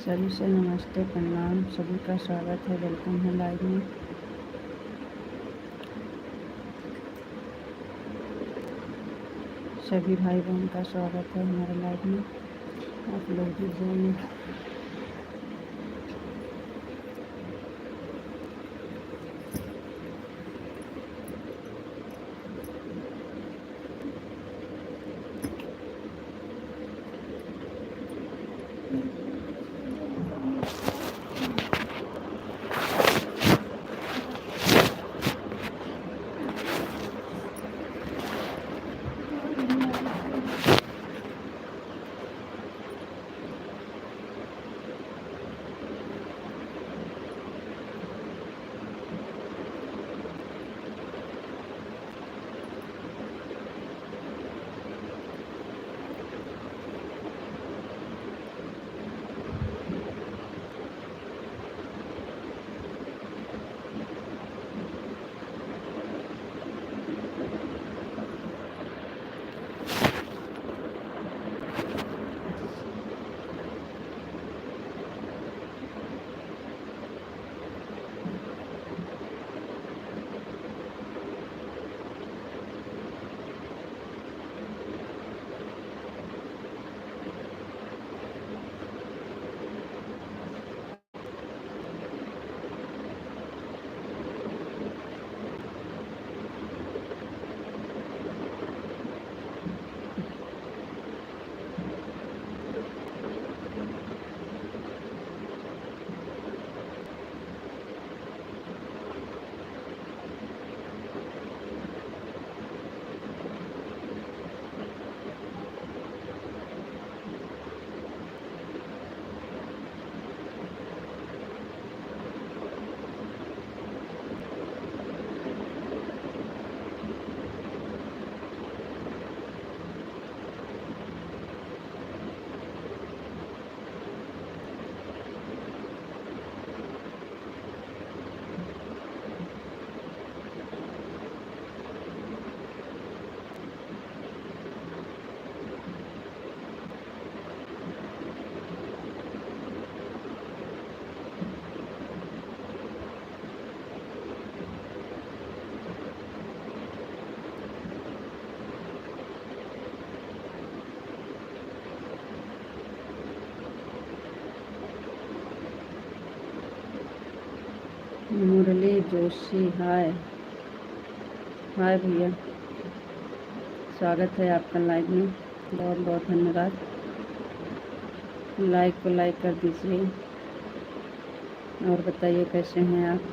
सभी से नमस्ते प्रणाम। सभी का स्वागत है, वेलकम है लाइव में। सभी भाई बहन का स्वागत है हमारे लाइव में। आप लोग भी जाइए। मुरली जोशी, हाय हाय भैया, स्वागत है आपका लाइव में। बहुत बहुत धन्यवाद। लाइक को लाइक कर दीजिए और बताइए कैसे हैं आप।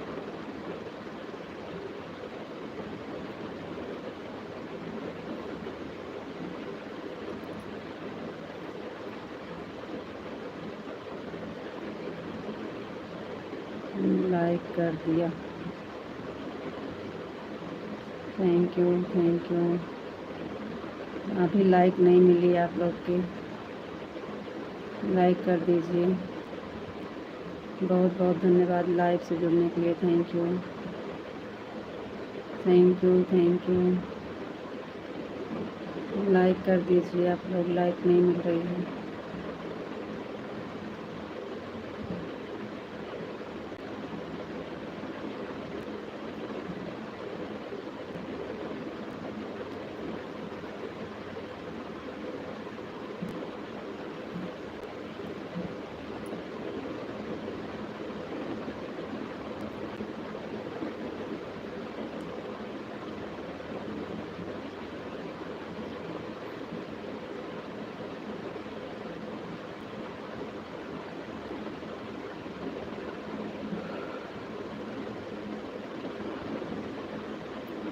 लाइक कर दिया, थैंक यू थैंक यू। अभी लाइक नहीं मिली आप लोग की, लाइक कर दीजिए। बहुत बहुत धन्यवाद लाइव से जुड़ने के लिए। Thank you thank you thank you. Like कर दीजिए आप लोग, लाइक नहीं मिल रही है।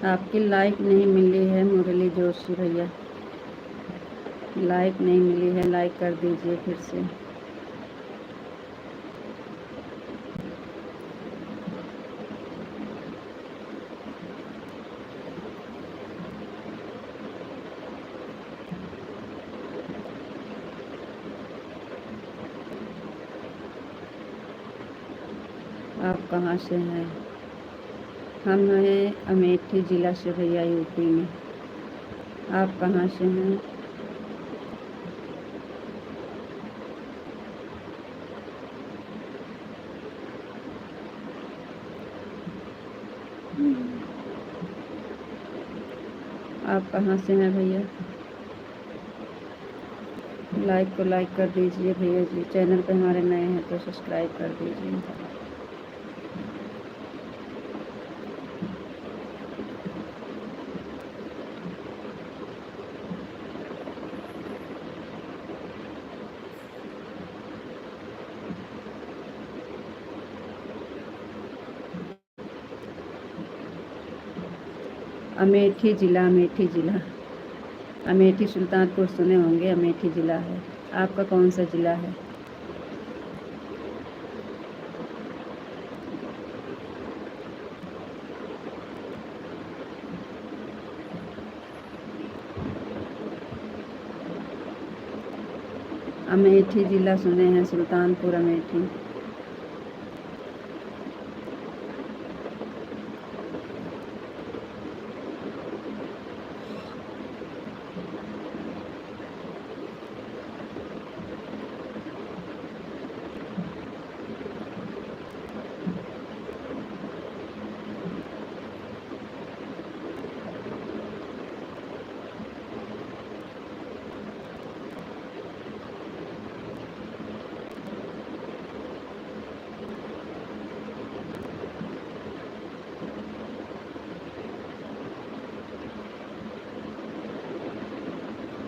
आपकी लाइक नहीं मिली है मुरली जोशी भैया, लाइक नहीं मिली है। लाइक कर दीजिए फिर से। आप कहाँ से हैं? हम हैं अमेठी ज़िला से भैया, यूपी में। आप कहाँ से हैं? आप कहाँ से हैं भैया? लाइक को लाइक कर दीजिए भैया जी। चैनल पे हमारे नए हैं तो सब्सक्राइब कर दीजिए। अमेठी ज़िला, अमेठी ज़िला, अमेठी सुल्तानपुर सुने होंगे, अमेठी ज़िला है। आपका कौन सा ज़िला है? अमेठी ज़िला सुने हैं, सुल्तानपुर अमेठी।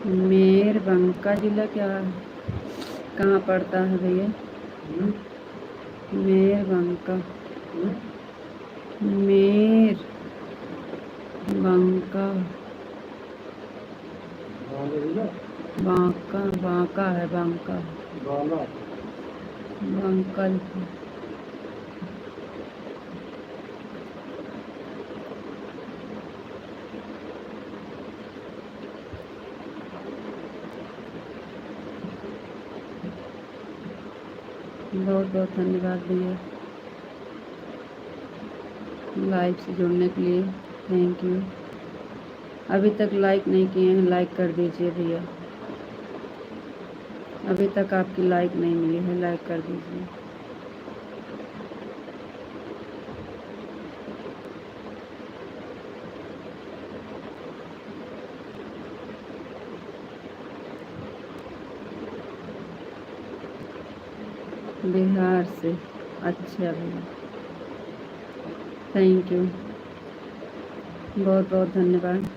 मेरबंका ज़िला क्या कहाँ पड़ता है भैया? मेरबंका, मेरबंका, बांका, बांका है, बांका, बांका। बहुत बहुत धन्यवाद भैया लाइव से जुड़ने के लिए। Thank you. अभी तक लाइक नहीं किए हैं, लाइक कर दीजिए भैया। अभी तक आपकी लाइक नहीं मिली है, लाइक कर दीजिए। बिहार से, अच्छा भैया, थैंक यू, बहुत बहुत धन्यवाद।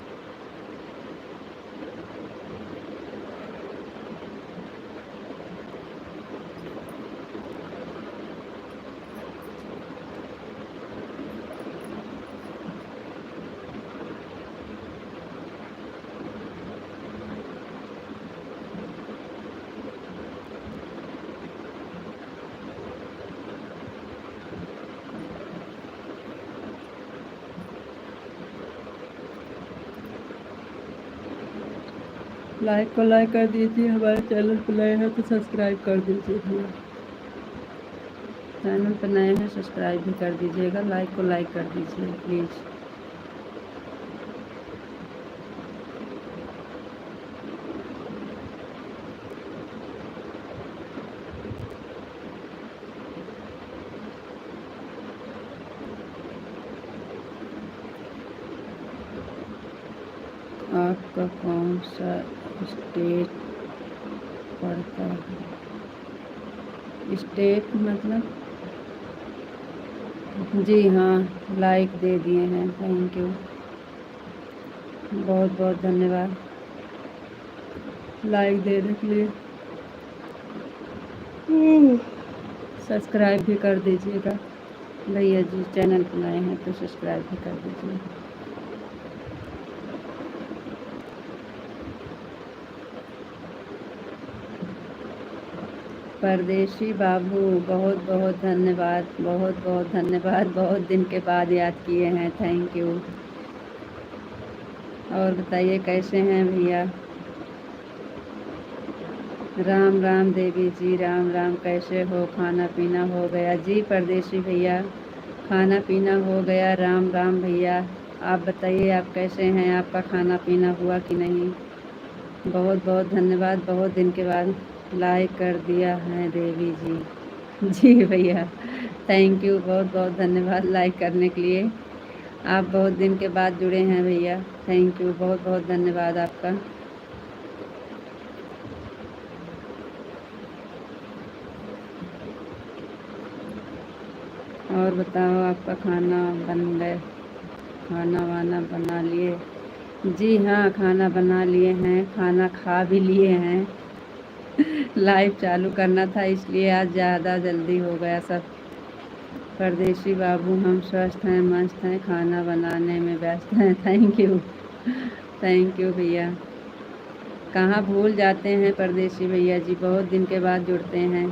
लाइक को लाइक कर दीजिए। हमारे चैनल पर नए हैं तो सब्सक्राइब कर दीजिए भैया। चैनल पर नए हैं सब्सक्राइब भी कर दीजिएगा। लाइक को लाइक कर दीजिए प्लीज़। आपका कौन सा स्टेट पड़ता है? स्टेट मतलब? जी हाँ, लाइक दे दिए हैं, थैंक यू, बहुत बहुत धन्यवाद लाइक देने के लिए। सब्सक्राइब भी कर दीजिएगा भैया जी। चैनल पर नए हैं तो सब्सक्राइब भी कर दीजिए। परदेशी बाबू, बहुत बहुत धन्यवाद, बहुत बहुत धन्यवाद। बहुत दिन के बाद याद किए हैं, थैंक यू। और बताइए कैसे हैं भैया? राम राम देवी जी, राम राम, कैसे हो? खाना पीना हो गया? जी परदेशी भैया, खाना पीना हो गया। राम राम भैया, आप बताइए आप कैसे हैं? आपका खाना पीना हुआ कि नहीं? बहुत बहुत धन्यवाद, बहुत दिन के बाद लाइक कर दिया है देवी जी। जी भैया, थैंक यू, बहुत बहुत धन्यवाद लाइक करने के लिए। आप बहुत दिन के बाद जुड़े हैं भैया, थैंक यू, बहुत बहुत धन्यवाद आपका। और बताओ, आपका खाना बन गए, खाना वाना बना लिए? जी हाँ, खाना बना लिए हैं, खाना खा भी लिए हैं। लाइव चालू करना था इसलिए आज ज़्यादा जल्दी हो गया सब। परदेसी बाबू, हम स्वस्थ हैं, मस्त हैं, खाना बनाने में व्यस्त हैं। थैंक यू, थैंक यू भैया। कहाँ भूल जाते हैं परदेसी भैया जी, बहुत दिन के बाद जुड़ते हैं।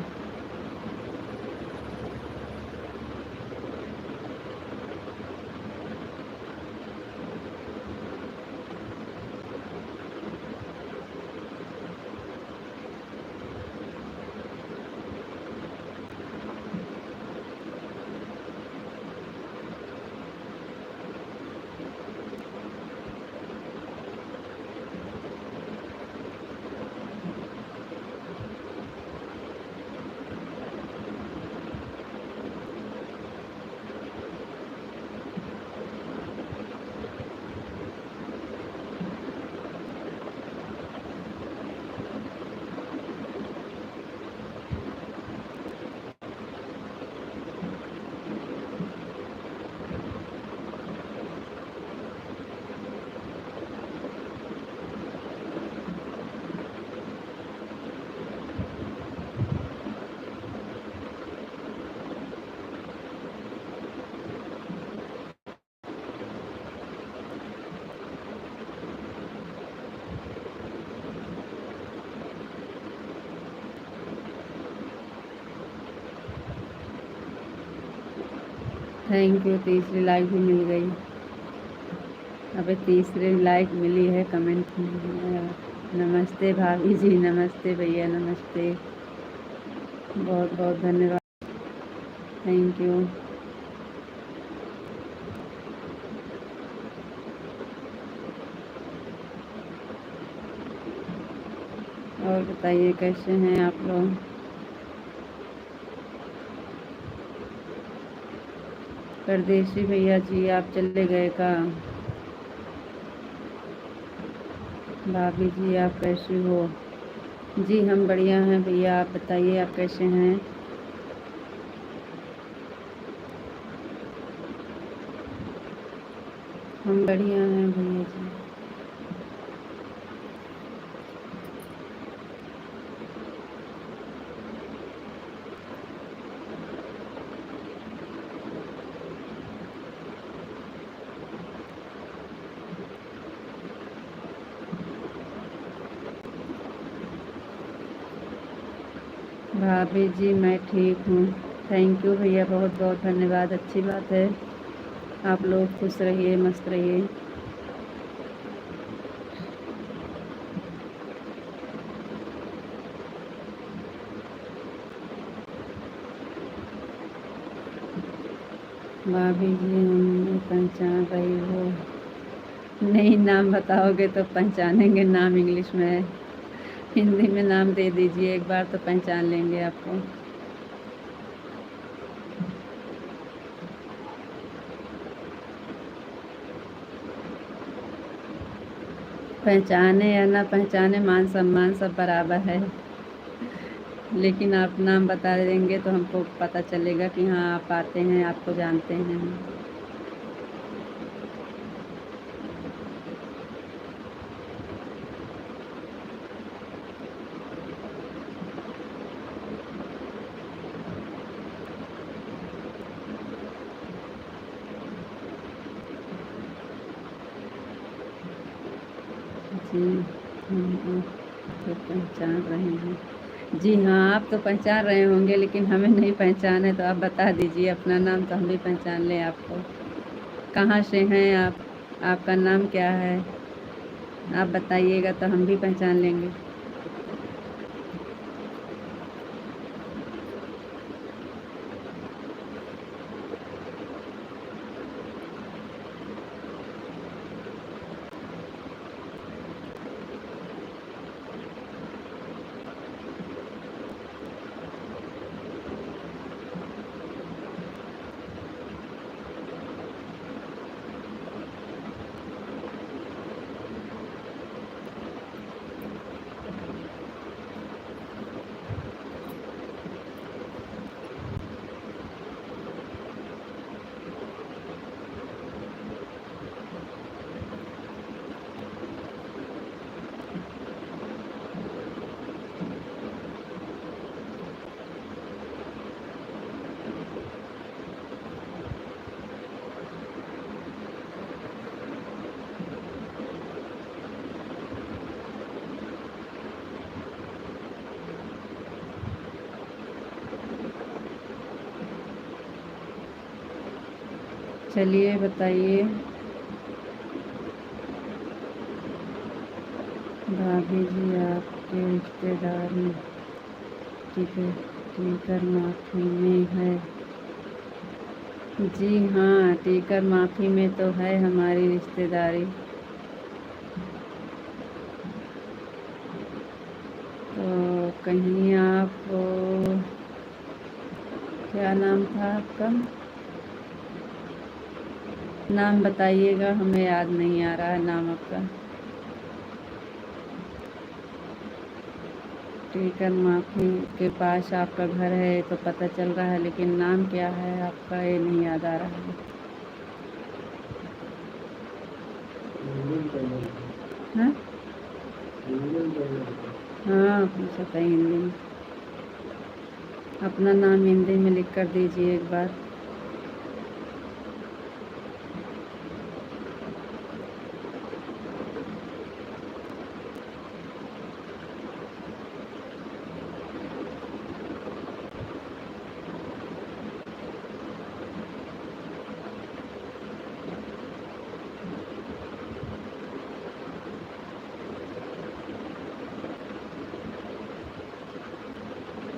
थैंक यू, तीसरी लाइक भी मिल गई। अबे तीसरी लाइक मिली है, कमेंट नमस्ते भाभी जी, नमस्ते भैया, नमस्ते, बहुत बहुत धन्यवाद, थैंक यू। और बताइए कैसे हैं आप लोग? परदेसी भैया जी आप चले गए का? भाभी जी आप कैसी हो? जी हम बढ़िया हैं भैया, आप बताइए आप कैसे हैं? हम बढ़िया हैं भैया जी। भाभी जी मैं ठीक हूँ, थैंक यू भैया, बहुत बहुत धन्यवाद, अच्छी बात है। आप लोग खुश रहिए, मस्त रहिए। भाभी जी हमें पहचान रही हो? नहीं, नाम बताओगे तो पहचानेंगे, नाम इंग्लिश में है, हिंदी में नाम दे दीजिए, एक बार तो पहचान लेंगे आपको। पहचाने या ना पहचाने, मान सम्मान सब बराबर है, लेकिन आप नाम बता देंगे तो हमको पता चलेगा कि हाँ आप आते हैं, आपको जानते हैं। जी हम आपको पहचान रहे हैं। जी हाँ, आप तो पहचान रहे होंगे, लेकिन हमें नहीं पहचाने तो आप बता दीजिए अपना नाम तो हम भी पहचान लें आपको। कहाँ से हैं आप? आपका नाम क्या है? आप बताइएगा तो हम भी पहचान लेंगे। चलिए बताइए। भाभी जी आपके रिश्तेदारी टीकर माफी में है? जी हाँ, टीकर माफी में तो है हमारी रिश्तेदारी। तो कहीं आप क्या नाम था आपका? नाम बताइएगा, हमें याद नहीं आ रहा है नाम आपका। टीकर माफी के पास आपका घर है तो पता चल रहा है, लेकिन नाम क्या है आपका ये नहीं याद आ रहा है। हाँ हाँ, पूछा था हिंदी में। अपना नाम हिंदी में लिख कर दीजिए एक बार।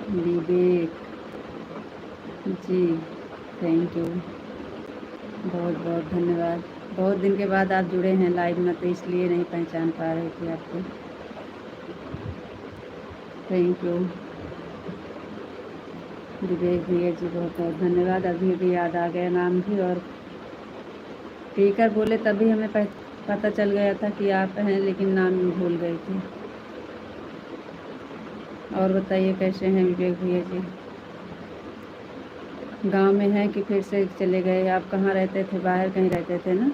विवेक जी, थैंक यू, बहुत बहुत धन्यवाद। बहुत दिन के बाद आप जुड़े हैं लाइव में, तो इसलिए नहीं पहचान पा रहे थे आपको। थैंक यू विवेक भैया जी, बहुत बहुत धन्यवाद। अभी भी याद आ गया नाम भी, और टीकर बोले तभी हमें पता चल गया था कि आप हैं, लेकिन नाम भूल गए थे। और बताइए कैसे हैं विवेक भैया जी? गांव में हैं कि फिर से चले गए? आप कहाँ रहते थे? बाहर कहीं रहते थे ना?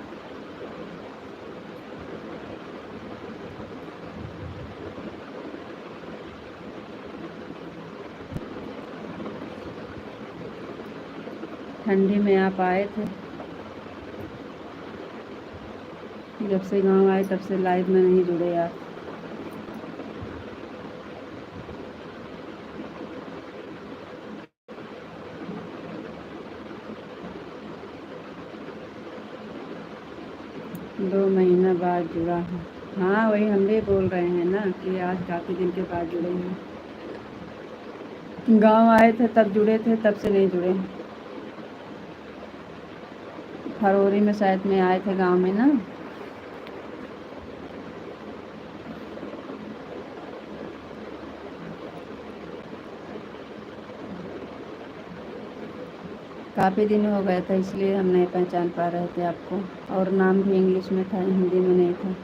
ठंडी में आप आए थे? जब से गांव आए तब से लाइव में नहीं जुड़े आप। दो महीना बाद जुड़ा हूँ। हाँ, वही हम भी बोल रहे हैं ना कि आज काफ़ी दिन के बाद जुड़े हैं। गांव आए थे तब जुड़े थे, तब से नहीं जुड़े। फरवरी में शायद में आए थे गांव में ना। काफ़ी दिन हो गए थे, इसलिए हम नहीं पहचान पा रहे थे आपको। और नाम भी इंग्लिश में था, हिंदी में नहीं था।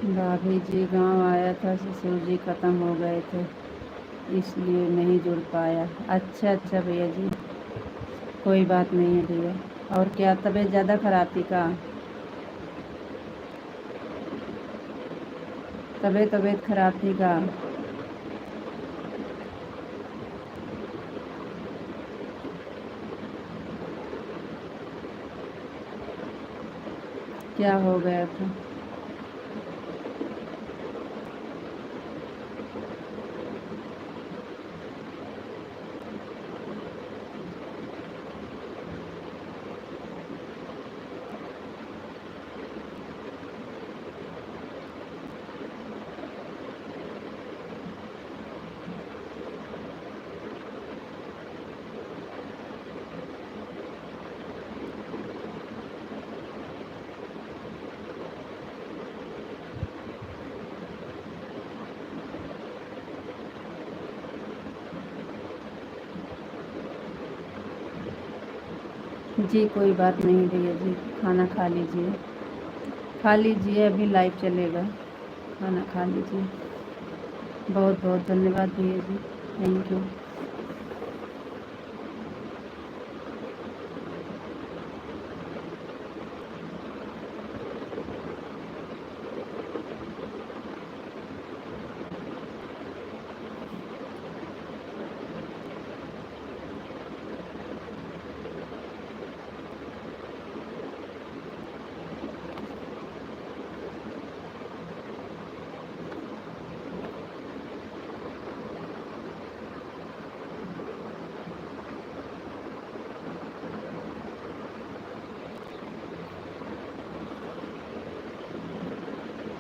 भाभी जी गांव आया था, ससुर जी ख़त्म हो गए थे, इसलिए नहीं जुड़ पाया। अच्छा अच्छा भैया जी, कोई बात नहीं है भैया। और क्या तबीयत ज़्यादा ख़राब थी का? तबीयत ख़राब थी का? क्या हो गया था? जी कोई बात नहीं भैया जी, खाना खा लीजिए, खा लीजिए, अभी लाइव चलेगा, खाना खा लीजिए। बहुत बहुत धन्यवाद भैया जी, थैंक यू।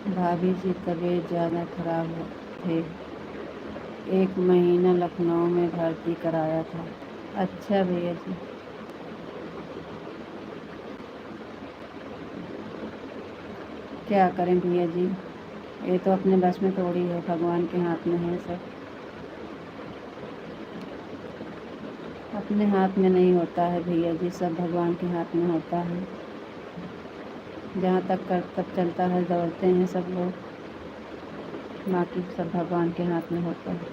भाभी जी तबीयत ज़्यादा खराब थे, 1 महीना लखनऊ में भर्ती कराया था। अच्छा भैया जी, क्या करें भैया जी, ये तो अपने बस में थोड़ी है, भगवान के हाथ में है सब। अपने हाथ में नहीं होता है भैया जी, सब भगवान के हाथ में होता है। जहाँ तक कर्तव्य चलता है दौड़ते हैं सब लोग, बाकी सब भगवान के हाथ में होता है।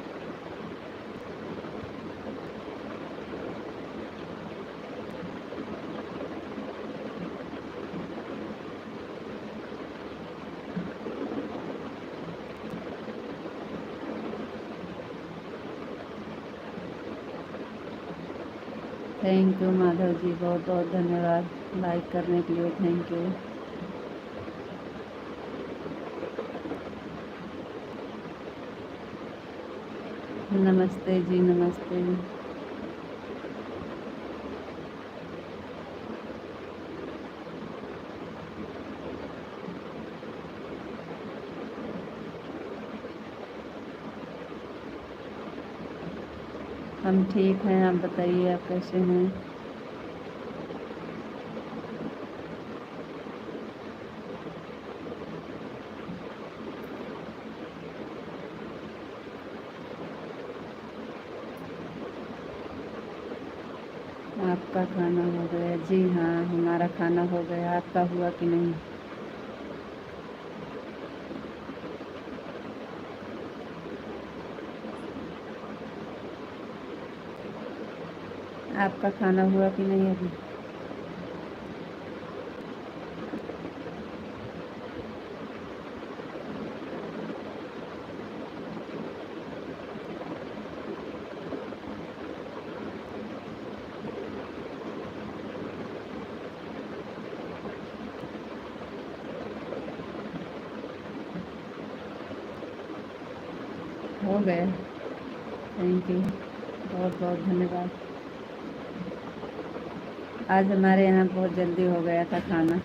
थैंक यू माधव जी, बहुत बहुत धन्यवाद लाइक करने के लिए, थैंक यू। नमस्ते जी, नमस्ते। हम ठीक हैं, आप बताइए आप कैसे हैं। आपका खाना हो गया? जी हाँ, हमारा खाना हो गया, आपका हुआ कि नहीं? आपका खाना हुआ कि नहीं अभी? हो गया, थैंक यू, बहुत बहुत धन्यवाद। आज हमारे यहाँ बहुत जल्दी हो गया था खाना।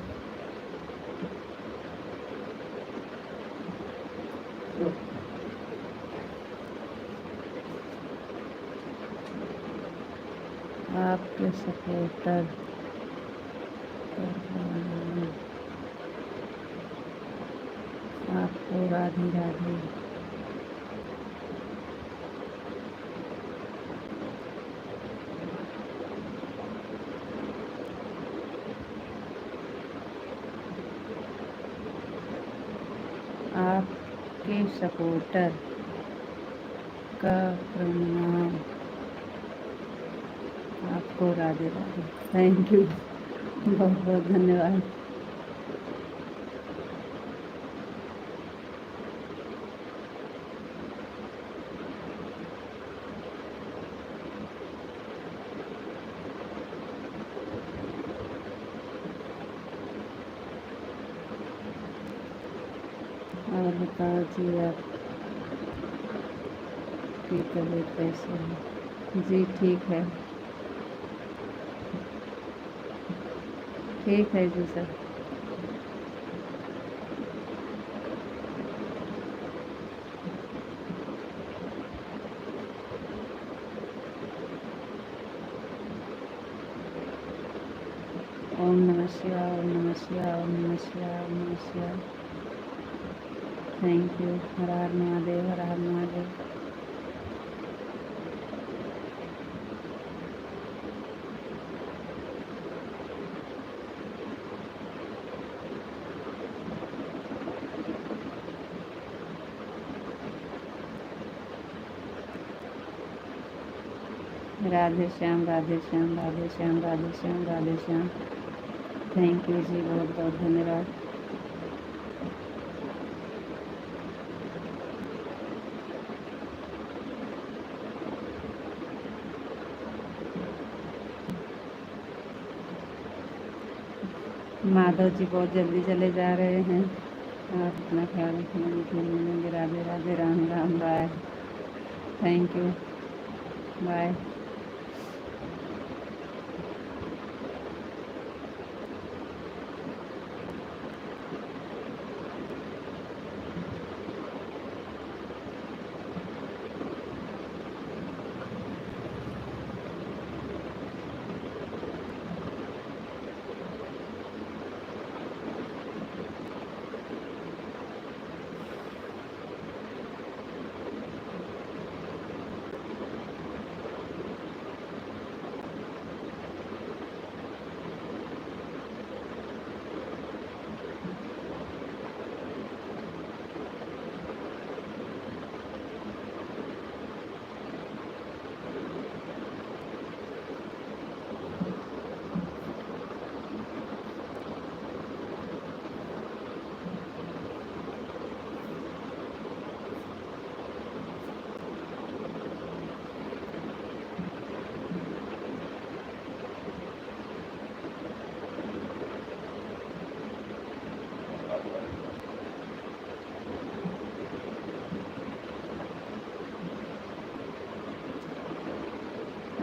आपके सपोर्टर आपको राधे राधे। आपके सपोर्टर का प्रणाम, आपको राधे राधे, थैंक यू, बहुत बहुत धन्यवाद। और बताओ जी, आपकी तबीयत कैसे है? जी ठीक है, ठीक है जी सर। ओम नमः शिवाय, ओम नमः शिवाय, ओम नमः शिवाय, ओम नमः शिवाय। Thank you, Har Har Mahadev, Har Har Mahadev. Radhe Shyam Radhe Shyam Radhe Shyam Radhe Shyam Radhe Shyam. Thank you जी, बहुत बहुत धन्यवाद। माधव जी बहुत जल्दी चले जा रहे हैं। आप अपना ख्याल रखना, फिर मिलेंगे। Radhe Radhe, Ram Ram, bye. Thank you, bye.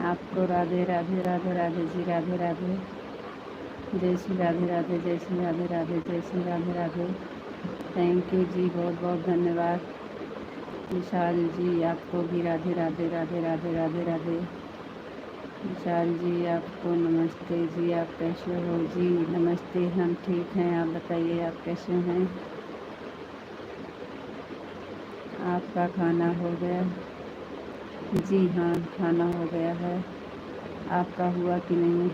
आपको राधे राधे राधे राधे जी, राधे राधे। जय श्री राधे राधे, जय श्री राधे राधे, जय श्री राधे राधे। थैंक यू जी, बहुत बहुत धन्यवाद। विशाल जी आपको भी राधे राधे राधे राधे राधे राधे। विशाल जी आपको नमस्ते जी, आप कैसे हो जी? नमस्ते, हम ठीक हैं, आप बताइए आप कैसे हैं? आपका खाना हो गया? जी हाँ, खाना हो गया है। आपका हुआ कि नहीं?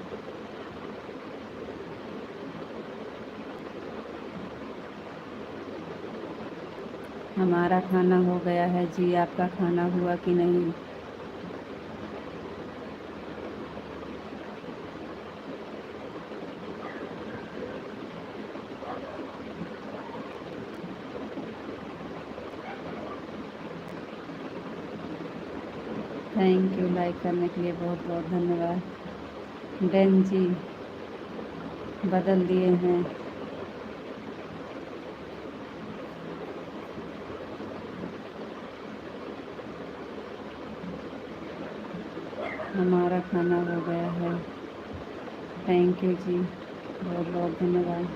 हमारा खाना हो गया है जी, आपका खाना हुआ कि नहीं? थैंक यू, लाइक करने के लिए बहुत बहुत धन्यवाद। डैन जी बदल दिए हैं। हमारा खाना हो गया है। थैंक यू जी, बहुत बहुत धन्यवाद।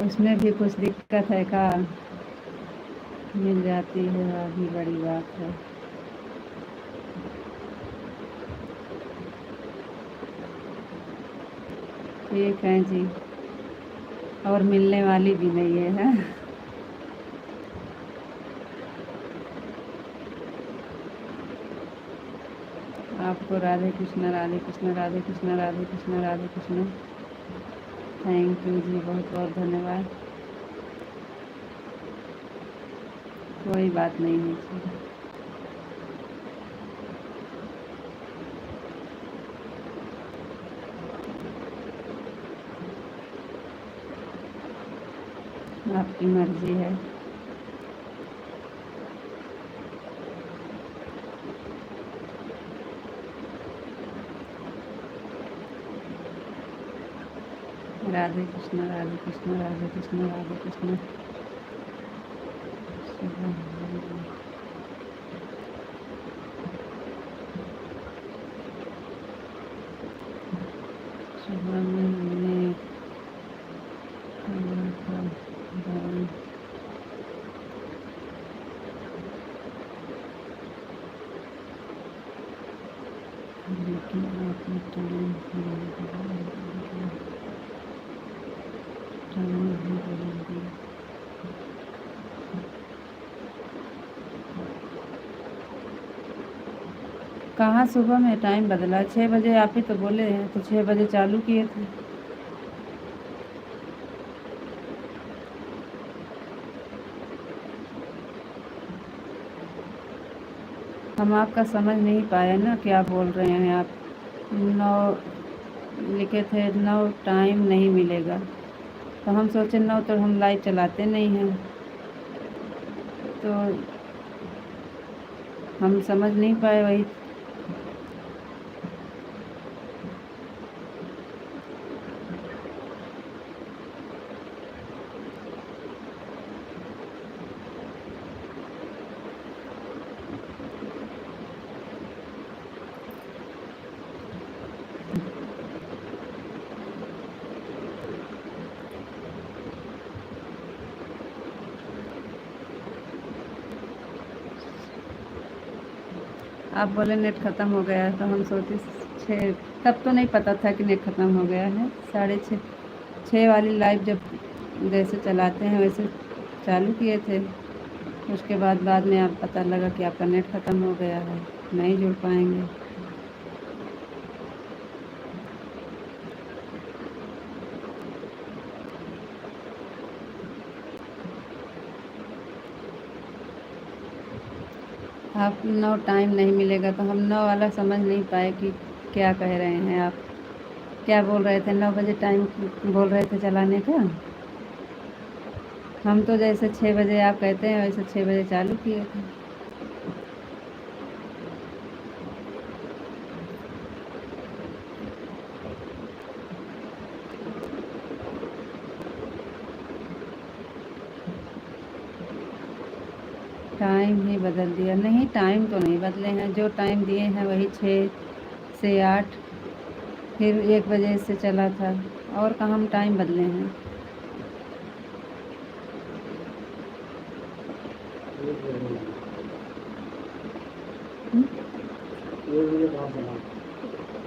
उसमें भी कुछ दिक्कत है का? मिल जाती है, अभी बड़ी बात है। ठीक है जी, और मिलने वाली भी नहीं है। आपको राधे कृष्ण राधे कृष्ण राधे कृष्ण राधे कृष्ण राधे कृष्ण। थैंक यू जी, बहुत बहुत धन्यवाद। कोई बात नहीं है जी। आपकी मर्जी है। राधे कृष्ण राधे कृष्ण राधे कृष्ण राधे कृष्ण। टाइम ही बदल दिया। कहाँ सुबह में टाइम बदला? 6 बजे आप ही तो बोले हैं, तो 6 बजे चालू किए थे। हम आपका समझ नहीं पाए ना, क्या बोल रहे हैं आप। 9 लिखे थे, 9 टाइम नहीं मिलेगा, तो हम सोचे 9 तो हम लाइव चलाते नहीं हैं, तो हम समझ नहीं पाए वही। आप बोले नेट ख़त्म हो गया है, तो हम सोचे 6, तब तो नहीं पता था कि नेट ख़त्म हो गया है। 6:30 वाली लाइव जब जैसे चलाते हैं वैसे चालू किए थे। उसके बाद में आप पता लगा कि आपका नेट ख़त्म हो गया है, नहीं जुड़ पाएंगे। आप 9 टाइम नहीं मिलेगा, तो हम 9 वाला समझ नहीं पाए कि क्या कह रहे हैं आप। क्या बोल रहे थे? 9 बजे टाइम बोल रहे थे चलाने का। हम तो जैसे 6 बजे आप कहते हैं वैसे 6 बजे चालू किए थे। टाइम ही बदल दिया? नहीं, टाइम तो नहीं बदले हैं, जो टाइम दिए हैं वही 6 से 8, फिर 1 बजे से चला था, और कहाँ हम टाइम बदले हैं।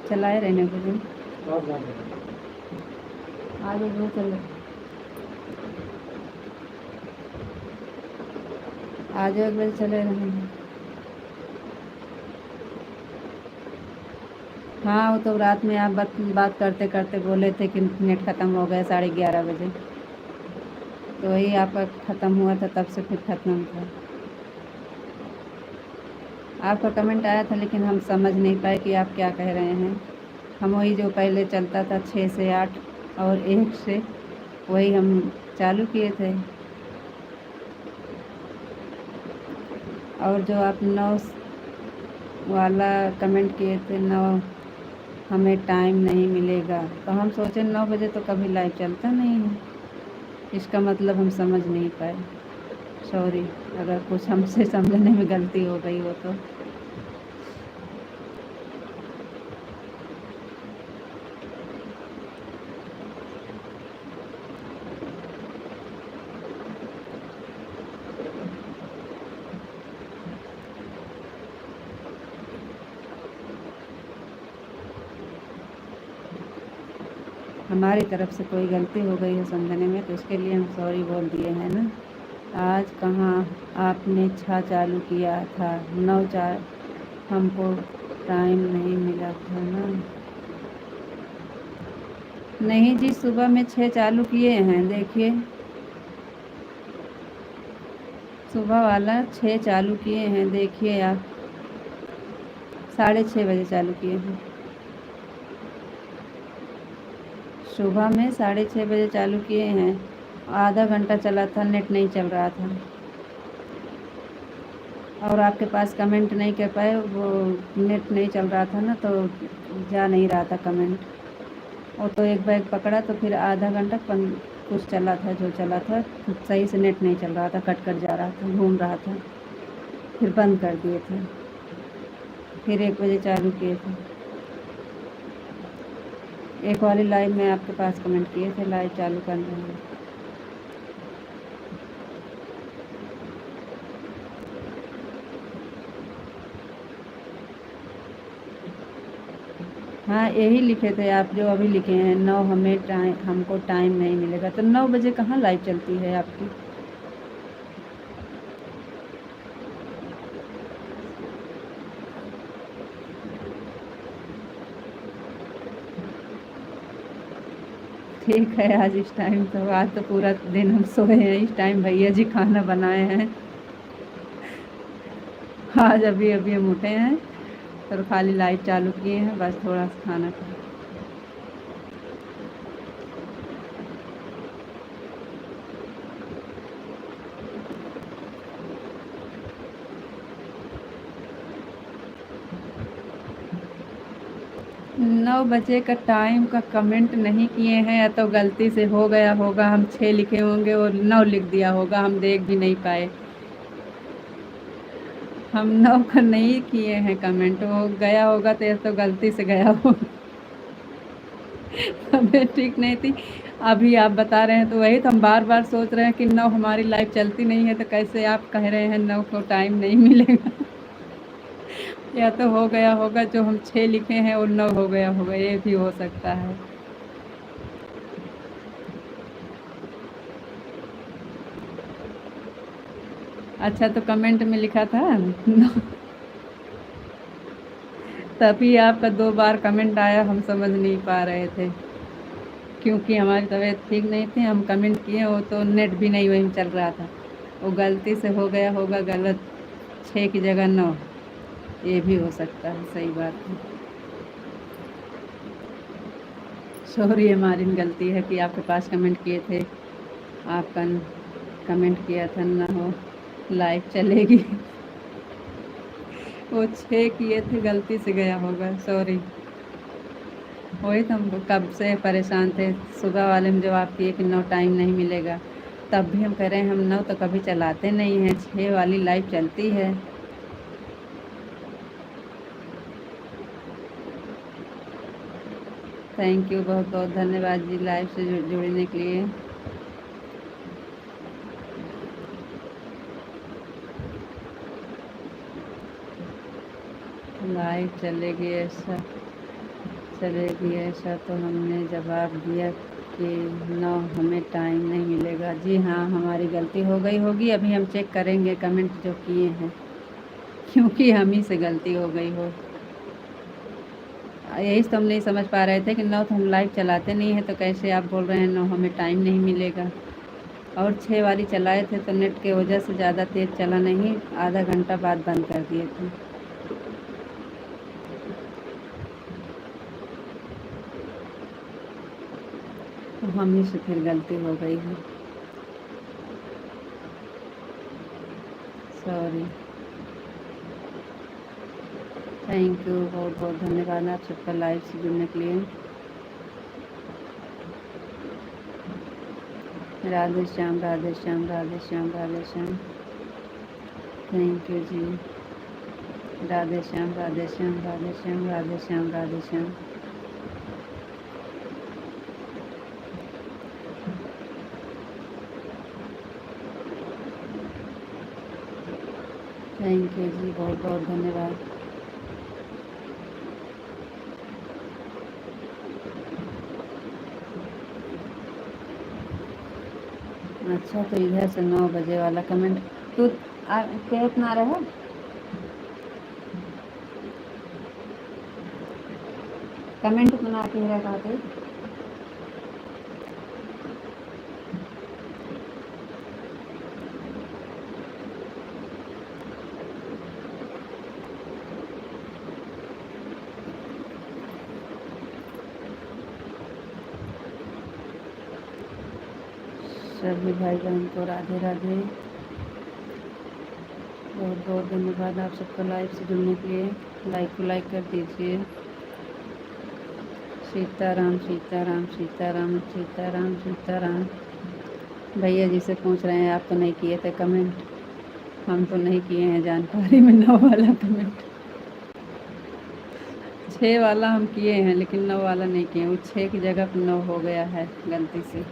चलाए रहने को दिन आज वो चल आज 1 बजे चले रहेंगे। हाँ, वो तो रात में आप बात करते करते बोले थे कि नेट ख़त्म हो गया 11:30 बजे, तो वही आपका ख़त्म हुआ था, तब से फिर ख़त्म था। आपका कमेंट आया था, लेकिन हम समझ नहीं पाए कि आप क्या कह रहे हैं। हम वही जो पहले चलता था 6 से 8 और 1 से, वही हम चालू किए थे। और जो आप 9 वाला कमेंट किए थे, 9 हमें टाइम नहीं मिलेगा, तो हम सोचे 9 बजे तो कभी लाइव चलता नहीं है। इसका मतलब हम समझ नहीं पाए। सॉरी अगर कुछ हमसे समझने में गलती हो गई हो तो। हमारी तरफ से कोई गलती हो गई है समझने में, तो उसके लिए हम सॉरी बोल दिए हैं ना। आज कहाँ आपने 6 चालू किया था, 9:04 हमको टाइम नहीं मिला था ना। नहीं जी, सुबह में 6 चालू किए हैं, देखिए सुबह वाला 6 चालू किए हैं, देखिए आप 6:30 बजे चालू किए हैं। सुबह में 6:30 बजे चालू किए हैं, आधा घंटा चला था, नेट नहीं चल रहा था, और आपके पास कमेंट नहीं कर पाए, वो नेट नहीं चल रहा था ना, तो जा नहीं रहा था कमेंट। वो तो एक बैग पकड़ा, तो फिर आधा घंटा कुछ चला था, जो चला था सही से नेट नहीं चल रहा था, कट कट जा रहा था, घूम रहा था, फिर बंद कर दिए थे, फिर 1 बजे चालू किए थे। एक वाली लाइव में आपके पास कमेंट किए थे, लाइव चालू कर रहे हैं। हाँ यही लिखे थे आप जो अभी लिखे हैं, 9 हमें टाइम, हमको टाइम नहीं मिलेगा। तो 9 बजे कहाँ लाइव चलती है आपकी? ठीक है, आज इस टाइम तो, आज तो पूरा दिन हम सोए हैं। इस टाइम भैया जी खाना बनाए हैं। आज अभी अभी हम उठे हैं और खाली लाइट चालू किए हैं, बस थोड़ा सा खाना खा। नौ बजे का टाइम का कमेंट नहीं किए हैं, या तो गलती से हो गया होगा, हम 6 लिखे होंगे और 9 लिख दिया होगा, हम देख भी नहीं पाए। हम 9 का नहीं किए हैं कमेंट, वो गया होगा तो या तो गलती से गया होगा। तबीयत ठीक नहीं थी। अभी आप बता रहे हैं तो वही तो हम बार बार सोच रहे हैं कि 9 हमारी लाइफ चलती नहीं है, तो कैसे आप कह रहे हैं 9 को टाइम नहीं मिलेगा। या तो हो गया होगा, जो हम 6 लिखे हैं और 9 हो गया होगा, ये भी हो सकता है। अच्छा, तो कमेंट में लिखा था 9। तभी आपका 2 बार कमेंट आया, हम समझ नहीं पा रहे थे क्योंकि हमारी तबीयत ठीक नहीं थी। हम कमेंट किए, वो तो नेट भी नहीं वहीं चल रहा था, वो गलती से हो गया होगा गलत, 6 की जगह 9, ये भी हो सकता है। सही बात है, सॉरी, हमारी गलती है कि आपके पास कमेंट किए थे, आपका कमेंट किया था ना हो लाइव चलेगी। वो 6 किए थे, गलती से गया होगा, सॉरी। वही तो हम कब से परेशान थे, सुबह वाले में जवाब किए कि 9 टाइम नहीं मिलेगा, तब भी हम कह रहे हैं हम 9 तो कभी चलाते नहीं हैं, 6 वाली लाइव चलती है। थैंक यू, बहुत बहुत धन्यवाद जी लाइव से जुड़ने के लिए। लाइव चलेगी ऐसा तो हमने जवाब दिया कि 9 हमें टाइम नहीं मिलेगा। जी हाँ, हमारी गलती हो गई होगी, अभी हम चेक करेंगे कमेंट जो किए हैं, क्योंकि हम ही से गलती हो गई हो। यही तो हम नहीं समझ पा रहे थे कि 9 तो हम लाइव चलाते नहीं हैं, तो कैसे आप बोल रहे हैं 9 हमें टाइम नहीं मिलेगा। और 6 वाली चलाए थे तो नेट के वजह से ज़्यादा तेज़ चला नहीं, आधा घंटा बाद बंद कर दिए थे। तो हम ही से फिर गलती हो गई है, सॉरी। थैंक यू, बहुत बहुत धन्यवाद आप सबका लाइव से जुड़ने के लिए। राधे श्याम, राधे श्याम, राधे श्याम, राधे श्याम। थैंक यू जी। राधे श्याम, राधे श्याम, राधे श्याम, राधे श्याम, राधे श्याम। थैंक यू जी, बहुत बहुत धन्यवाद। अच्छा, तो इधर से 9 बजे वाला कमेंट तो कहत ना रहे। कमेंट बना के रखाते। सभी भाई बहन को राधे राधे, बहुत बहुत धन्यवाद आप सबका लाइव से जुड़ने के लिए। लाइक को लाइक कर दीजिए। सीताराम, सीताराम, सीताराम, सीताराम, सीताराम। भैया जी से पूछ रहे हैं, आप तो नहीं किए थे कमेंट। हम तो नहीं किए हैं जानकारी में 9 वाला कमेंट। 6 वाला हम किए हैं, लेकिन 9 वाला नहीं किए। वो 6 की जगह पर 9 हो गया है गलती से।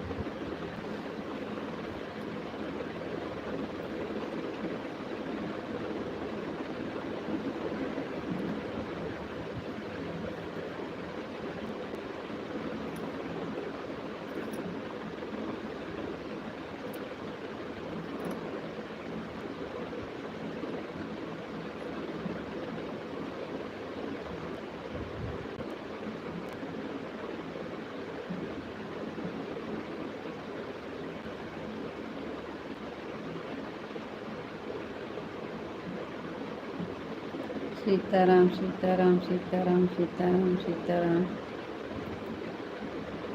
सीताराम सीताराम सीताराम सीताराम सीताराम।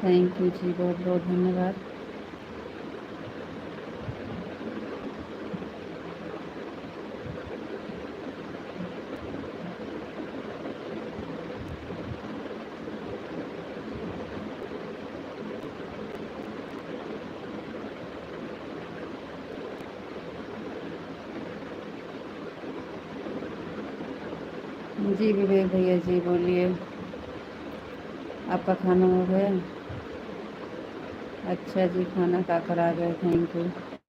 थैंक यू जी, बहुत बहुत धन्यवाद। जी विवेक भैया जी बोलिए, आपका खाना हो गया? अच्छा जी, खाना खा कर आ गए, थैंक यू,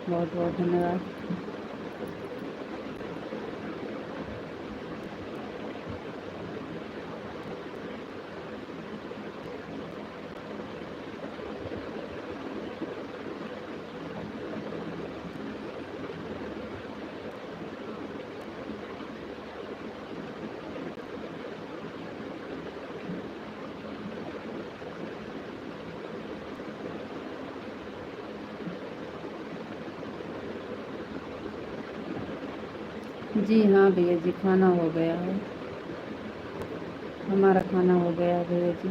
बहुत बहुत धन्यवाद। जी हाँ भैया जी, खाना हो गया है, हमारा खाना हो गया है भैया जी।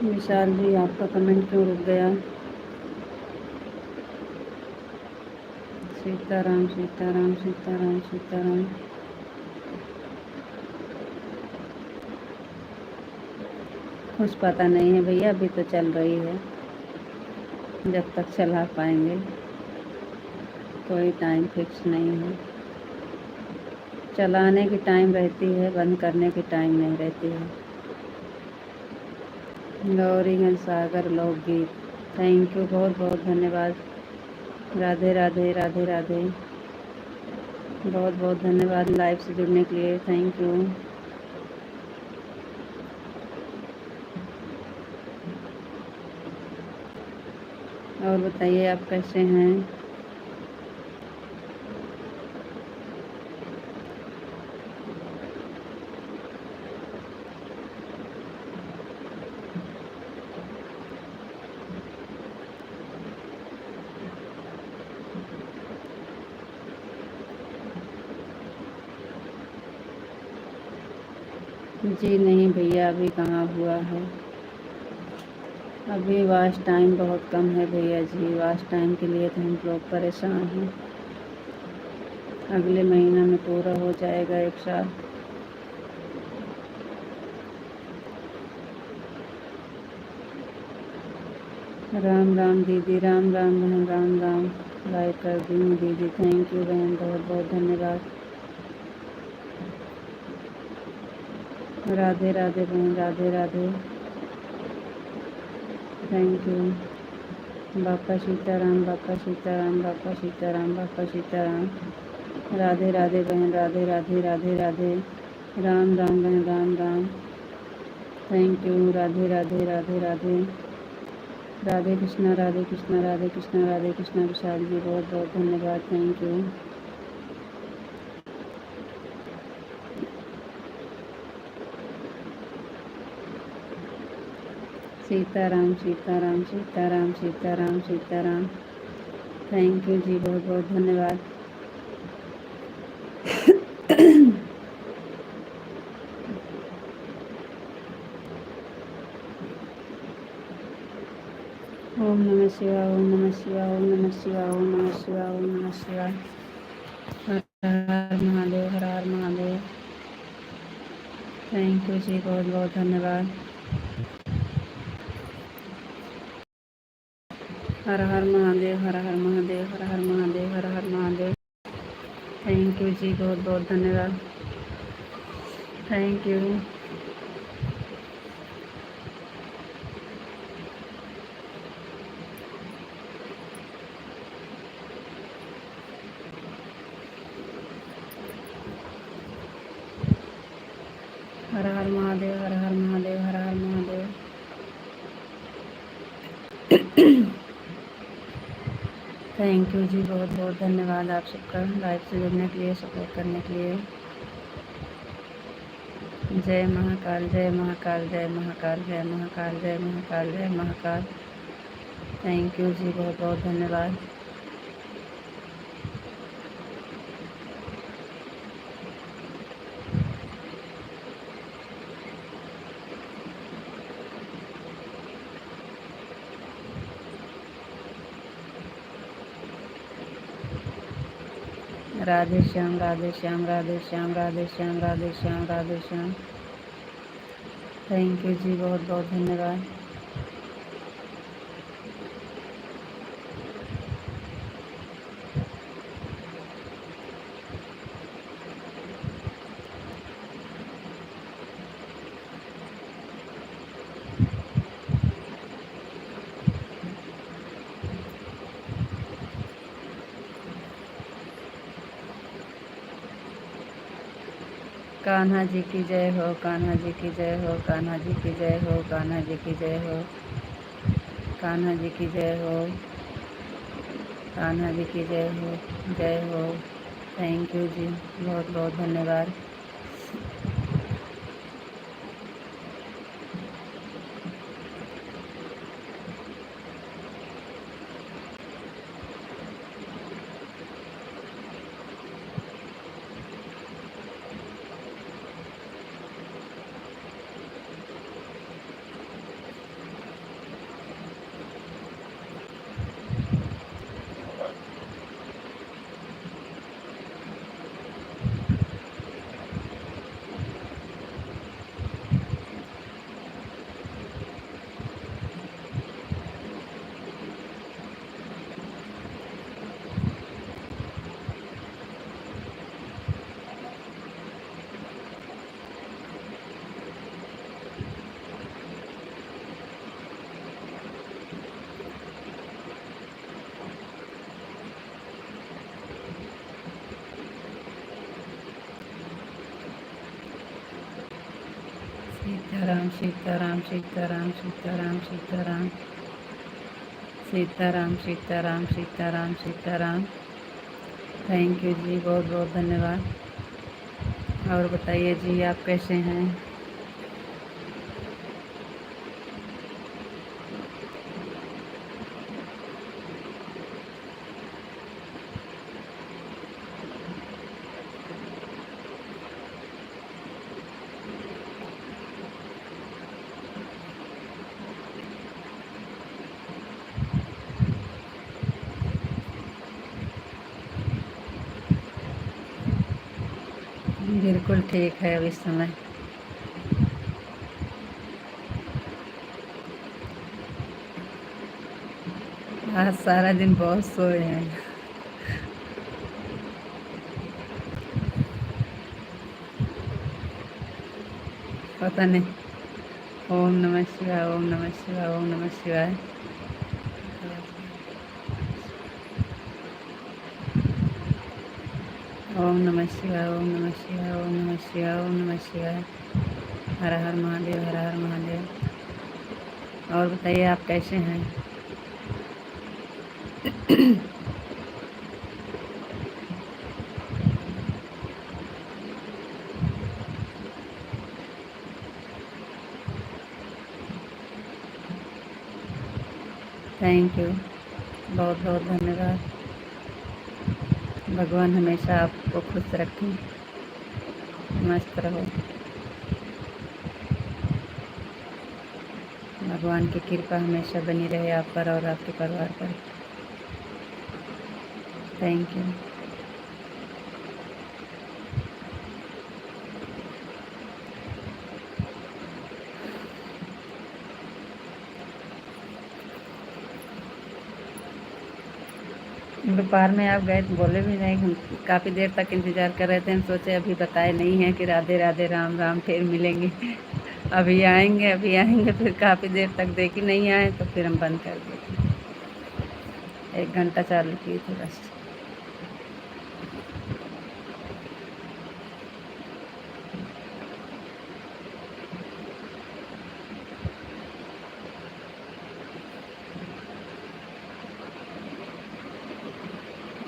विशाल जी, आपका कमेंट क्यों रुक गया? सीताराम सीताराम सीताराम सीताराम। कुछ पता नहीं है भैया, अभी तो चल रही है, जब तक चला पाएंगे, कोई टाइम फिक्स नहीं है। चलाने की टाइम रहती है, बंद करने की टाइम नहीं रहती है। गौरीगंज सागर लोकगीत, थैंक यू, बहुत बहुत धन्यवाद। राधे राधे राधे राधे, बहुत बहुत धन्यवाद लाइव से जुड़ने के लिए, थैंक यू। और बताइए आप कैसे हैं? जी नहीं भैया, अभी कहाँ हुआ है, अभी वाच टाइम बहुत कम है भैया जी, वाच टाइम के लिए तो हम लोग परेशान हैं। अगले महीना में पूरा हो जाएगा 1 साल। राम राम दीदी, राम राम बहन, राम राम। लाइक कर दी हूँ दीदी, थैंक यू बहन, बहुत बहुत धन्यवाद। राधे राधे बहन, राधे राधे, थैंक यू। बापा सीताराम, बापा सीताराम, बापा सीताराम, बापा सीताराम। राधे राधे बहन, राधे राधे राधे राधे। राम राम बहन, राम राम, थैंक यू। राधे राधे राधे राधे। राधे कृष्णा, राधे कृष्णा, राधे कृष्णा, राधे कृष्णा। विशाल जी, बहुत बहुत धन्यवाद, thank you. Sitaram Sitaram Sitaram Sitaram Sitaram, thank you जी, बहुत बहुत धन्यवाद। ओम नमः शिवाय, ओम नमः शिवाय, ओम नमः शिवाय, ओम नमः शिवाय, ओम नमः शिवाय। हर हर महादेव, हर हर महादेव, थैंक यू जी, बहुत बहुत धन्यवाद। हर हर महादेव, हर हर महादेव, हर हर महादेव, हर हर महादेव, थैंक यू जी, बहुत बहुत धन्यवाद, thank you. Har Har Mahadev, Har Har Mahadev, Har Har Mahadev, thank you जी, बहुत बहुत धन्यवाद आप सबका लाइव से जुड़ने के लिए, सपोर्ट करने के लिए। जय महाकाल, जय महाकाल, जय महाकाल, जय महाकाल, जय महाकाल, जय महाकाल। थैंक यू जी, बहुत बहुत धन्यवाद। राधे श्याम, राधे श्याम, राधे श्याम, राधे श्याम, राधे श्याम, राधे श्याम। थैंक यू जी, बहुत बहुत धन्यवाद। कान्हा जी की जय हो, कान्हा जी की जय हो, कान्हा जी की जय हो, कान्हा जी की जय हो, कान्हा जी की जय हो, कान्हा जी की जय हो, जय हो। थैंक यू जी, बहुत बहुत धन्यवाद। सीताराम, सीताराम, सीताराम, सीताराम, सीताराम, सीताराम, सीताराम, सीताराम, सीताराम। थैंक यू जी, बहुत बहुत धन्यवाद। और बताइए जी, आप कैसे हैं? बिल्कुल ठीक है अभी समय। आज सारा दिन बहुत सोए हैं। पता नहीं। ओम नमः शिवाय, ओम नमः शिवाय, ओम नमः शिवाय। ओम नमः शिवाय, ओम नमः शिवाय, ओम नमः शिवाय, ओम नमः शिवाय। हर हर महादेव, हर हर महादेव। और बताइए आप कैसे हैं? थैंक यू, बहुत बहुत धन्यवाद। भगवान हमेशा आपको खुश रखें, मस्त रहो। भगवान की कृपा हमेशा बनी रहे आप पर और आपके परिवार पर। Thank you. दोपहर में आप गए तो बोले भी नहीं, हम काफ़ी देर तक इंतज़ार कर रहे थे। हम सोचे अभी बताए नहीं हैं कि राधे राधे, राम राम, फिर मिलेंगे। अभी आएंगे, अभी आएंगे, फिर काफ़ी देर तक देखी नहीं आए तो फिर हम बंद कर दिए। 1 घंटा चालू किए थे बस।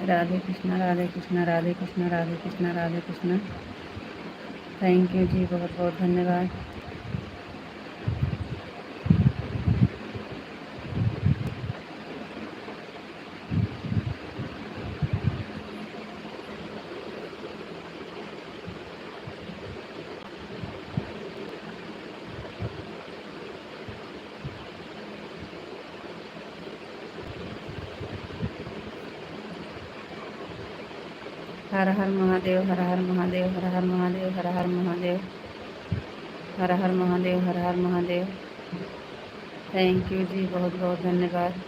राधे कृष्णा, राधे कृष्णा, राधे कृष्णा, राधे कृष्णा, राधे कृष्णा। थैंक यू जी, बहुत बहुत धन्यवाद। हर हर महादेव, हर हर महादेव, हर हर महादेव, हर हर महादेव, हर हर महादेव, हर हर महादेव। थैंक यू जी, बहुत बहुत धन्यवाद।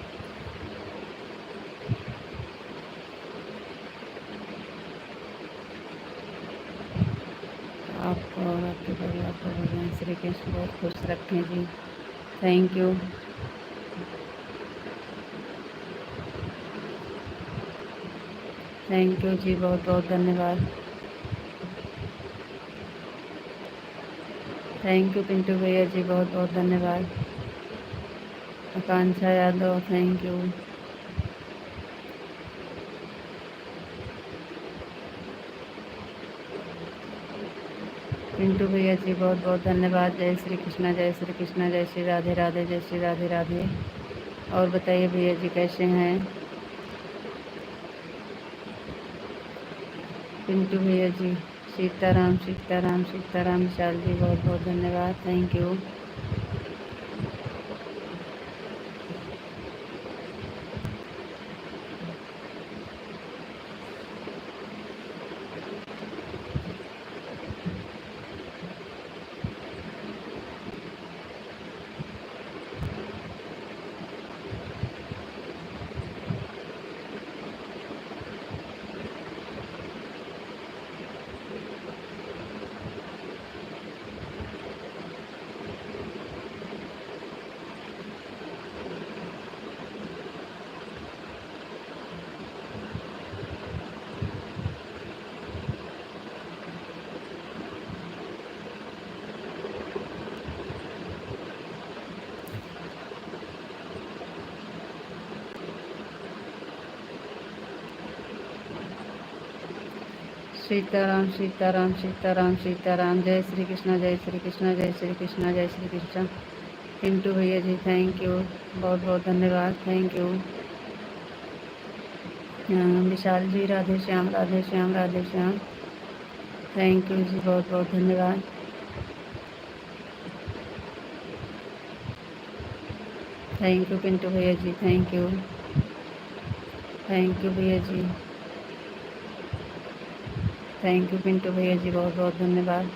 आपको और आपके परिवार को भगवान श्री कृष्ण बहुत खुश रखें जी। Thank you. थैंक यू जी, बहुत बहुत धन्यवाद। थैंक यू पिंटू भैया जी, बहुत बहुत धन्यवाद। आकांक्षा यादव, थैंक यू। पिंटू भैया जी, बहुत बहुत धन्यवाद। जय श्री कृष्णा, जय श्री कृष्णा, जय श्री राधे राधे, जय श्री राधे राधे। और बताइए भैया जी कैसे हैं? पिंटू भैया जी, सीताराम सीताराम सीताराम। विशाल जी, बहुत बहुत धन्यवाद, थैंक यू। सीताराम सीताराम सीताराम सीताराम। जय श्री कृष्णा, जय श्री कृष्णा, जय श्री कृष्णा, जय श्री कृष्णा। पिंटू भैया जी, थैंक यू, बहुत बहुत धन्यवाद, thank you. Vishal ji, Radhe Shyam, Radhe Shyam, Radhe Shyam. Thank you जी, बहुत बहुत धन्यवाद। थैंक यू पिंटू भैया जी, थैंक यू। थैंक यू भैया जी, थैंक यू पिंटू भैया जी, बहुत बहुत धन्यवाद,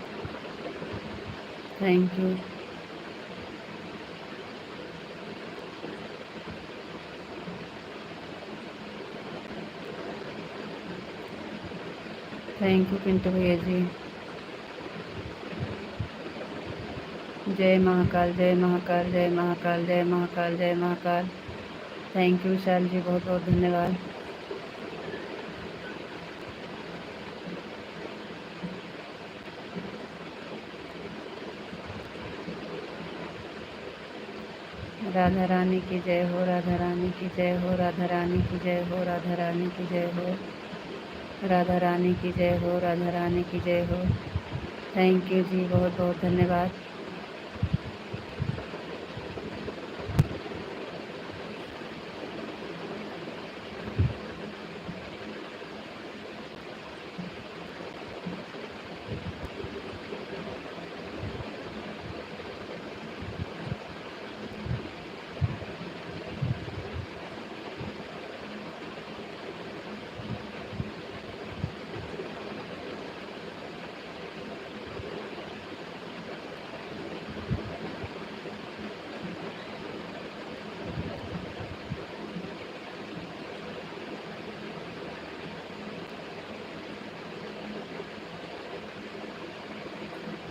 thank you. Thank you Pintu भैया जी। जय महाकाल, जय महाकाल, जय महाकाल, जय महाकाल, जय महाकाल। थैंक यू विशाल जी, बहुत बहुत धन्यवाद। राधा रानी की जय हो, राधा रानी की जय हो, राधा रानी की जय हो, राधा रानी की जय हो, राधा रानी की जय हो, राधा रानी की जय हो। थैंक यू जी, बहुत बहुत धन्यवाद।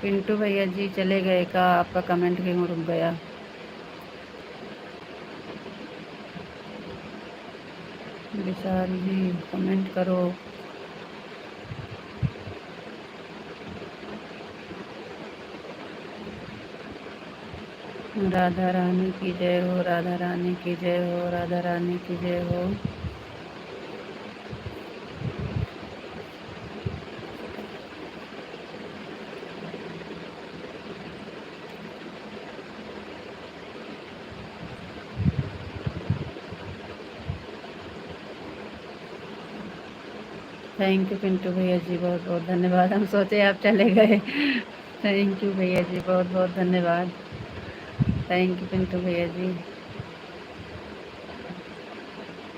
पिंटू भैया जी चले गए का? आपका कमेंट क्यों रुक गया? विशाल जी कमेंट करो। राधा रानी की जय हो, राधा रानी की जय हो, राधा रानी की जय हो। थैंक यू पिंटू भैया जी, बहुत बहुत धन्यवाद। हम सोचे आप चले गए। थैंक यू भैया जी, बहुत बहुत धन्यवाद। थैंक यू पिंटू भैया जी।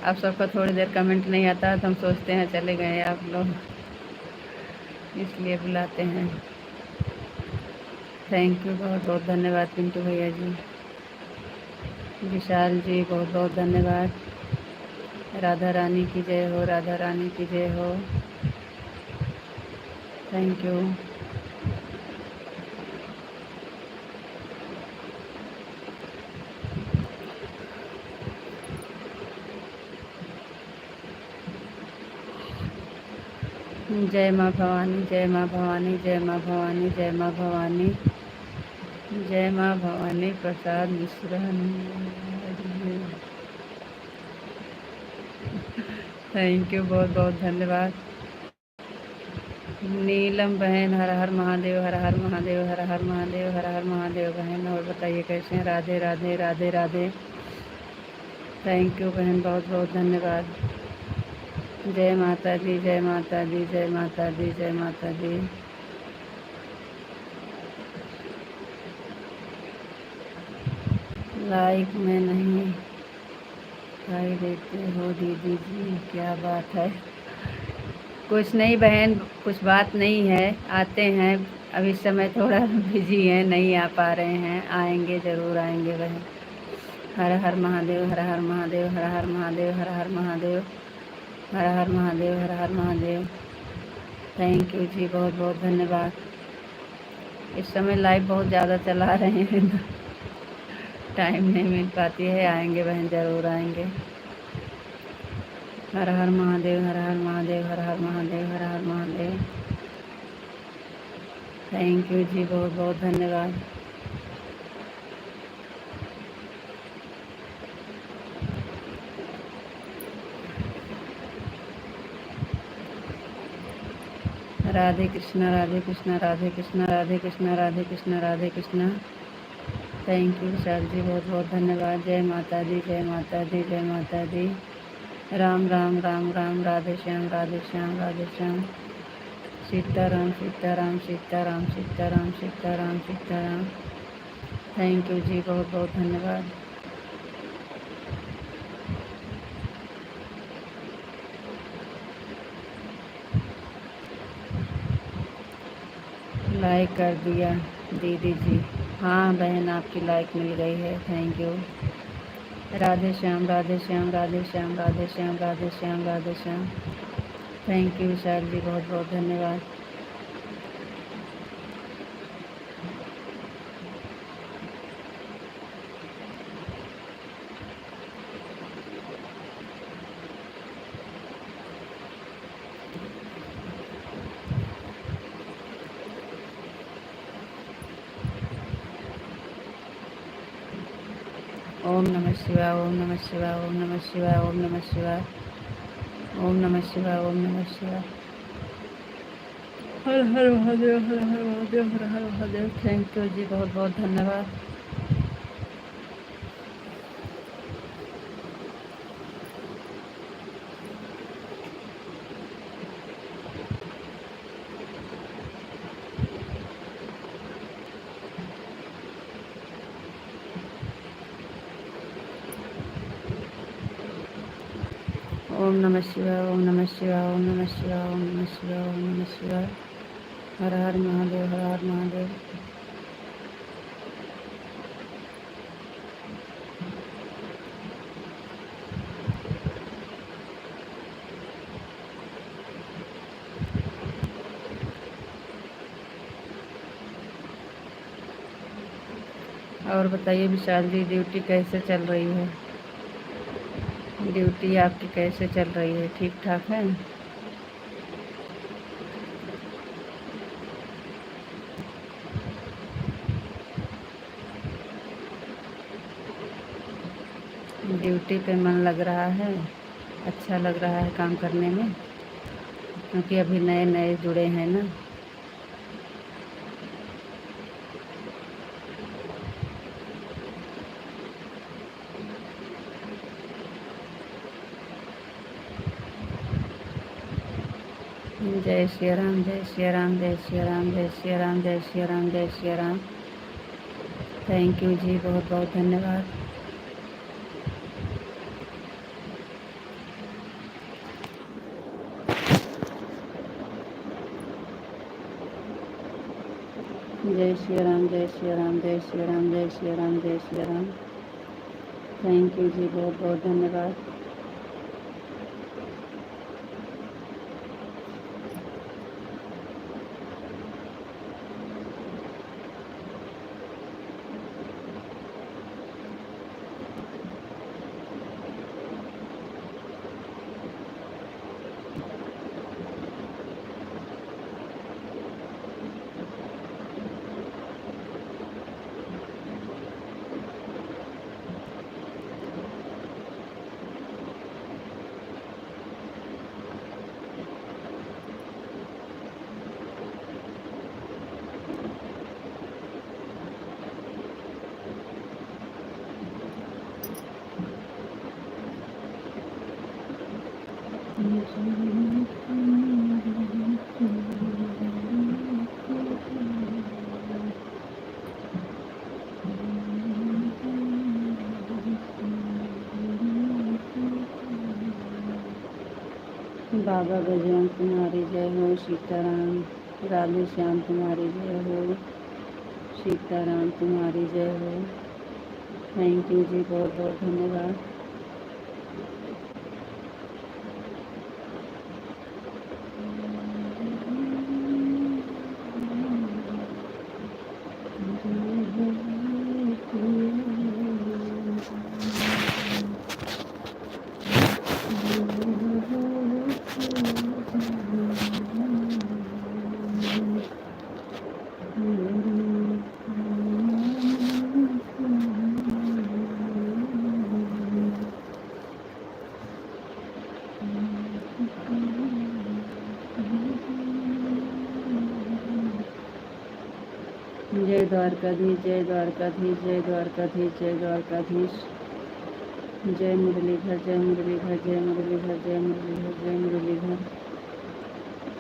आप सबका थोड़ी देर कमेंट नहीं आता तो हम सोचते हैं चले गए आप लोग, इसलिए बुलाते हैं। थैंक यू, बहुत बहुत धन्यवाद पिंटू भैया जी। विशाल जी बहुत बहुत धन्यवाद। राधा रानी की जय हो, राधा रानी की जय हो। Thank you. जय माँ भवानी, जय माँ भवानी, जय माँ भवानी, जय माँ भवानी, जय माँ भवानी। प्रसाद मिश्रा, थैंक यू, बहुत बहुत धन्यवाद। नीलम बहन, हर हर महादेव, हर हर महादेव, हर हर महादेव, हर हर महादेव बहन। और बताइए कैसे हैं? राधे राधे, राधे राधे। थैंक यू बहन, बहुत बहुत धन्यवाद। जय माता दी, जय माता दी, जय माता दी, जय माता दी। लाइक में नहीं दिखाई देते हो दीदी जी, क्या बात है? कुछ नहीं बहन, कुछ बात नहीं है, आते हैं। अभी इस समय थोड़ा बिजी हैं, नहीं आ पा रहे हैं। आएंगे, ज़रूर आएंगे बहन। हर हर महादेव, हर हर महादेव, हर हर महादेव, हर हर महादेव, हर हर महादेव, हर हर महादेव। थैंक यू जी, बहुत बहुत धन्यवाद। इस समय लाइव बहुत ज़्यादा चला रहे हैं, टाइम नहीं मिल पाती है। आएंगे बहन, ज़रूर आएंगे। हर हर महादेव, हर हर महादेव, हर हर महादेव, हर हर महादेव। थैंक यू जी, बहुत बहुत धन्यवाद। राधे कृष्णा, राधे कृष्णा, राधे कृष्णा, राधे कृष्णा, राधे कृष्णा, राधे कृष्णा। थैंक यू विशाल जी, बहुत बहुत धन्यवाद। जय माता दी, जय माता दी, जय माता दी। राम राम राम राम, राधे श्याम, राधे श्याम, राधे श्याम। सीताराम, सीताराम, सीताराम, सीताराम, सीताराम, सीताराम। थैंक यू जी, बहुत बहुत धन्यवाद। लाइक कर दिया दीदी जी। हाँ बहन, आपकी लाइक मिल गई है, thank you. Radhe Shyam, Radhe Shyam, Radhe Shyam, Radhe Shyam, Radhe Shyam, Radhe Shyam. Thank you Vishal ji, बहुत बहुत धन्यवाद। ओम नमः शिवाय, ओम नमः शिवाय, ओम नमः शिवाय, ओम नमः शिवाय, ओम नमः शिवाय, ओम नमः शिवाय। हर हर महादेव, हर हर महादेव, हर हर महादेव। थैंक यू जी, बहुत बहुत धन्यवाद। ओम नमः शिवाय, ओम नमः शिवाय, ओम नमः शिवाय, ओम नमः शिवाय, ओम नमः शिवाय। हर हर महादेव, हर हर महादेव। और बताइए विशाल जी, ड्यूटी कैसे चल रही है? ड्यूटी आपकी कैसे चल रही है? ठीक ठाक है? ड्यूटी पे मन लग रहा है? अच्छा लग रहा है काम करने में? क्योंकि अभी नए नए जुड़े हैं ना। जय श्री राम, जय श्री राम, जय श्री राम, जय श्री राम, जय श्री राम, जय श्री राम। थैंक यू जी, बहुत बहुत धन्यवाद। जय श्री राम, जय श्री राम, जय श्री राम, जय श्री राम, जय श्री राम। थैंक यू जी, बहुत बहुत धन्यवाद। बाबा बजरंग तुम्हारी जय हो, सीताराम राधे श्याम तुम्हारी जय हो, सीताराम तुम्हारी जय हो। थैंक यू जी, बहुत बहुत धन्यवाद। जय द्वारकाधीश, जय द्वारकाधीश, जय द्वारकाधीश, जय द्वारकाधीश। जय मुरलीधर, जय मुरलीधर, जय मुरलीधर, जय मुरलीधर, जय मुरलीधर।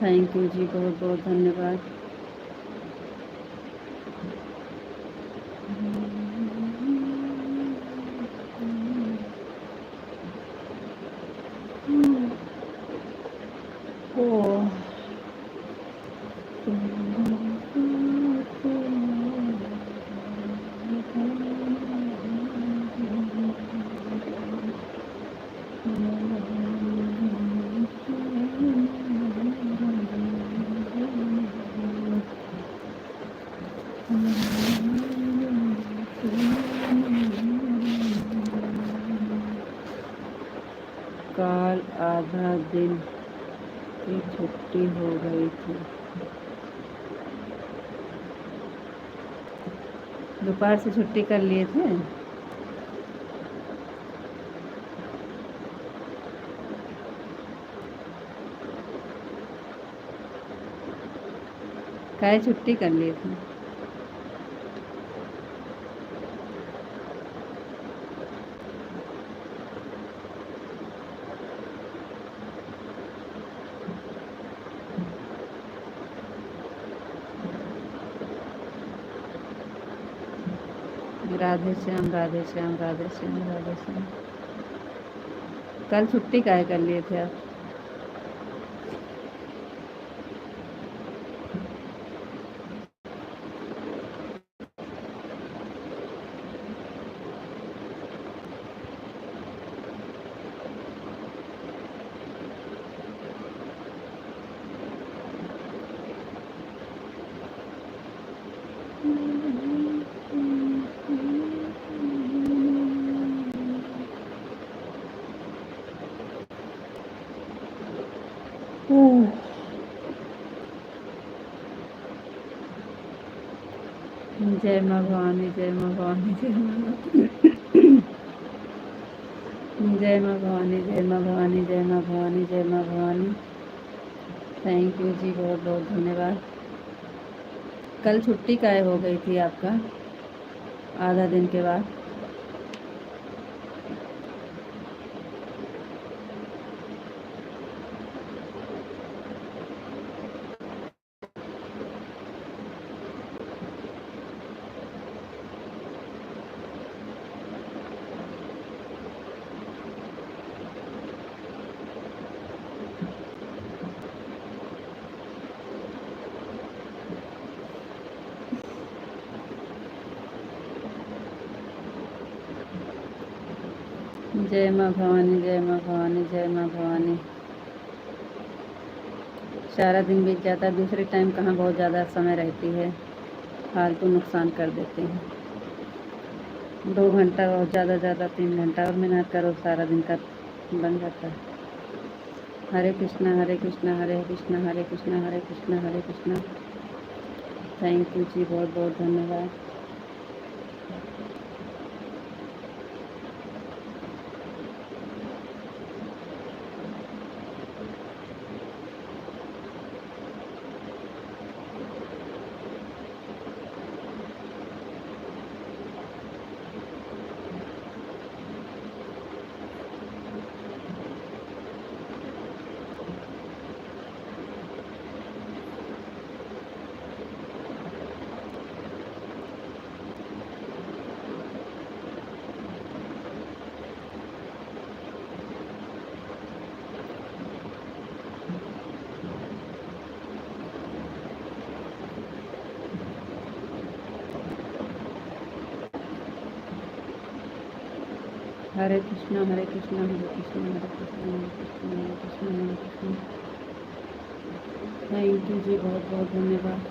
थैंक यू जी, बहुत बहुत धन्यवाद। काल आधा दिन की छुट्टी हो गई थी। दोपहर से छुट्टी कर लिए थे। काहे छुट्टी कर लिए थे? राधे श्याम, राधे श्याम, राधे श्याम, राधे श्याम। कल छुट्टी काहे कर लिए थे आप? जय माँ भवानी, जय माँ भवानी, जय माँ जय माँ भवानी, जय माँ भवानी, जय माँ भवानी, जय माँ भवानी। थैंक यू जी, बहुत बहुत धन्यवाद। कल छुट्टी काहे हो गई थी आपका आधा दिन के बाद? जय माँ भवानी, जय माँ भवानी, जय माँ भवानी। सारा दिन बीत जाता है, दूसरे टाइम कहाँ बहुत ज़्यादा समय रहती है, फालतू नुकसान कर देते हैं। 2 घंटा और ज़्यादा 3 घंटा और मेहनत करो, सारा दिन का बन जाता है। हरे कृष्णा हरे कृष्णा हरे कृष्णा हरे कृष्णा हरे कृष्णा हरे कृष्णा। थैंक यू जी, बहुत बहुत धन्यवाद। हरे कृष्णा हरे कृष्णा हरे कृष्णा हरे कृष्णा हरे कृष्णा हरे कृष्णा हरे कृष्णा। थैंक यू जी, बहुत बहुत धन्यवाद।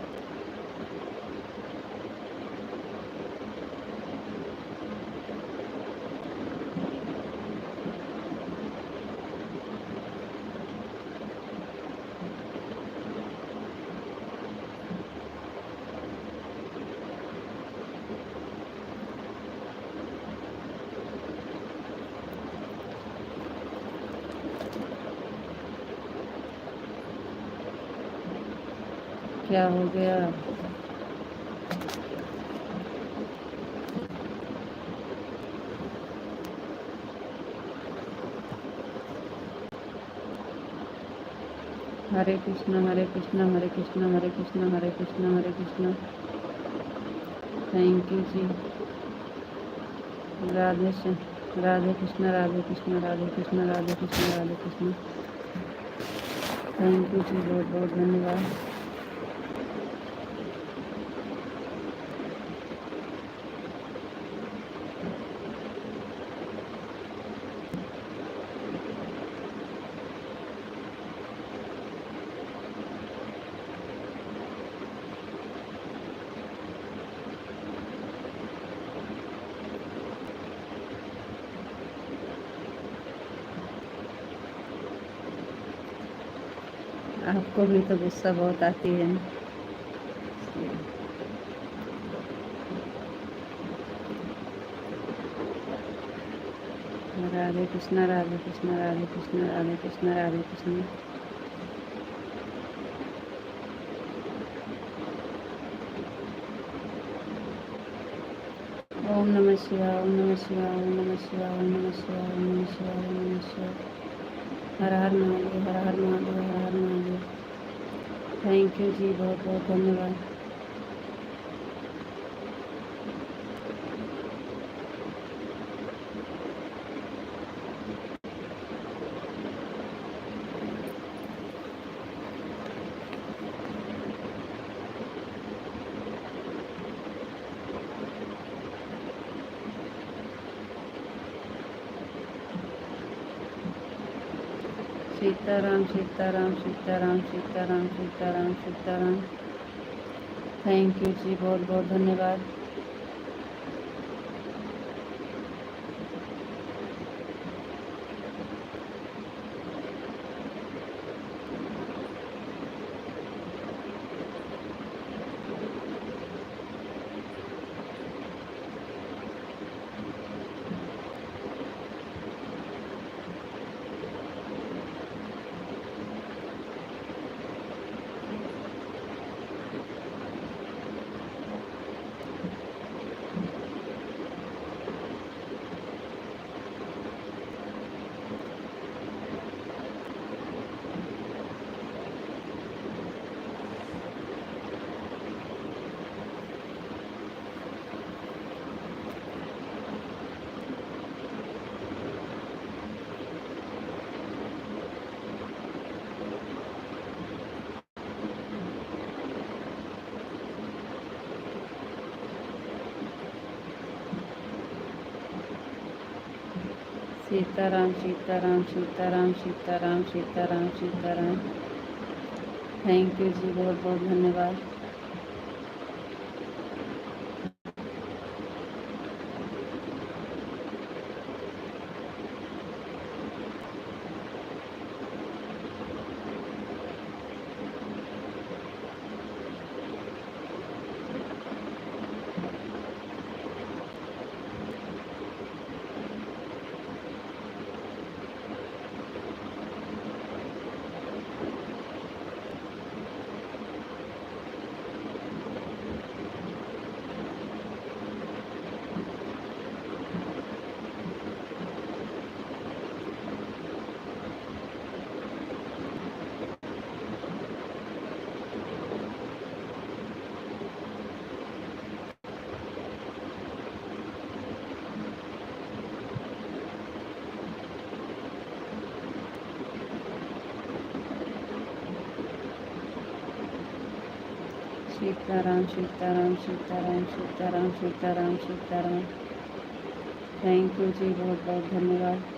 क्या हो गया? हरे कृष्णा हरे कृष्णा हरे कृष्णा हरे कृष्णा हरे कृष्णा हरे कृष्णा। थैंक यू जी। राधे कृष्णा राधे कृष्णा राधे कृष्णा राधे कृष्णा राधे कृष्णा। थैंक यू जी, बहुत बहुत धन्यवाद। आपको भी तो गुस्सा बहुत आती है। राधे कृष्णा राधे कृष्णा राधे कृष्णा राधे कृष्णा राधे कृष्णा। ओम नमः शिवाय ओम नमः शिवाय ओम नमः शिवाय ओम नमः शिवाय ओम नमः शिवाय ओम नमः शिवाय। हर हर महादेव हर हर महादेव हर हर महादेव। थैंक यू जी, बहुत बहुत धन्यवाद। सीताराम सीताराम सीताराम सीताराम सीताराम सीताराम। थैंक यू जी, बहुत बहुत धन्यवाद। सीताराम सीताराम सीताराम सीताराम सीताराम सीताराम। थैंक यू जी, बहुत बहुत धन्यवाद। सीताराम सीताराम सीताराम सीताराम सीताराम सीताराम। थैंक यू जी, बहुत बहुत धन्यवाद।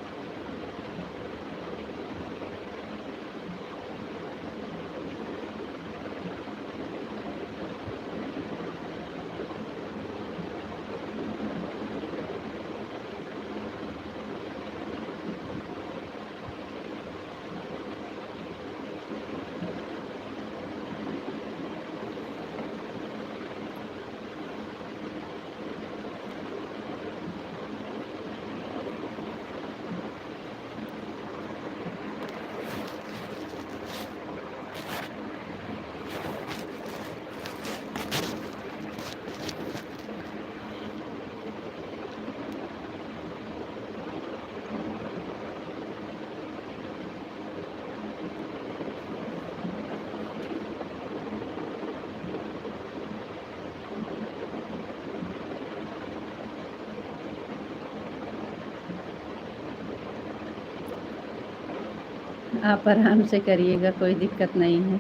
आप आराम से करिएगा, कोई दिक्कत नहीं है।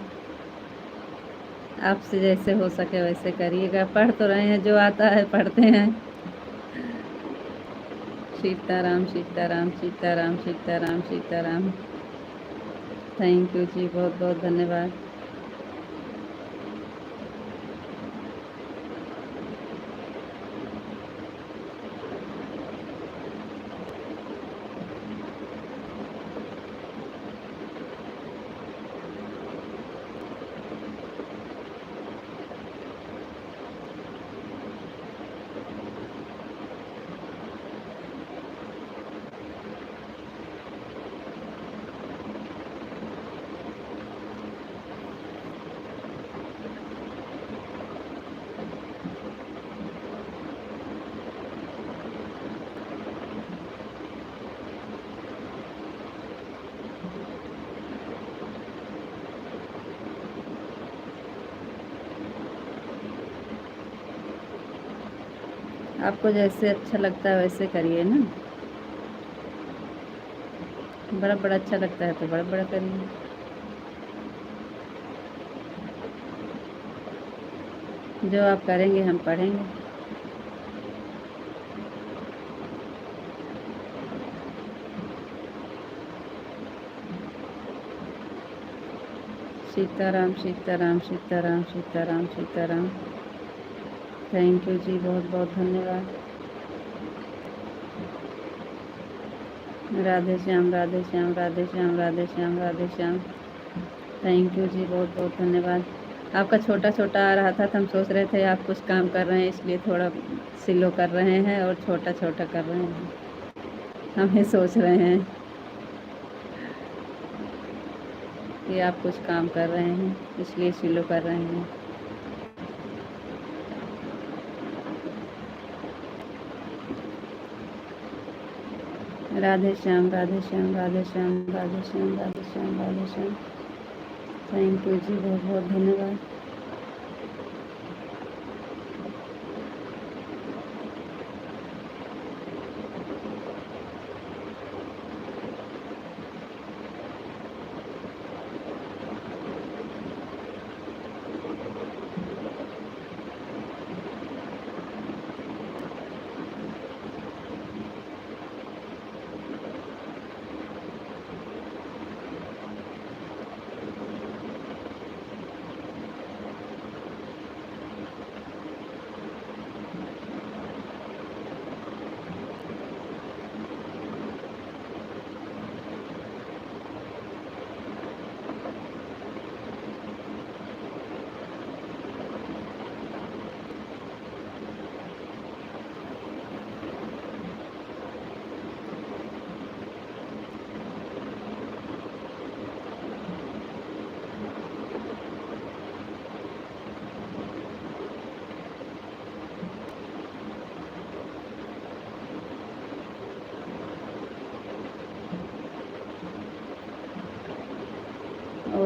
आपसे जैसे हो सके वैसे करिएगा। पढ़ तो रहे हैं, जो आता है पढ़ते हैं। सीताराम सीताराम सीताराम सीताराम सीताराम। थैंक यू जी, बहुत बहुत धन्यवाद। आपको जैसे अच्छा लगता है वैसे करिए ना। बड़ा बड़ा अच्छा लगता है तो बड़ा बड़ा करिए। जो आप करेंगे हम पढ़ेंगे। सीताराम सीताराम सीताराम सीताराम सीताराम। थैंक यू जी, बहुत बहुत धन्यवाद। राधे श्याम राधे श्याम राधे श्याम राधे श्याम राधे श्याम। थैंक यू जी, बहुत बहुत धन्यवाद। आपका छोटा छोटा आ रहा था तो हम सोच रहे थे आप कुछ काम कर रहे हैं, इसलिए थोड़ा स्लो कर रहे हैं और छोटा छोटा कर रहे हैं। हम ये सोच रहे हैं कि आप कुछ काम कर रहे हैं, इसलिए स्लो कर रहे हैं। राधे श्याम राधे श्याम राधे श्याम राधे श्याम राधे श्याम राधे श्याम। थैंक यू जी, बहुत बहुत धन्यवाद।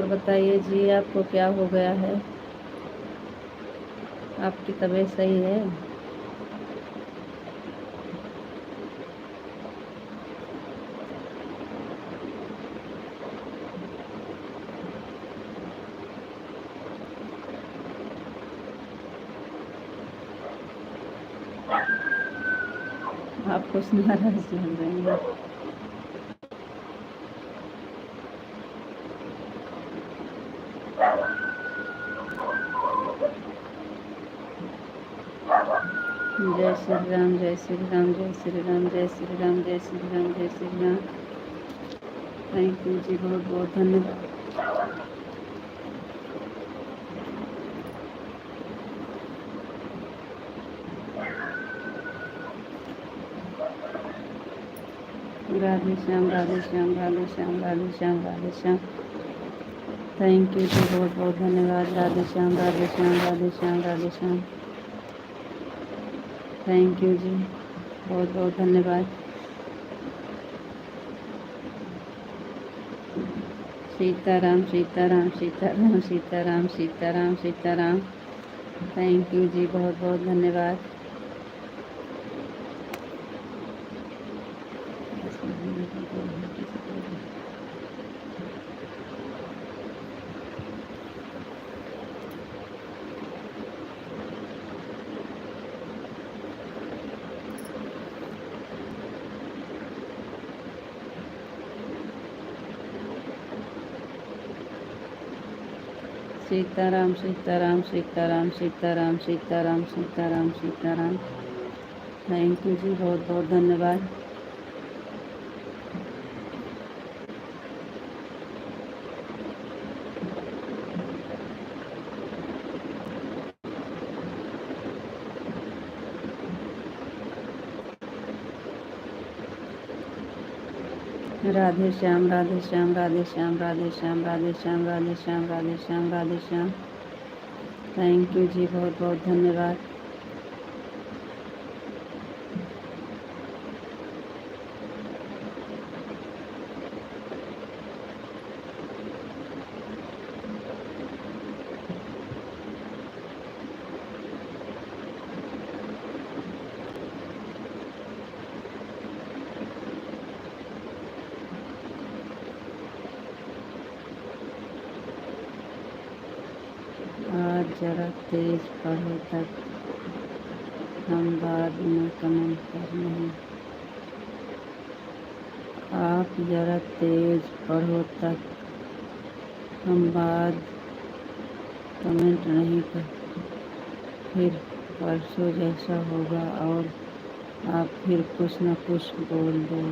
बताइए जी, आपको क्या हो गया है? आपकी तबीयत सही है? आप कुछ नाराज लग रहे हैं। जय श्री राम, जय श्री राम, जय श्री राम, जय श्री राम, जय श्री राम, जय श्री राम। थैंक यू जी, बहुत बहुत धन्यवाद। राधे श्याम, राधे श्याम, राधे श्याम, राधे श्याम, राधे श्याम। थैंक यू जी, बहुत बहुत धन्यवाद। राधे श्याम, राधे श्याम, राधे श्याम, राधे श्याम। थैंक यू जी, बहुत बहुत धन्यवाद। सीताराम, सीताराम, सीताराम, सीताराम, सीताराम, सीताराम। थैंक यू जी, बहुत बहुत धन्यवाद। सीताराम, सीताराम, सीताराम, सीताराम, सीताराम, सीताराम, सीताराम। थैंक यू जी, बहुत बहुत धन्यवाद। राधे श्याम, राधे श्याम, राधे श्याम, राधे श्याम, राधे श्याम, राधे श्याम, राधे श्याम, राधे श्याम। थैंक यू जी, बहुत बहुत धन्यवाद। आज जरा तेज पढ़ो तक हम बाद में कमेंट कर नहीं। आप जरा तेज पढ़ो तक हम बाद कमेंट नहीं कर, फिर परसों जैसा होगा और आप फिर कुछ न कुछ बोल दो।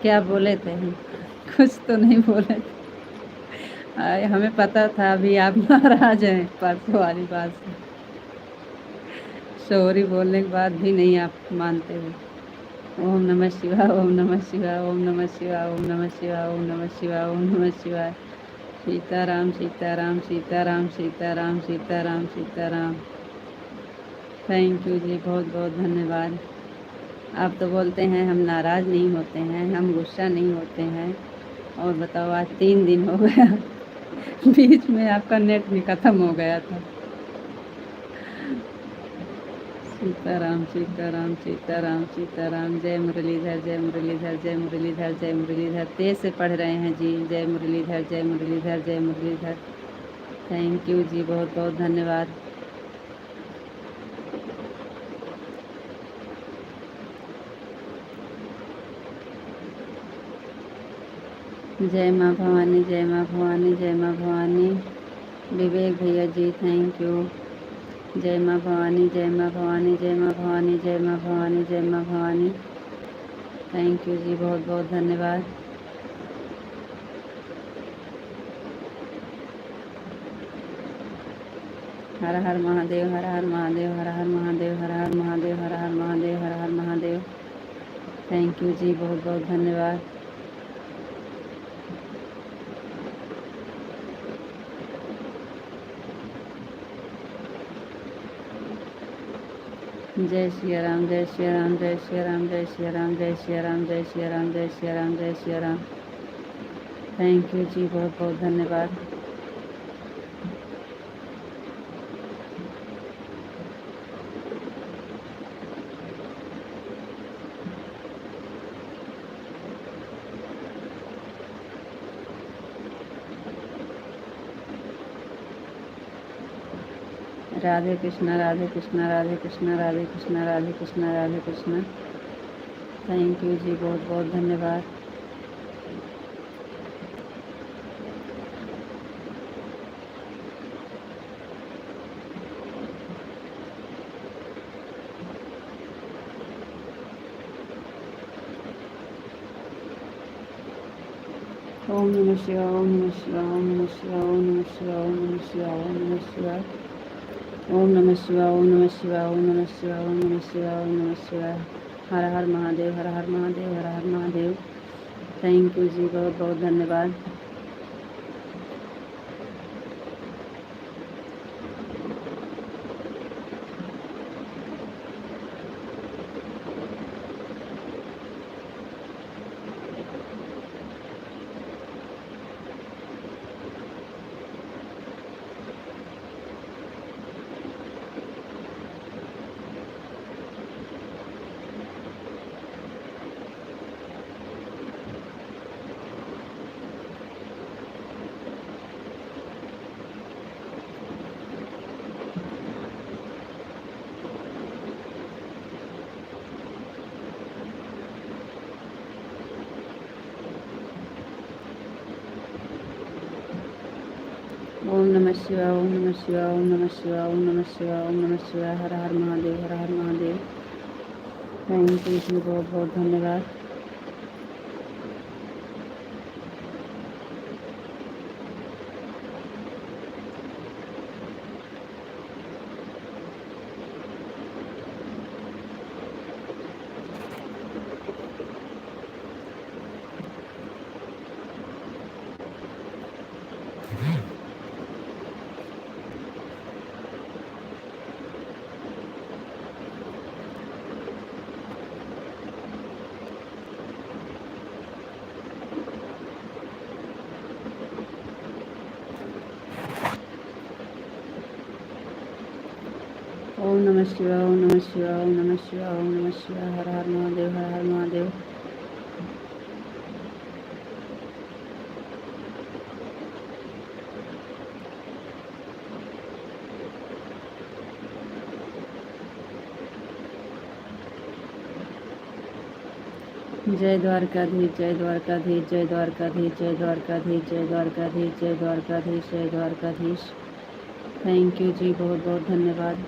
क्या बोले थे हम? कुछ तो नहीं बोले थे। हमें पता था अभी आप नाराज हैं परसों वाली बात से। सॉरी बोलने के बाद भी नहीं आप मानते हो। ओम नमः शिवाय, ओम नमः शिवाय, ओम नमः शिवाय, ओम नमः शिवाय, ओम नमः शिवाय, ओम नमः शिवाय। सीताराम, सीताराम, सीताराम, सीताराम, सीताराम, सीताराम। थैंक यू जी, बहुत बहुत धन्यवाद। आप तो बोलते हैं हम नाराज़ नहीं होते हैं, हम गुस्सा नहीं होते हैं। और बताओ, आज 3 दिन हो गया बीच में आपका नेट भी ख़त्म हो गया था। सीताराम, सीताराम, सीताराम, सीताराम। जय मुरलीधर, जय मुरलीधर, जय मुरलीधर, जय मुरलीधर। तेज से पढ़ रहे हैं जी। जय मुरलीधर, जय मुरलीधर, जय मुरलीधर। थैंक यू जी, बहुत बहुत धन्यवाद। जय माँ भवानी, जय माँ भवानी, जय माँ भवानी। विवेक भैया जी, थैंक यू। जय माँ भवानी, जय माँ भवानी, जय माँ भवानी, जय माँ भवानी, जय माँ भवानी। थैंक यू जी, बहुत बहुत धन्यवाद। हर हर महादेव, हर हर महादेव, हर हर महादेव, हर हर महादेव, हर हर महादेव, हर हर महादेव। थैंक यू जी, बहुत बहुत धन्यवाद। जय श्री राम, जय श्री राम, जय श्री राम, जय श्री राम, जय श्री राम, जय श्री राम, जय श्री राम, जय श्री राम। थैंक यू जी, बहुत बहुत धन्यवाद। राधे कृष्णा, राधे कृष्णा, राधे कृष्णा, राधे कृष्णा, राधे कृष्णा, राधे कृष्णा। थैंक यू जी, बहुत बहुत धन्यवाद। ओम नमः शिवाय, ओम नमः शिवाय, ओम नमः शिवाय, ओम नमः शिवाय, ओम नमः शिवाय, ओम नमः शिवाय, ओम नमः शिवाय, ओम नमः शिवाय, ओम नमः शिवाय, ओम नमः शिवाय, ओम नमः शिवाय। हर हर महादेव, हर हर महादेव, हर हर महादेव। थैंक यू जी, बहुत बहुत धन्यवाद। ओम नमः शिवाय, ओम नमः शिवाय, ओम नमः शिवाय, ओम नमः शिवाय, ओम नमः शिवाय। हर हर महादेव, हर हर महादेव। थैंक यू जी, बहुत बहुत धन्यवाद। ओम नमः शिवाय, ओम नमः शिवाय, ओम नमः शिवाय, ओम नमः शिवाय। हर हर महादेव, हर हर महादेव। जय द्वारकाधीश, जय द्वारकाधीश, जय द्वारकाधीश, जय द्वारकाधीश, जय द्वारकाधीश, जय द्वारकाधीश, जय द्वारकाधीश। थैंक यू जी, बहुत बहुत धन्यवाद।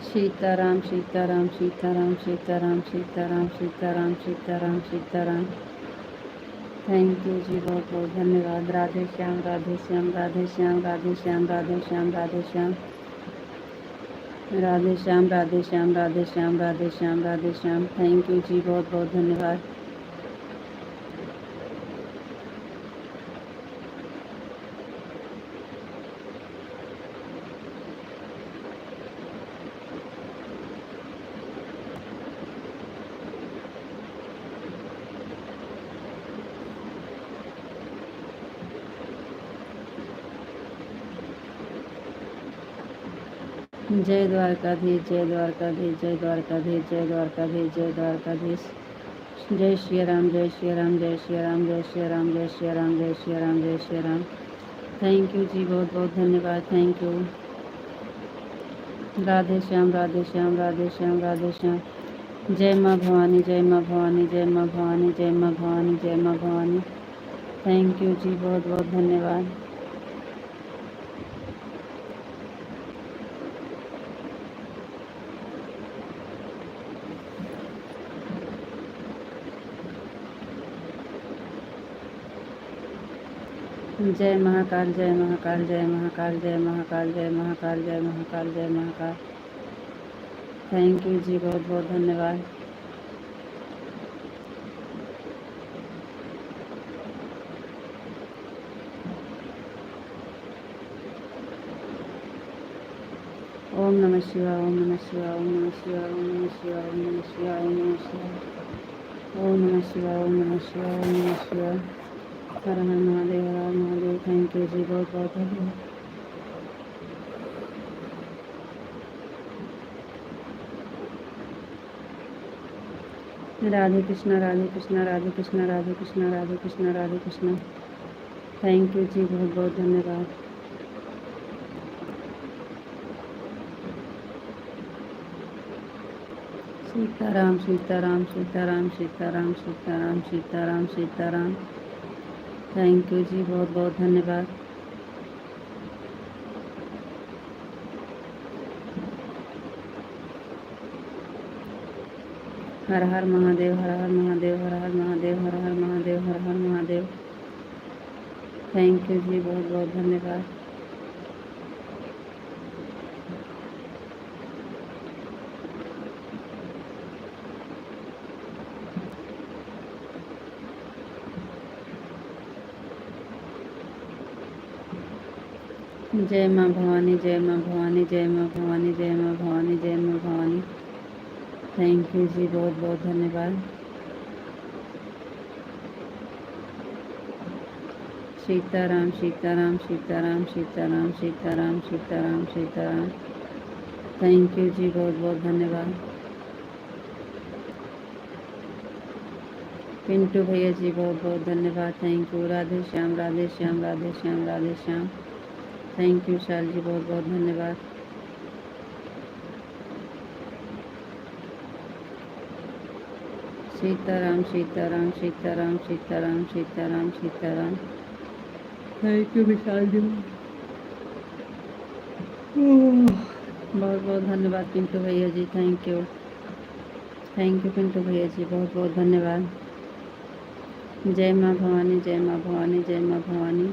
सीताराम, सीताराम, सीताराम, सीताराम, सीताराम, सीताराम, सीताराम, सीताराम। थैंक यू जी, बहुत बहुत धन्यवाद। राधे श्याम, राधे श्याम, राधे श्याम, राधे श्याम, राधे श्याम, राधे श्याम, राधे श्याम, राधे श्याम, राधे श्याम, राधे श्याम, राधे श्याम। थैंक यू जी, बहुत बहुत धन्यवाद। जय द्वारकाधीश, जय द्वारकाधीश, जय द्वारकाधीश, जय द्वारकाधीश, जय द्वारकाधीश। जय श्री राम, जय श्री राम, जय श्री राम, जय श्री राम, जय श्री राम, जय श्री राम, जय श्री राम। थैंक यू जी, बहुत बहुत धन्यवाद। Thank you. राधे श्याम, राधे श्याम, राधे श्याम, राधे श्याम। जय माँ भवानी, जय माँ भवानी, जय माँ भवानी, जय माँ भवानी, जय माँ भवानी। थैंक यू जी, बहुत बहुत धन्यवाद। जय महाकाल, जय महाकाल, जय महाकाल, जय महाकाल, जय महाकाल, जय महाकाल, जय महाकाल। थैंक यू जी, बहुत बहुत धन्यवाद। ओम नमः शिवाय, ओम नमः शिवाय, ओम नमः शिवाय, ओम नमः शिवाय, ओम नमः शिवाय, ओम नमः शिवाय, ओम नमः शिवाय, ओम नमः शिवाय, ओम नमः शिवाय। हर हर महादेव, हर हर महादेव। थैंक यू जी, बहुत बहुत धन्यवाद। राधे कृष्णा, राधे कृष्णा, राधे कृष्णा, राधे कृष्णा, राधे कृष्णा, राधे कृष्णा। थैंक यू जी, बहुत बहुत धन्यवाद। सीताराम, सीताराम, सीताराम, सीताराम, सीताराम, सीताराम, सीताराम। थैंक यू जी, बहुत बहुत धन्यवाद। हर हर महादेव, हर हर महादेव, हर हर महादेव, हर हर महादेव, हर हर महादेव। थैंक यू जी, बहुत बहुत धन्यवाद। जय माँ भवानी, जय माँ भवानी, जय माँ भवानी, जय माँ भवानी, जय माँ भवानी। थैंक यू जी, बहुत बहुत धन्यवाद। सीताराम, सीताराम, सीताराम, सीताराम, सीताराम, सीताराम, सीताराम। थैंक यू जी, बहुत बहुत धन्यवाद। पिंटू भैया जी, बहुत बहुत धन्यवाद। Thank you. Radhe Shyam, Radhe Shyam, Radhe Shyam, Radhe Shyam. Thank you Shal ji, बहुत बहुत धन्यवाद। सीताराम, सीताराम, सीताराम, सीताराम, सीताराम, सीताराम। थैंक यू विशाल जी, बहुत बहुत धन्यवाद पिंटू भैया जी। Thank you, thank you Pintu भैया जी, बहुत बहुत धन्यवाद। जय माँ भवानी, जय माँ भवानी, जय माँ भवानी।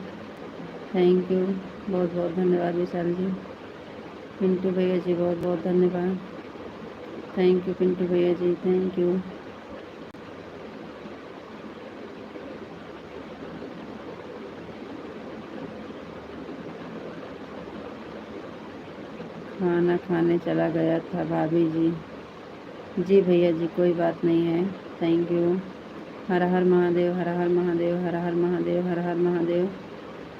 थैंक यू, बहुत बहुत धन्यवाद विशाल जी। पिंटू भैया जी, बहुत बहुत धन्यवाद। थैंक यू पिंटू भैया जी, थैंक यू। खाना खाने चला गया था भाभी जी। जी भैया जी, कोई बात नहीं है। Thank you. Har Har Mahadev, Har Har Mahadev, Har Har Mahadev, Har Har Mahadev.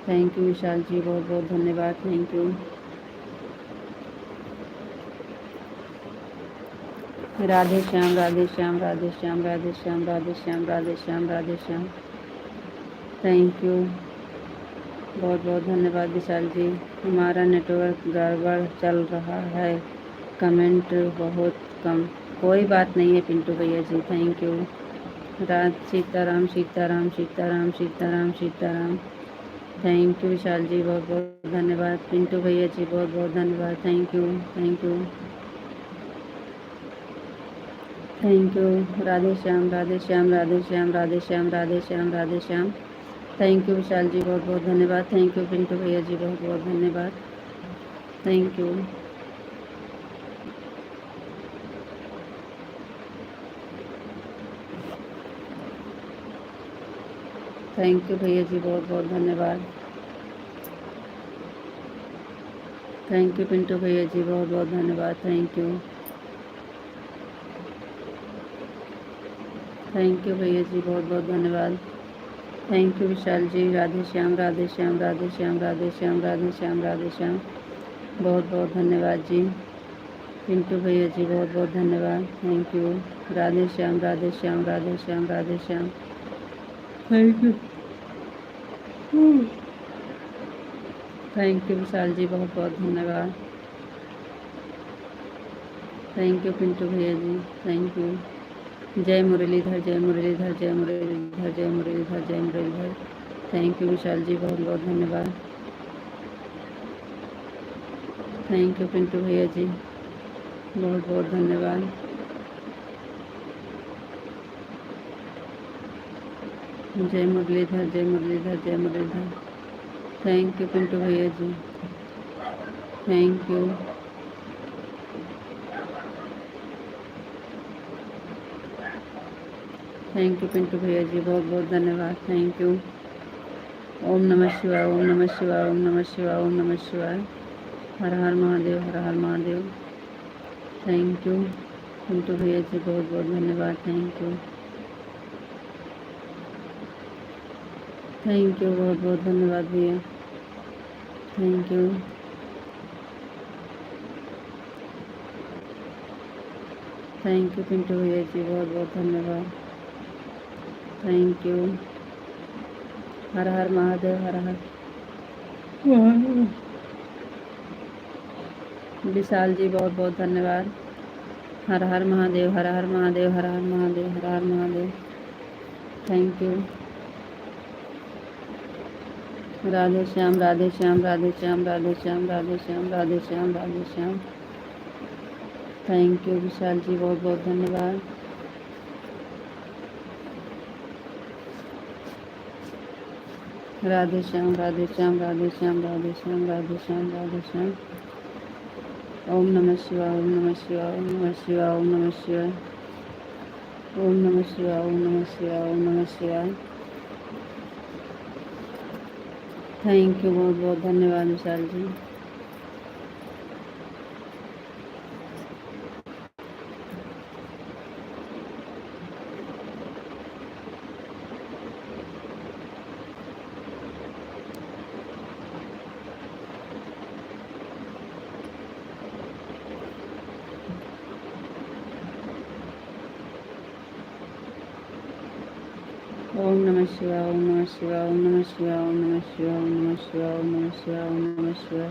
Thank you Vishal ji, बहुत बहुत धन्यवाद। Thank you. Radhe Shyam, Radhe Shyam, Radhe Shyam, Radhe Shyam, Radhe Shyam, Radhe Shyam, Radhe Shyam. Thank you, बहुत बहुत धन्यवाद विशाल जी। हमारा नेटवर्क गड़बड़ चल रहा है, कमेंट बहुत कम। कोई बात नहीं है पिंटू भैया जी, thank you. Sitaram, Sitaram, Sitaram, Sitaram, Sitaram. Thank you Vishal ji, बहुत बहुत धन्यवाद। पिंटू भैया जी, बहुत बहुत धन्यवाद। Thank you, thank you, thank you. Radhe Shyam, Radhe Shyam, Radhe Shyam, Radhe Shyam, Radhe Shyam, Radhe Shyam. Thank you Vishal ji, बहुत बहुत धन्यवाद। थैंक यू पिंटू भैया जी, बहुत बहुत धन्यवाद। Thank you. थैंक यू भैया जी, बहुत बहुत धन्यवाद। थैंक यू पिंटू भैया जी, बहुत बहुत धन्यवाद। थैंक यू, थैंक यू भैया जी, बहुत बहुत धन्यवाद। Thank you Vishal ji. राधे श्याम, राधे श्याम, राधे श्याम, राधे श्याम, राधे श्याम, राधे श्याम। बहुत बहुत धन्यवाद जी। पिंटू भैया जी, बहुत बहुत धन्यवाद। Thank you. Radhe Shyam, Radhe Shyam, Radhe Shyam, Radhe Shyam. Thank you, thank you Vishal ji, बहुत बहुत धन्यवाद। थैंक यू पिंटू भैया जी, थैंक यू। जय मुरलीधर, जय मुरलीधर, जय मुरलीधर, जय मुरलीधर, जय मुरलीधर। थैंक यू विशाल जी, बहुत बहुत धन्यवाद। थैंक यू पिंटू भैया जी, बहुत बहुत धन्यवाद। जय मुरलीधर, जय मुरलीधर, जय मुरलीधर। थैंक यू पिंटू भैया जी, thank you. Thank you Pintu भैया जी, बहुत बहुत धन्यवाद, थैंक यू। ओम नमः शिवाय, ओम नमः शिवाय, ओम नमः शिवाय, ओम नमः शिवाय। हर हर महादेव, हर हर महादेव। थैंक यू पिंटू भैया जी, बहुत बहुत धन्यवाद, थैंक यू। थैंक यू, बहुत बहुत धन्यवाद भैया, thank you. Thank you Pintu भैया जी, बहुत बहुत धन्यवाद, थैंक यू। हर हर महादेव, हर हर महादेव। विशाल जी बहुत बहुत धन्यवाद। Har Har Mahadev, Har Har Mahadev, Har Har Mahadev, Har Har Mahadev. Thank you. Radhe Shyam, Radhe Shyam, Radhe Shyam, Radhe Shyam, Radhe Shyam, Radhe Shyam, Radhe Shyam. Thank you Vishal ji, बहुत बहुत धन्यवाद। राधे श्याम, राधे श्याम, राधे श्याम, राधे श्याम, राधे श्याम, राधे श्याम। ओम नमः शिवाय, ओम नमः शिवाय, ओम नमः शिवाय, ओम नमः शिवाय, ओम नमः शिवाय, ओम नमः शिवाय, ओम नमः शिवाय। थैंक यू, बहुत बहुत धन्यवाद विशाल जी। ओम नमः शिवाय, ओम नमः शिवाय, ओम नमः शिवाय, ओम नमः शिवाय, ओम नमः शिवाय, ओम नमः शिवाय, ओम नमः शिवाय।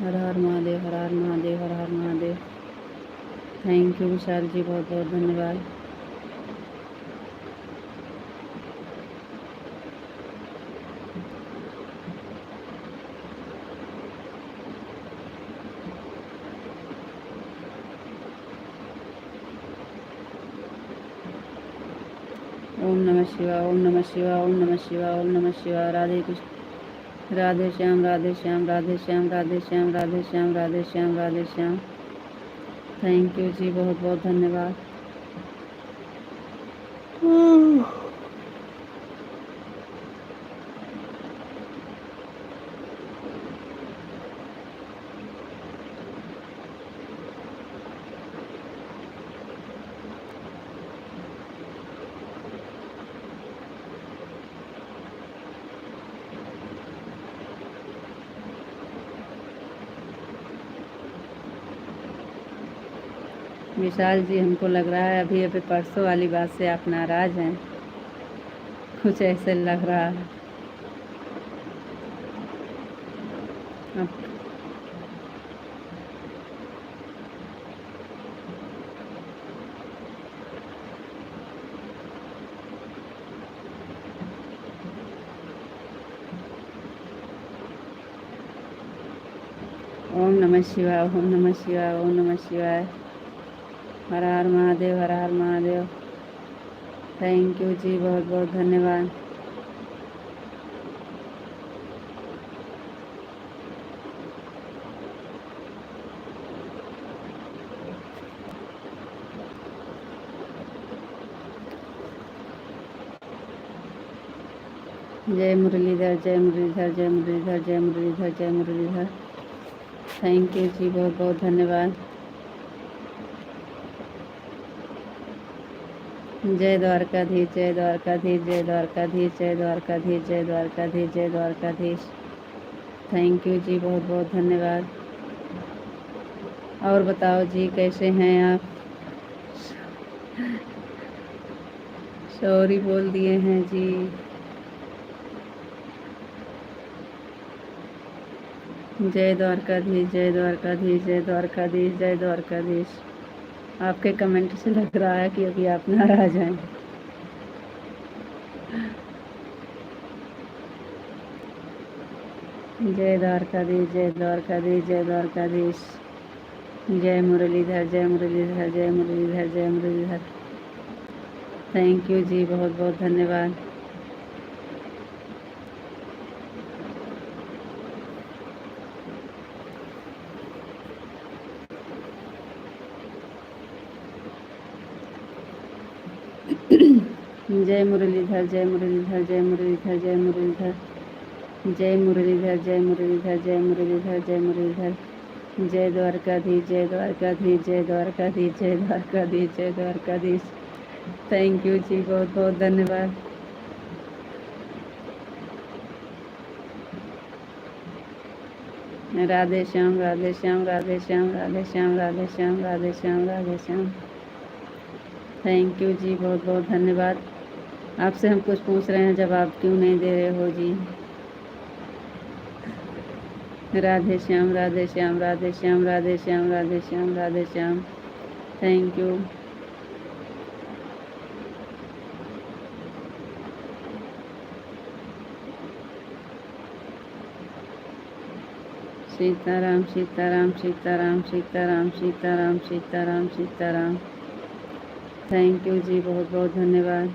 हर हर महादेव, हर हर महादेव, हर हर महादेव। थैंक यू विशाल जी, बहुत बहुत धन्यवाद। ओम नमः शिवाय, ओम नमः शिवाय, ओम नमः शिवाय, ओम नमः शिवाय। राधे कृष्ण, राधे श्याम, राधे श्याम, राधे श्याम, राधे श्याम, राधे श्याम, राधे श्याम, राधे श्याम। थैंक यू जी, बहुत बहुत धन्यवाद। विशाल जी, हमको लग रहा है अभी अभी परसों वाली बात से आप नाराज हैं, कुछ ऐसे लग रहा है। आप ओम नमः शिवाय, ओम नमः शिवाय, ओम नमः शिवाय। हर हर महादेव, हर हर महादेव। थैंक यू जी, बहुत बहुत धन्यवाद। जय मुरलीधर, जय मुरलीधर, जय मुरलीधर, जय मुरलीधर, जय मुरलीधर। थैंक यू जी, बहुत बहुत धन्यवाद। जय द्वारकाधीश, जय द्वारकाधीश, जय द्वारकाधीश, जय द्वारकाधीश, जय द्वारकाधीश, जय द्वारकाधीश। थैंक यू जी, बहुत बहुत धन्यवाद। और बताओ जी, कैसे हैं आप? सॉरी बोल दिए हैं जी। जय द्वारकाधीश, जय द्वारकाधीश, जय द्वारकाधीश, जय द्वारकाधीश। आपके कमेंट से लग रहा है कि अभी आप नाराज हैं। जय द्वारकाधीश, जय द्वारकाधीश, जय द्वारकाधीश। जय मुरलीधर, जय मुरलीधर, जय मुरलीधर, जय मुरलीधर। थैंक यू जी, बहुत बहुत धन्यवाद। जय मुरलीधर जय मुरलीधर जय मुरलीधर जय मुरलीधर जय मुरलीधर जय मुरलीधर जय मुरलीधर जय मुरलीधर जय द्वारकाधीश जय द्वारकाधीश जय द्वारकाधीश जय द्वारकाधीश जय द्वारकाधीश। थैंक यू जी, बहुत बहुत धन्यवाद। राधे श्याम राधे श्याम राधे श्याम राधे श्याम राधे श्याम राधे श्याम राधे श्याम। थैंक यू जी, बहुत बहुत धन्यवाद। आपसे हम कुछ पूछ रहे हैं, जवाब क्यों नहीं दे रहे हो जी। Radhe Shyam Radhe Shyam Radhe Shyam Radhe Shyam Radhe Shyam Radhe Shyam. Thank you. Sitaram Sitaram Sitaram Sitaram Sitaram Sitaram Sitaram. Thank you जी, बहुत बहुत धन्यवाद।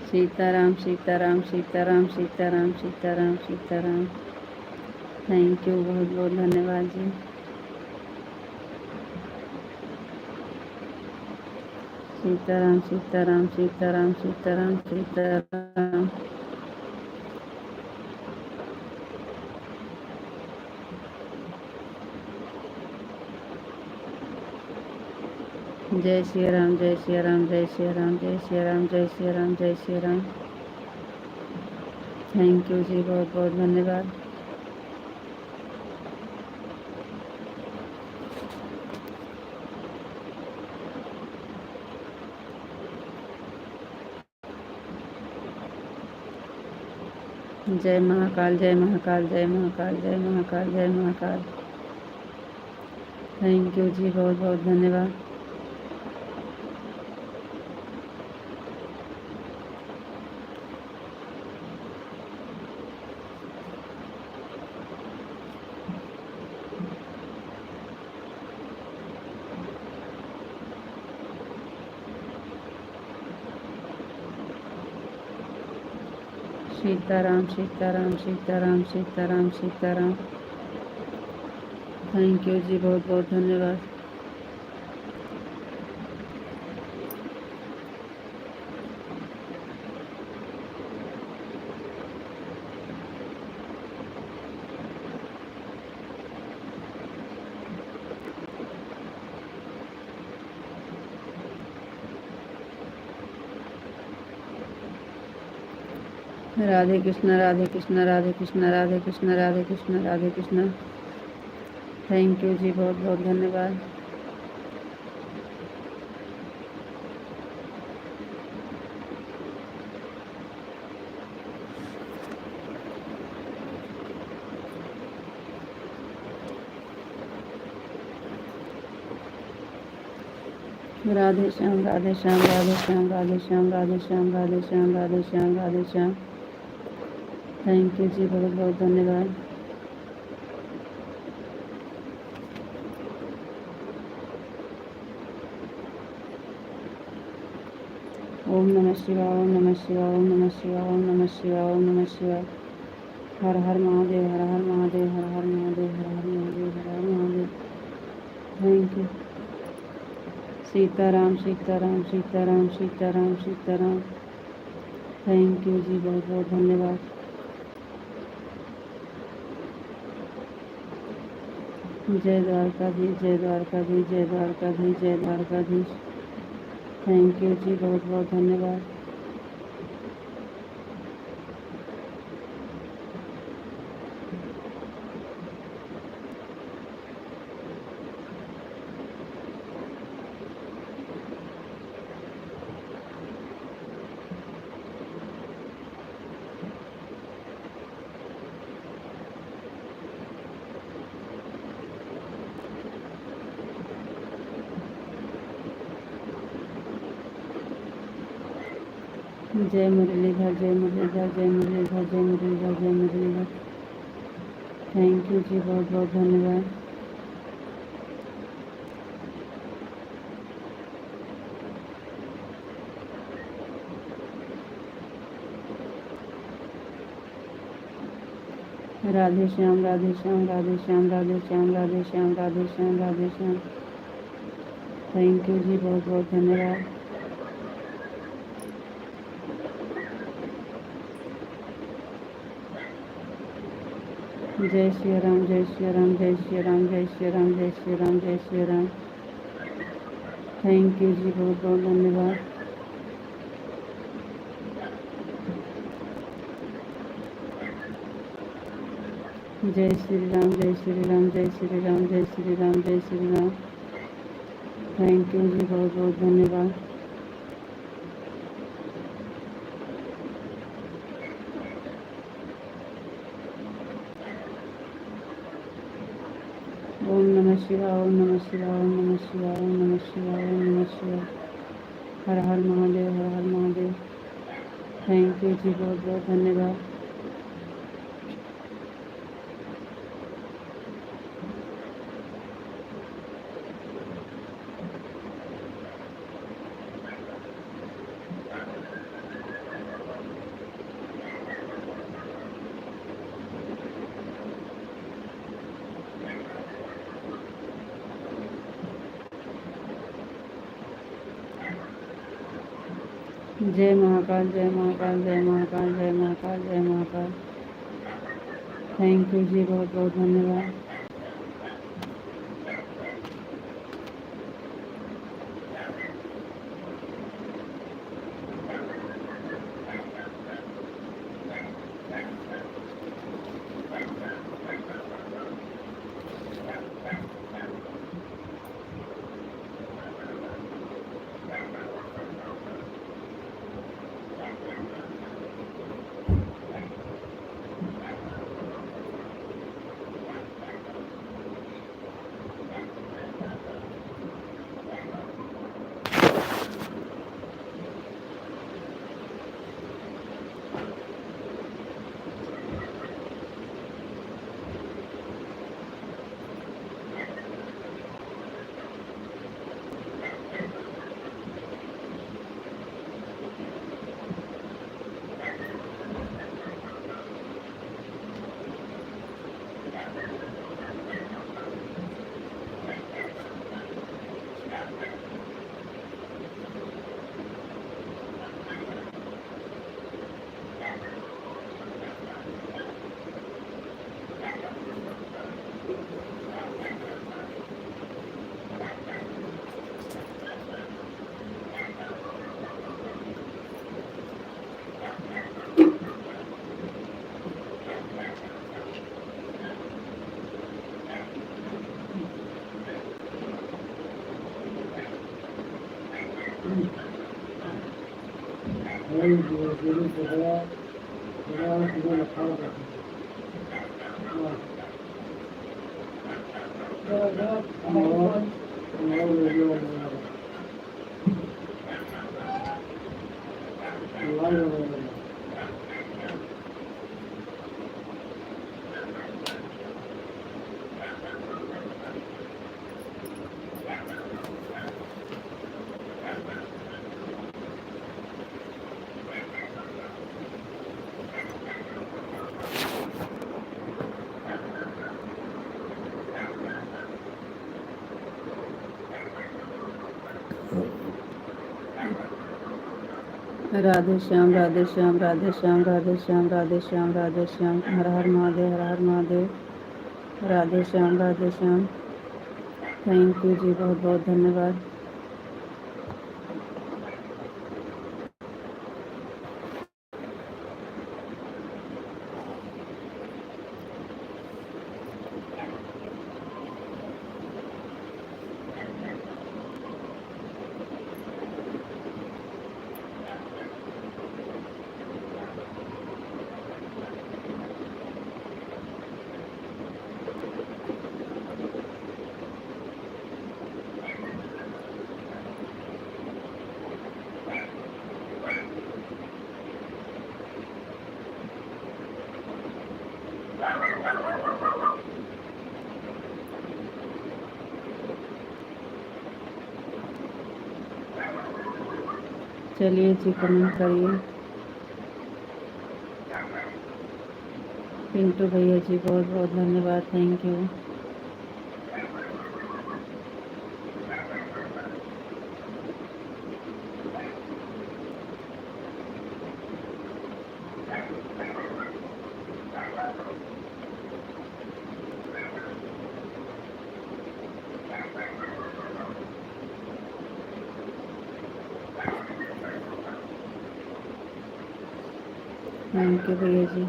सीताराम सीताराम सीताराम सीताराम सीताराम सीताराम। थैंक यू, बहुत बहुत धन्यवाद जी। सीताराम सीताराम सीताराम सीताराम सीताराम। जय श्री राम जय श्री राम जय श्री राम जय श्री राम जय श्री राम जय श्री राम। थैंक यू जी, बहुत बहुत धन्यवाद। जय महाकाल जय महाकाल जय महाकाल जय महाकाल जय महाकाल। थैंक यू जी, बहुत बहुत धन्यवाद। सीताराम सीताराम सीताराम सीताराम सीताराम। थैंक यू जी, बहुत बहुत धन्यवाद। राधे कृष्ण राधे कृष्ण राधे कृष्ण राधे कृष्ण राधे कृष्ण राधे कृष्ण। थैंक यू जी, बहुत बहुत धन्यवाद। राधे श्याम राधे श्याम राधे श्याम राधे श्याम राधे श्याम राधे श्याम राधे श्याम राधे श्याम। थैंक यू जी, बहुत बहुत धन्यवाद। ओम नमः शिवाय ओम नमः शिवाय ओम नमः शिवाय ओम नमः शिवाय ओम नमः शिवाय। Har Har Mahadev Har Har Mahadev Har Har Mahadev Har Har Mahadev Har Har Mahadev. Thank you. Sitaram Sitaram Sitaram Sitaram Sitaram. Thank you जी, बहुत बहुत धन्यवाद। जय द्वारकाधीश जय द्वारकाधीश जय द्वारकाधीश जय द्वारकाधीश। थैंक यू जी, बहुत बहुत धन्यवाद। जय मुरलीधर जय मुरलीधर जय मुरलीधर जय मुरलीधर जय मुरलीधर। थैंक यू जी, बहुत बहुत धन्यवाद। राधे श्याम राधे श्याम राधे श्याम राधे श्याम राधे श्याम राधे श्याम राधे श्याम। थैंक यू जी, बहुत बहुत धन्यवाद। जय श्री राम जय श्री राम जय श्री राम जय श्री राम जय श्री राम जय श्री राम। थैंक यू जी, बहुत बहुत धन्यवाद। जय श्री राम जय श्री राम जय श्री राम जय श्री राम जय श्री राम। थैंक यू जी, बहुत बहुत धन्यवाद। ओम नमः शिवाय ओम नमः शिवाय ओम नमः शिवाय ओम नमः शिवाय ओम नमः शिवाय। हर हर महादेव हर हर महादेव। थैंक यू जी, बहुत बहुत धन्यवाद। जय महाकाल जय महाकाल जय महाकाल जय महाकाल जय महाकाल। थैंक यू जी, बहुत बहुत धन्यवाद। राधे श्याम राधे श्याम राधे श्याम राधे श्याम राधे श्याम राधे श्याम। हर हर महादेव हर हर महादेव। राधे श्याम राधे श्याम। थैंक यू जी, बहुत बहुत धन्यवाद। चलिए जी, कमेंट करिए। पिंटू भैया जी बहुत बहुत धन्यवाद, थैंक यू। थैंक यू भैया जी।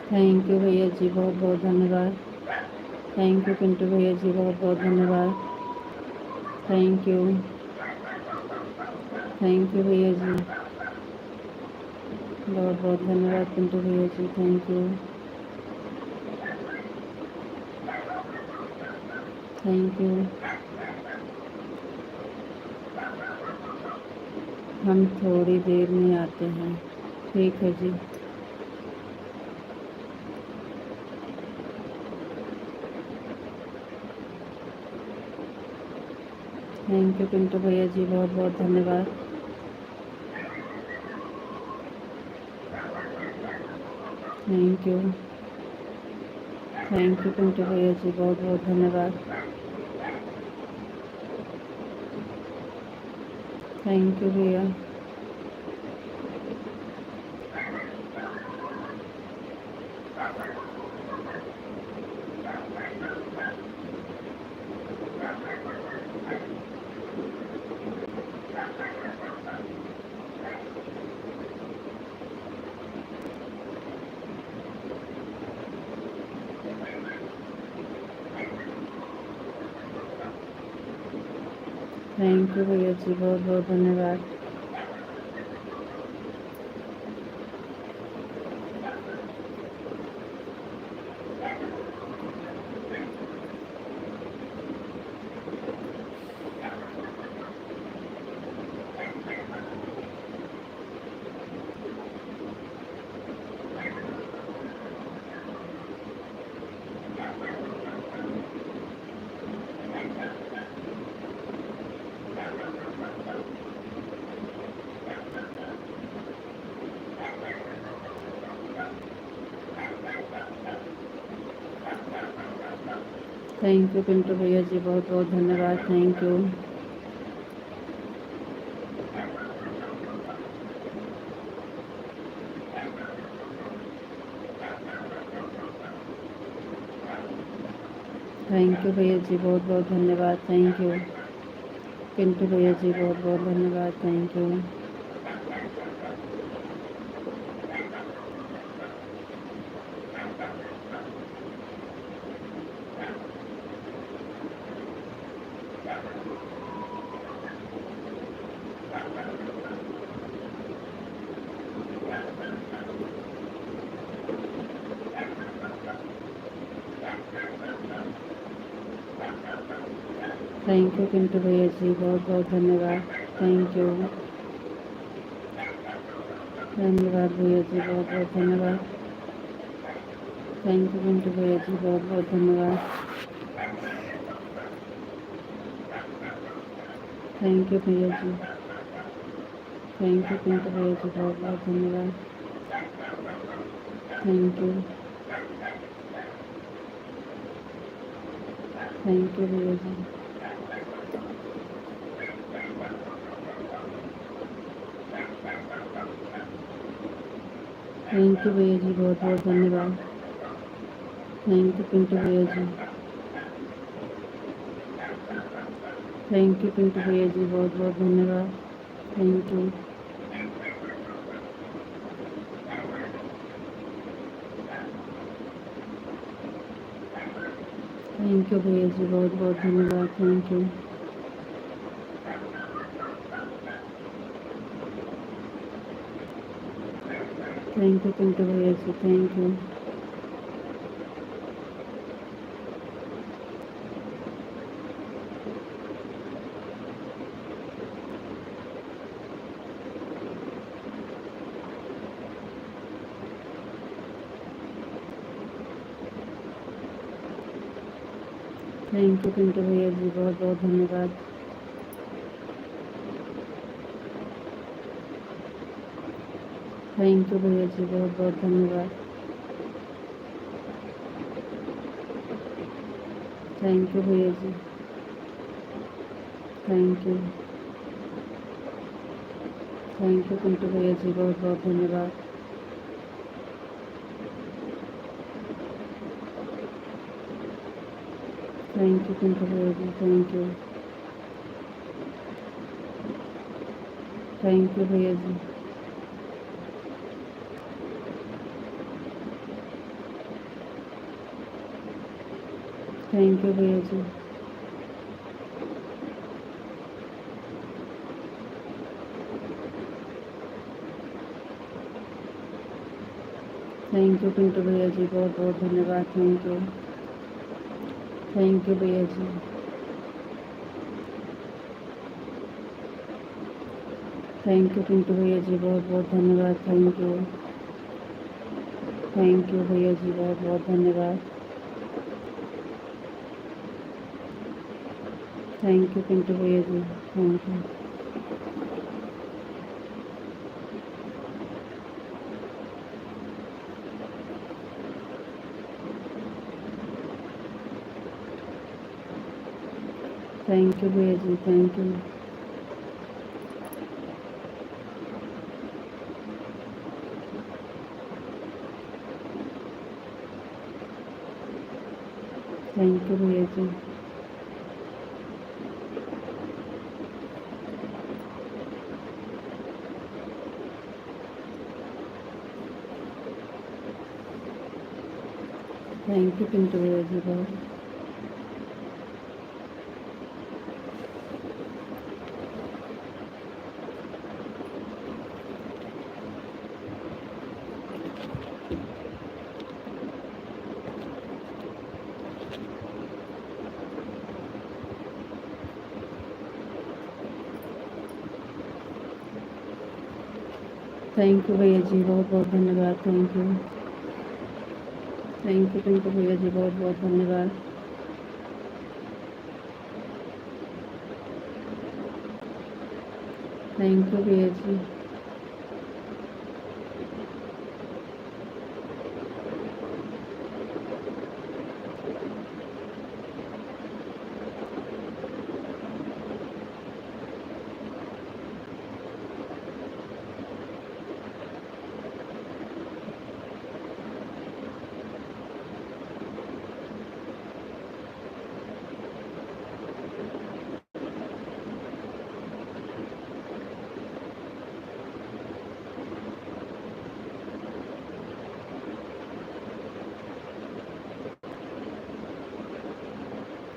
थैंक यू भैया जी, बहुत बहुत धन्यवाद। थैंक यू पिंटू भैया जी, बहुत बहुत धन्यवाद। Thank you. थैंक यू भैया जी, बहुत बहुत धन्यवाद पिंटू भैया जी, थैंक यू। Thank you. हम थोड़ी देर में आते हैं। ठीक है जी। थैंक यू पिंटू भैया जी, बहुत बहुत धन्यवाद। Thank you. Thank you Pintu भैया जी, बहुत बहुत धन्यवाद। थैंक यू भैया। थैंक यू भैया जी, बहुत बहुत धन्यवाद। थैंक यू पिंटू भैया जी, बहुत बहुत धन्यवाद, थैंक यू। थैंक यू भैया जी, बहुत बहुत धन्यवाद, थैंक यू। पिंटू भैया जी, बहुत बहुत धन्यवाद, thank you. Thank you Pintu भैया जी, बहुत बहुत धन्यवाद, थैंक यू। धन्यवाद भैया जी, बहुत बहुत धन्यवाद। थैंक यू पिंटू भैया जी, बहुत बहुत धन्यवाद। थैंक यू भैया जी। थैंक यू पिंटू भैया जी, बहुत बहुत धन्यवाद। Thank you. थैंक यू भैया जी। थैंक यू भैया जी, बहुत बहुत धन्यवाद। थैंक यू पिंटू भैया जी। थैंक यू पिंटू भैया जी, बहुत बहुत धन्यवाद, थैंक यू। थैंक यू भैया जी, बहुत बहुत धन्यवाद, thank you. Thank you Pintu भैया जी, thank you. Thank you Pintu भैया जी, बहुत बहुत धन्यवाद। थैंक यू भैया जी, बहुत बहुत धन्यवाद। थैंक यू भैया जी, thank you. Thank you Pintu भैया जी, बहुत बहुत धन्यवाद। थैंक यू पिंटू भैया जी, थैंक यू। थैंक यू भैया जी। थैंक यू भैया जी। थैंक यू पिंटू भैया जी, बहुत बहुत धन्यवाद। Thank you. थैंक यू भैया जी। थैंक यू पिंटू भैया जी, बहुत बहुत धन्यवाद। Thank you. थैंक यू भैया जी, बहुत बहुत धन्यवाद। थैंक यू पिंटू भैया जी, थैंक यू। थैंक यू भैया जी, थैंक यू। थैंक यू भैया जी। थैंक यू पिंटू भैया जी, बहुत। थैंक यू भैया जी, बहुत बहुत धन्यवाद। Thank you. Thank you Pintu भैया जी, बहुत बहुत धन्यवाद। थैंक यू भैया जी।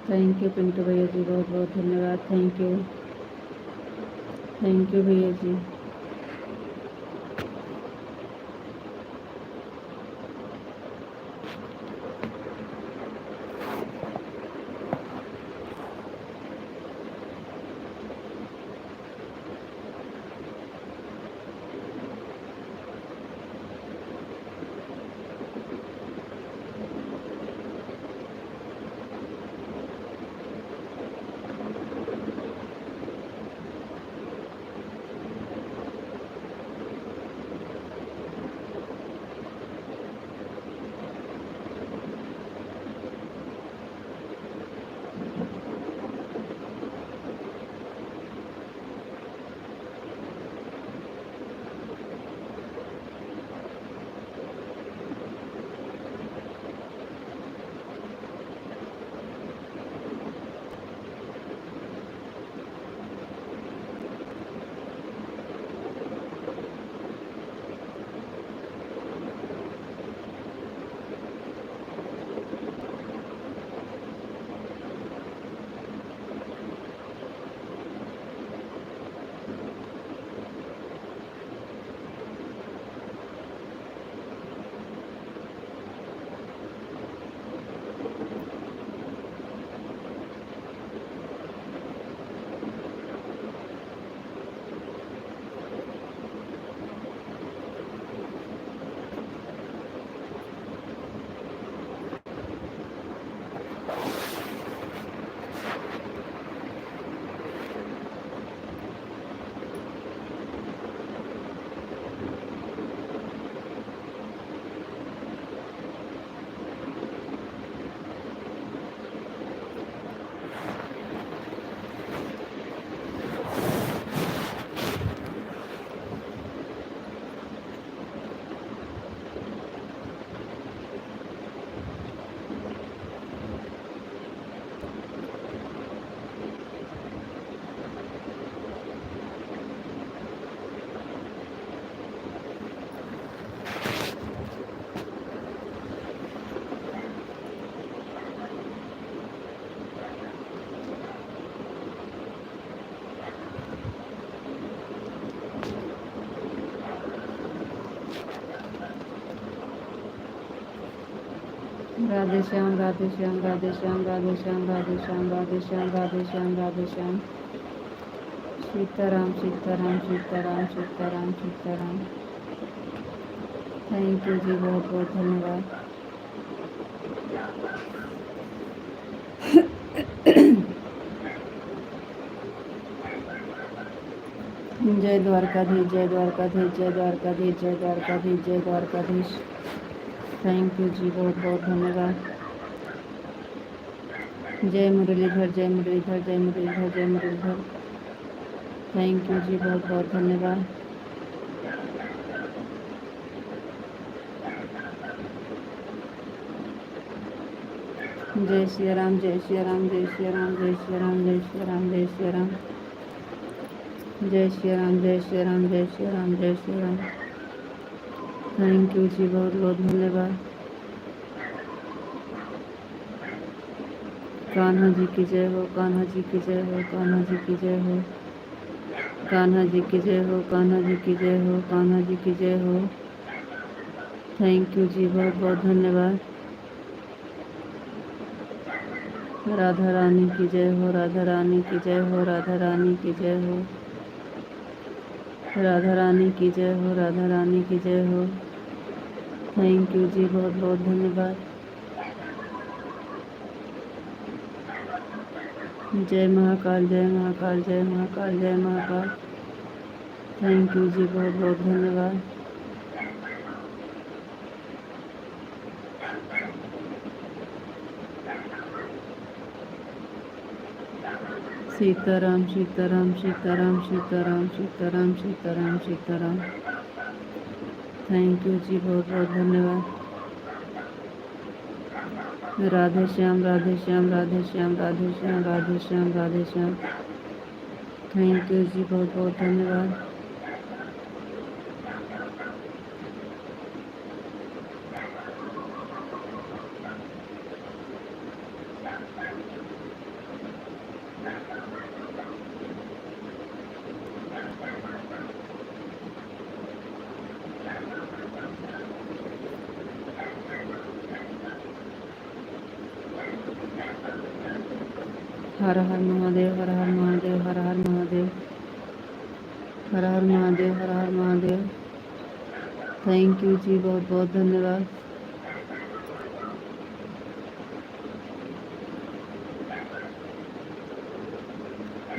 थैंक यू पिंटू भैया जी, बहुत बहुत धन्यवाद। Thank you. थैंक यू भैया जी। राधे श्याम राधे श्याम राधे श्याम राधे श्याम राधे श्याम राधे श्याम राधे श्याम राधे श्याम। सीताराम सीताराम सीताराम सीताराम सीताराम। थैंक यू जी, बहुत बहुत धन्यवाद। जय द्वारकाधीश जय द्वारकाधीश जय द्वारकाधीश जय द्वारकाधीश जय द्वारकाधीश। थैंक यू जी, बहुत बहुत धन्यवाद। जय मुरलीधर जय मुरलीधर जय मुरलीधर जय मुरलीधर। थैंक यू जी, बहुत बहुत धन्यवाद। जय श्री राम जय श्री राम जय श्री राम जय श्री राम जय श्री राम जय श्री राम जय श्री राम जय श्री राम जय श्री राम जय श्री राम। थैंक यू जी, बहुत बहुत धन्यवाद। कान्हा जी की जय हो, कान्हा जी की जय हो, कान्हा जी की जय हो, कान्हा जी की जय हो, कान्हा जी की जय हो, कान्हा जी की जय हो। थैंक यू जी, बहुत बहुत धन्यवाद। राधा रानी की जय हो, राधा रानी की जय हो, राधा रानी की जय हो, राधा रानी की जय हो, राधा रानी की जय हो। थैंक यू जी, बहुत बहुत धन्यवाद। जय महाकाल जय महाकाल जय महाकाल जय महाकाल। थैंक यू जी, बहुत बहुत धन्यवाद। सीताराम सीताराम सीताराम सीताराम सीताराम सीताराम सीताराम। थैंक यू जी, बहुत बहुत धन्यवाद। राधे श्याम राधे श्याम राधे श्याम राधे श्याम राधे श्याम राधे श्याम। थैंक यू जी, बहुत बहुत धन्यवाद। हर हर महादेव हर हर महादेव हर हर महादेव हर हर महादेव हर हर महादेव। थैंक यू जी, बहुत बहुत धन्यवाद।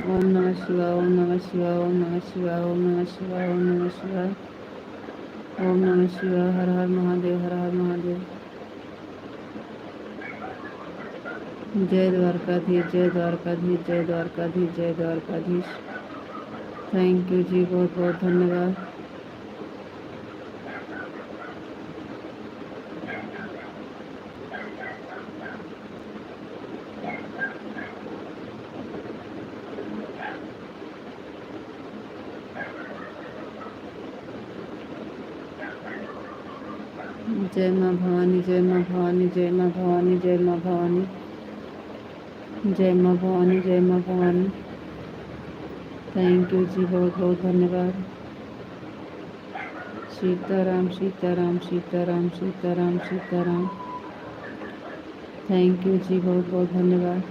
ओम नमः शिवाय ओम नमः शिवाय ओम नमः शिवाय ओम नमः शिवाय ओम नमः शिवाय ओम नमः शिवाय। हर हर महादेव हर हर महादेव। जय द्वारकाधीश जय द्वारकाधीश जय द्वारकाधीश जय द्वारकाधीश। थैंक यू जी, बहुत बहुत धन्यवाद। जय माँ भवानी जय माँ भवानी जय माँ भवानी जय माँ भवानी जय माँ भवानी जय माँ भवानी। थैंक यू जी, बहुत बहुत धन्यवाद। सीताराम सीताराम सीताराम सीताराम सीताराम। थैंक यू जी, बहुत बहुत धन्यवाद।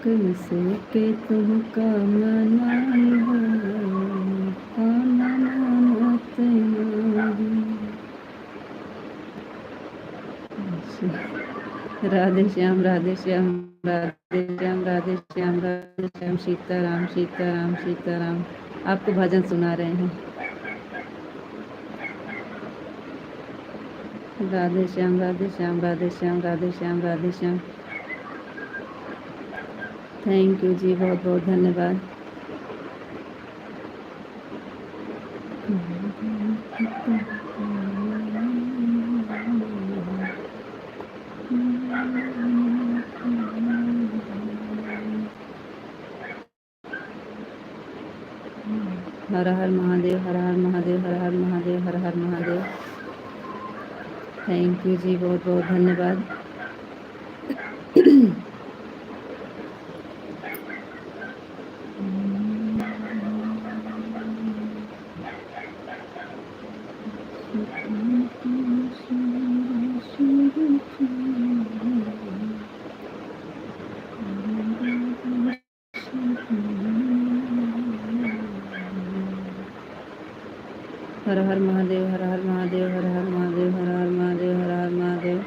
कैसे के तुमका मनाई हो, खाना मानत नहीं। राधे श्याम राधे श्याम राधे श्याम राधे श्याम राधे श्याम। सीताराम सीताराम सीताराम। आपको भजन सुना रहे हैं। राधे श्याम राधे श्याम राधे श्याम राधे श्याम राधे श्याम। थैंक यू जी, बहुत बहुत धन्यवाद। हर हर महादेव, हर हर महादेव, हर हर महादेव, हर हर महादेव। थैंक यू जी, बहुत बहुत धन्यवाद। हर हर महादेव, हर हर महादेव, हर हर महादेव, हर हर महादेव, हर हर महादेव।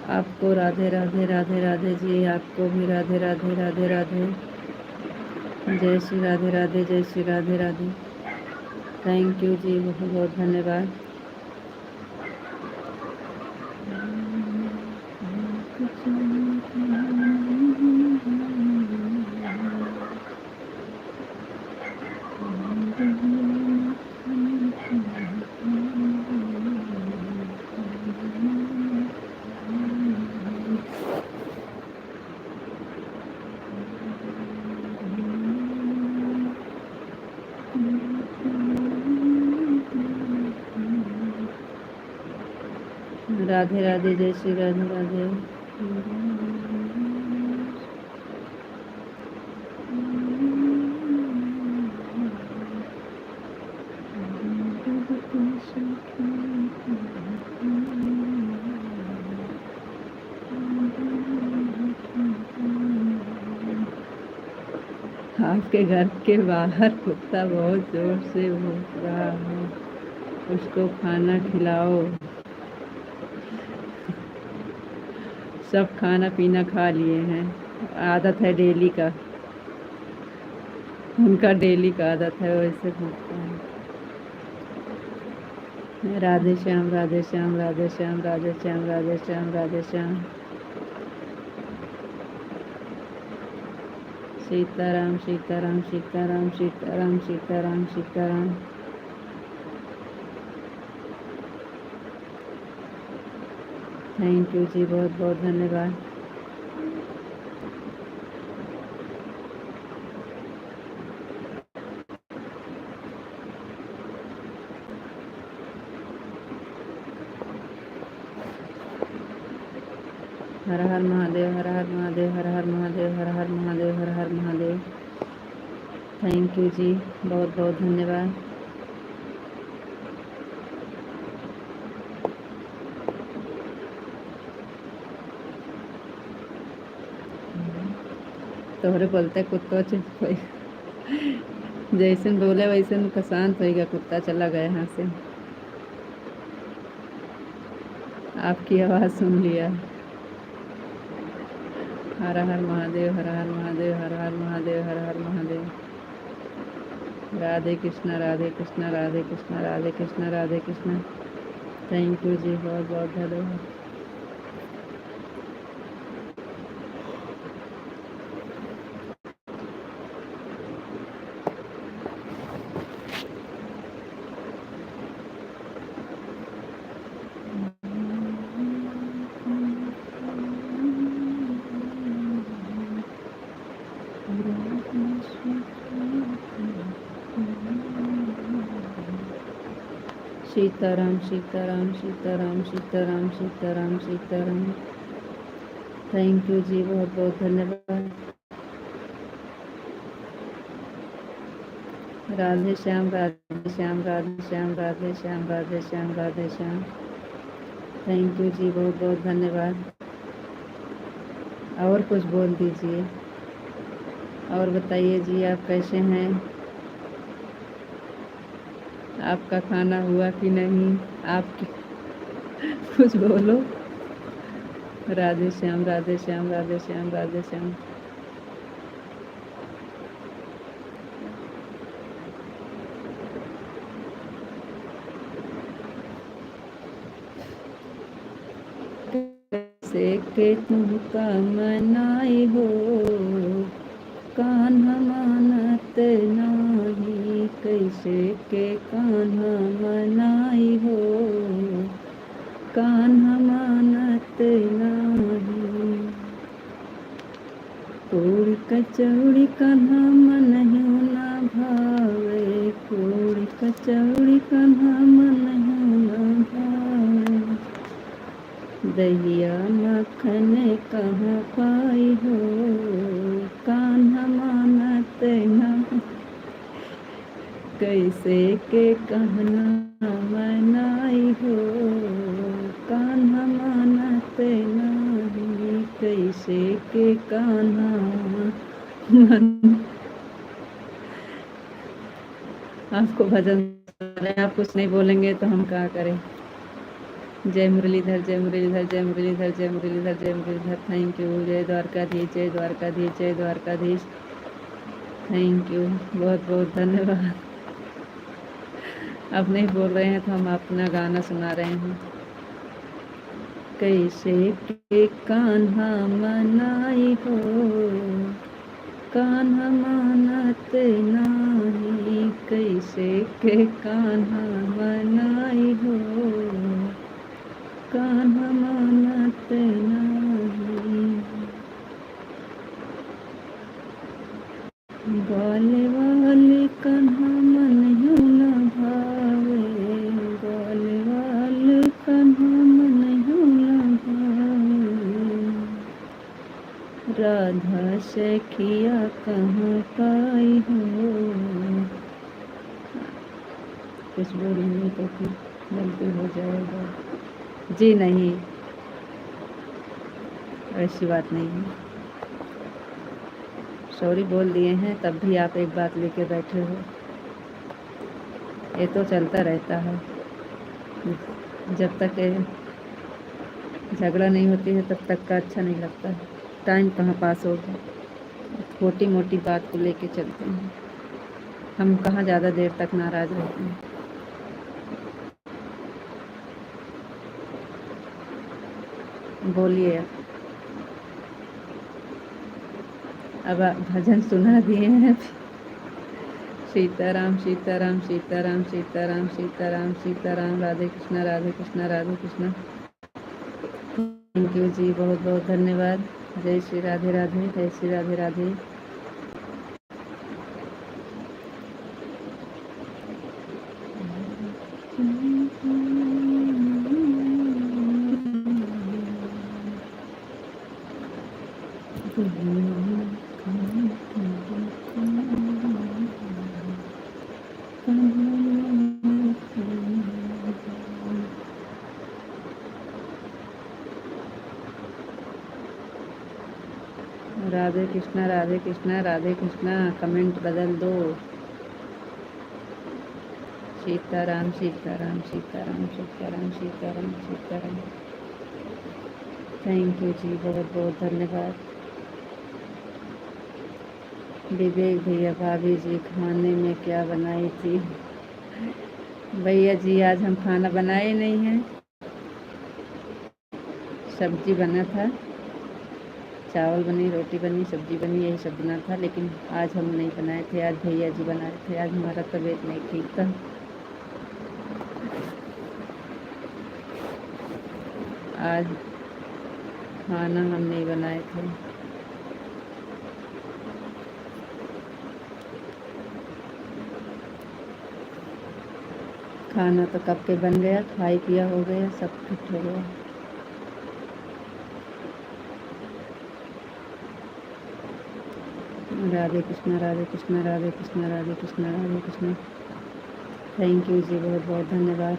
आपको राधे राधे राधे राधे जी, आपको भी राधे राधे राधे राधे। जय श्री राधे राधे, जय श्री राधे राधे। थैंक यू जी, बहुत बहुत धन्यवाद। राधे राधे, जय श्री राधे राधे। आपके घर के बाहर कुत्ता बहुत जोर से भौंक रहा है, उसको खाना खिलाओ। सब खाना पीना खा लिए हैं, आदत है डेली का, उनका डेली का आदत है, वैसे भौंकता है। राधे श्याम, राधे श्याम, राधे श्याम, राधे श्याम, राधे श्याम, राधे श्याम। सीताराम, सीताराम, सीताराम, सीताराम, सीताराम, सीताराम। थैंक यू जी, बहुत बहुत धन्यवाद। हर हर महादेव, हर हर महादेव, हर हर महादेव, हर हर महादेव, हर हर महादेव। थैंक यू जी, बहुत बहुत धन्यवाद। तोहरे बोलते कुत्ता चुप हो, जैसे बोले वैसे उनका शांत होगा, कुत्ता चला गया यहाँ से। आपकी आवाज़ सुन लिया। हर हर महादेव, हर हर महादेव, हर हर महादेव, हर हर महादेव। राधे कृष्णा, राधे कृष्णा, राधे कृष्णा, राधे कृष्णा, राधे कृष्णा। थैंक यू जी, बहुत बहुत धन्यवाद। सीताराम, सीताराम, सीताराम, सीताराम, सीताराम, सीताराम। थैंक यू जी, बहुत बहुत धन्यवाद। राधे श्याम, राधे श्याम, राधे श्याम, राधे श्याम, राधे श्याम, राधे श्याम। थैंक यू जी, बहुत बहुत धन्यवाद। और कुछ बोल दीजिए, और बताइए जी, आप कैसे हैं? आपका खाना हुआ कि नहीं? आप कुछ बोलो। राधे श्याम, राधे श्याम, राधे श्याम, राधे श्याम। कैसे के तुमका मनाई हो, कान्हा मानत नाही। कैसे के कान्हा मनाई हो, कान्हा मानत नाही। पूरी कचौड़ी कान्हा मनहु ना भावे, पूरी कचौड़ी कान्हा मनहु ना भावे। दहिया मक्खन कहाँ पाई हो, कान्हा मानत ना। कैसे के कहना मनाई हो, कान्हा मानत नाही। कैसे के कान्हा मन। आपको भजन, आप कुछ नहीं बोलेंगे तो हम क्या करें। जय मुरलीधर, जय मुरलीधर, जय मुरलीधर, जय मुरलीधर, जय मुरलीधर। Thank you. जय द्वारकाधीश, जय द्वारकाधीश, जय द्वारकाधीश। थैंक यू, बहुत बहुत धन्यवाद। आप नहीं बोल रहे हैं तो हम अपना गाना सुना रहे हैं। कैसे के कान्हा मनाई हो, कान्हा मानत नाही। कैसे के कान्हा मनाई हो, कान्हा मानत नाही। गाले वाले कान्हा मनहु ना भावे, गाले वाले कान्हा मनहु ना भावे। राधा सखिया कहाँ पाई हो। कुछ बोलेंगे तो फिर गलती हो जाएगा। जी नहीं, ऐसी बात नहीं है। सॉरी बोल दिए हैं तब भी आप एक बात लेके बैठे हो। ये तो चलता रहता है। जब तक झगड़ा नहीं होती है तब तक का अच्छा नहीं लगता। टाइम कहाँ पास होगा। छोटी मोटी बात को लेके चलते हैं। हम कहाँ ज़्यादा देर तक नाराज़ रहते हैं। बोलिए। अब आप भजन सुना दिए हैं। सीताराम सीताराम सीताराम सीताराम सीताराम सीताराम। राधे कृष्णा राधे कृष्णा राधे कृष्णा। थैंक यू जी, बहुत बहुत धन्यवाद। जय श्री राधे राधे, जय श्री राधे राधे। राधे कृष्णा राधे कृष्णा राधे कृष्णा। कमेंट बदल दो। सीताराम सीताराम सीताराम सीताराम सीताराम सीताराम। थैंक यू जी, बहुत बहुत धन्यवाद। विवेक भैया, भाभी जी खाने में क्या बनाई थी। भैया जी आज हम खाना बनाए नहीं हैं। सब्जी बना था, चावल बनी, रोटी बनी, सब्जी बनी, यही सब बना था। लेकिन आज हम नहीं बनाए थे, आज भैया जी बनाए थे। आज हमारा तबीयत नहीं ठीक था। आज खाना हम नहीं बनाए थे। खाना तो कब के बन गया, खाई पिया हो गया, सब फिट हो गया। राधे कृष्णा राधे कृष्णा राधे कृष्णा राधे कृष्णा राधे कृष्णा। थैंक यू जी, बहुत बहुत धन्यवाद।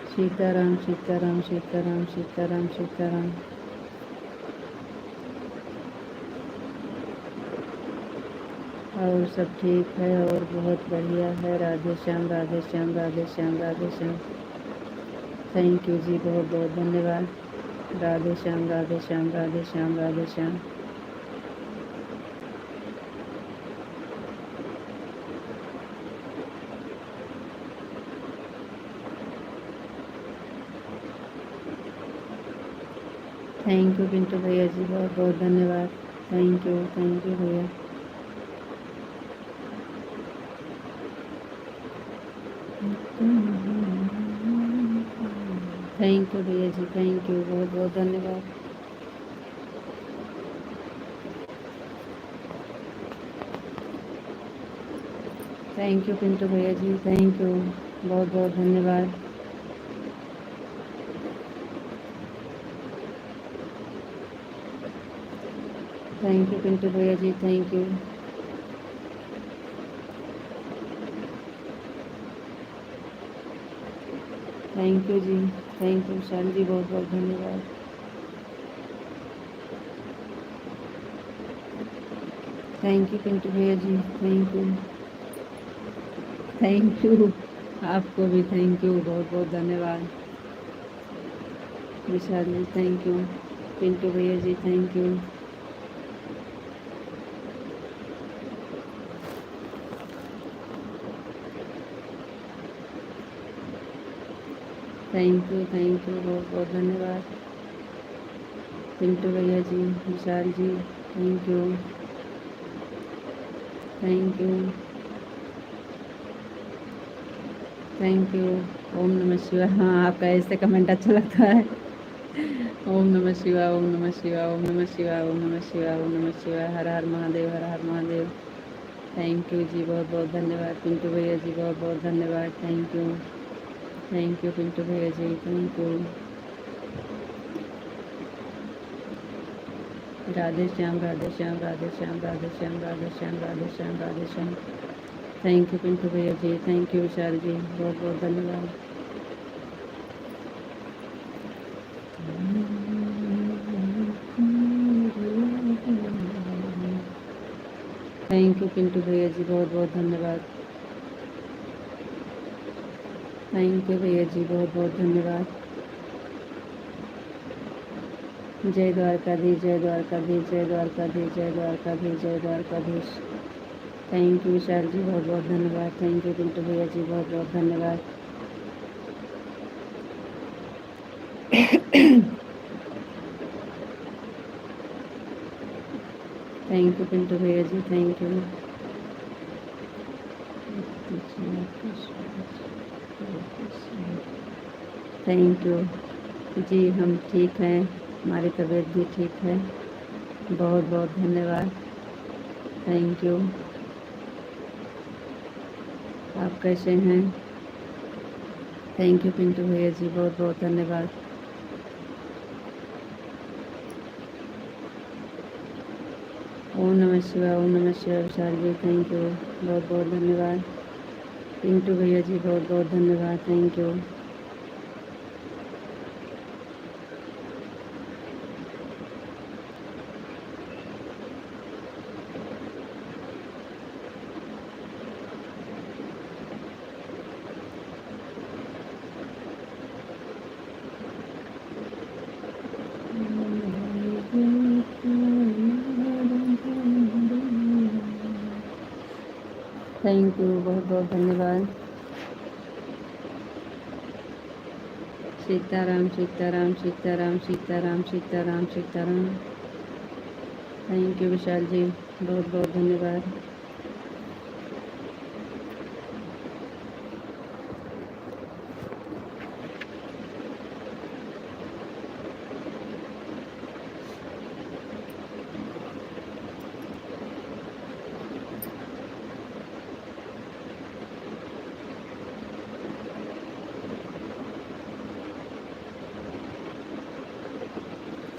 सीताराम सीताराम सीताराम सीताराम सीताराम। और सब ठीक है और बहुत बढ़िया है। राधे श्याम राधे श्याम राधे श्याम राधे श्याम। थैंक यू जी, बहुत बहुत धन्यवाद। राधे श्याम राधे श्याम राधे श्याम राधे श्याम। थैंक यू पिंटू भैया जी, बहुत बहुत धन्यवाद। थैंक यू भैया। थैंक यू भैया जी, थैंक यू, बहुत बहुत धन्यवाद। थैंक यू पिंटू भैया जी, थैंक यू, बहुत बहुत धन्यवाद। थैंक यू पिंटू भैया जी, थैंक यू। थैंक यू जी, थैंक यू विशाल जी, बहुत बहुत धन्यवाद। थैंक यू पिंटू भैया जी, थैंक यू, थैंक यू, आपको भी थैंक यू, बहुत बहुत धन्यवाद। विशाल जी थैंक यू, पिंटू भैया जी thank you. Thank you, thank you, बहुत बहुत धन्यवाद। पिंटू भैया जी, Vishal ji thank you, thank you, thank you. ओम नमः शिवाय। हाँ, आपका ऐसे कमेंट अच्छा लगता है। ओम नमः शिवाय, ओम नमः शिवाय, ओम नमः शिवाय, ओम नमः शिवाय, ओम नमः शिवाय, हर हर महादेव, हर हर महादेव। थैंक यू जी, बहुत बहुत धन्यवाद। पिंटू भैया जी बहुत बहुत धन्यवाद, थैंक यू पिंटू भैया जी, thank you. Radhe Shyam, Radhe Shyam, Radhe Shyam, Radhe Shyam, Radhe Shyam, Radhe Shyam, Radhe Shyam. Thank you Pintu भैया जी, थैंक यू विशाल जी, बहुत बहुत धन्यवाद। थैंक यू पिंटू भैया जी, बहुत बहुत धन्यवाद। थैंक यू भैया जी, बहुत बहुत धन्यवाद। जय द्वारकाधीश, जय द्वारकाधीश, जय द्वारकाधीश, जय द्वारकाधीश, जय द्वारकाधीश। थैंक यू विशाल जी, बहुत बहुत धन्यवाद। थैंक यू पिंटू भैया जी, बहुत बहुत धन्यवाद। थैंक यू पिंटू भैया जी, थैंक यू। थैंक यू जी, हम ठीक हैं, हमारी तबीयत भी ठीक है, बहुत बहुत धन्यवाद। Thank you. आप कैसे हैं? थैंक यू पिंटू भैया जी, बहुत बहुत धन्यवाद। ओम नमः शिवाय, ओम नमः शिवाय विशाल जी, थैंक यू, बहुत बहुत धन्यवाद। पिंटू भैया जी बहुत बहुत धन्यवाद, थैंक यू। थैंक यू, बहुत बहुत धन्यवाद। सीताराम, सीताराम, सीताराम, सीताराम, सीताराम, सीताराम। थैंक यू विशाल जी, बहुत बहुत धन्यवाद।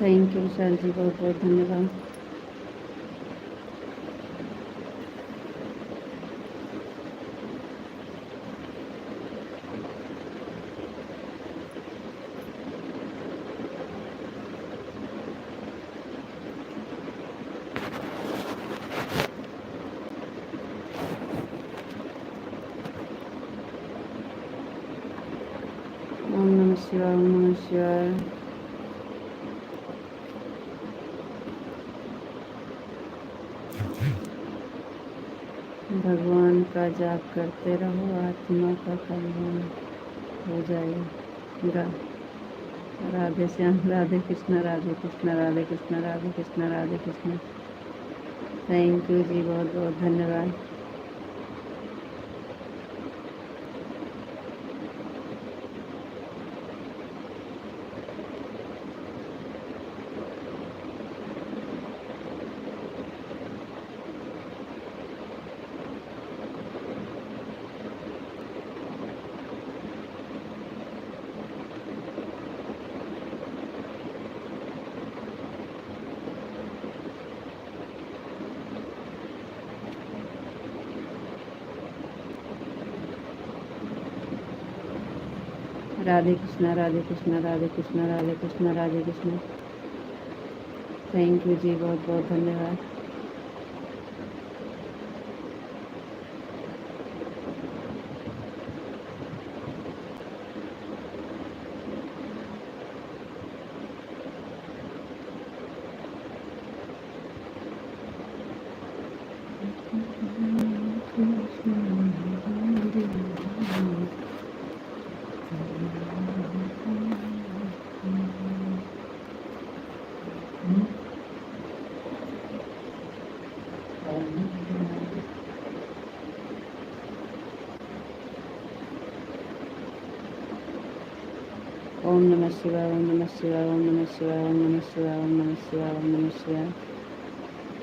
थैंक यू विशाल जी, बहुत बहुत धन्यवाद। ओम नमः शिवाय, ओम नमः शिवाय। भगवान का जाप करते रहो, आत्मा का कल्याण हो जाएगा। राधे श्याम, राधे कृष्ण, राधे कृष्ण, राधे कृष्ण, राधे कृष्ण, राधे कृष्ण। थैंक यू जी, बहुत बहुत धन्यवाद। राधे कृष्णा, राधे कृष्णा, राधे कृष्णा, राधे कृष्णा, राधे कृष्णा। थैंक यू जी, बहुत बहुत धन्यवाद। ओम नमः शिवाय, ओम नमः शिवाय, ओम नमः शिवाय, ओम नमः शिवाय, ओम नमः शिवाय, ओम नमः शिवाय।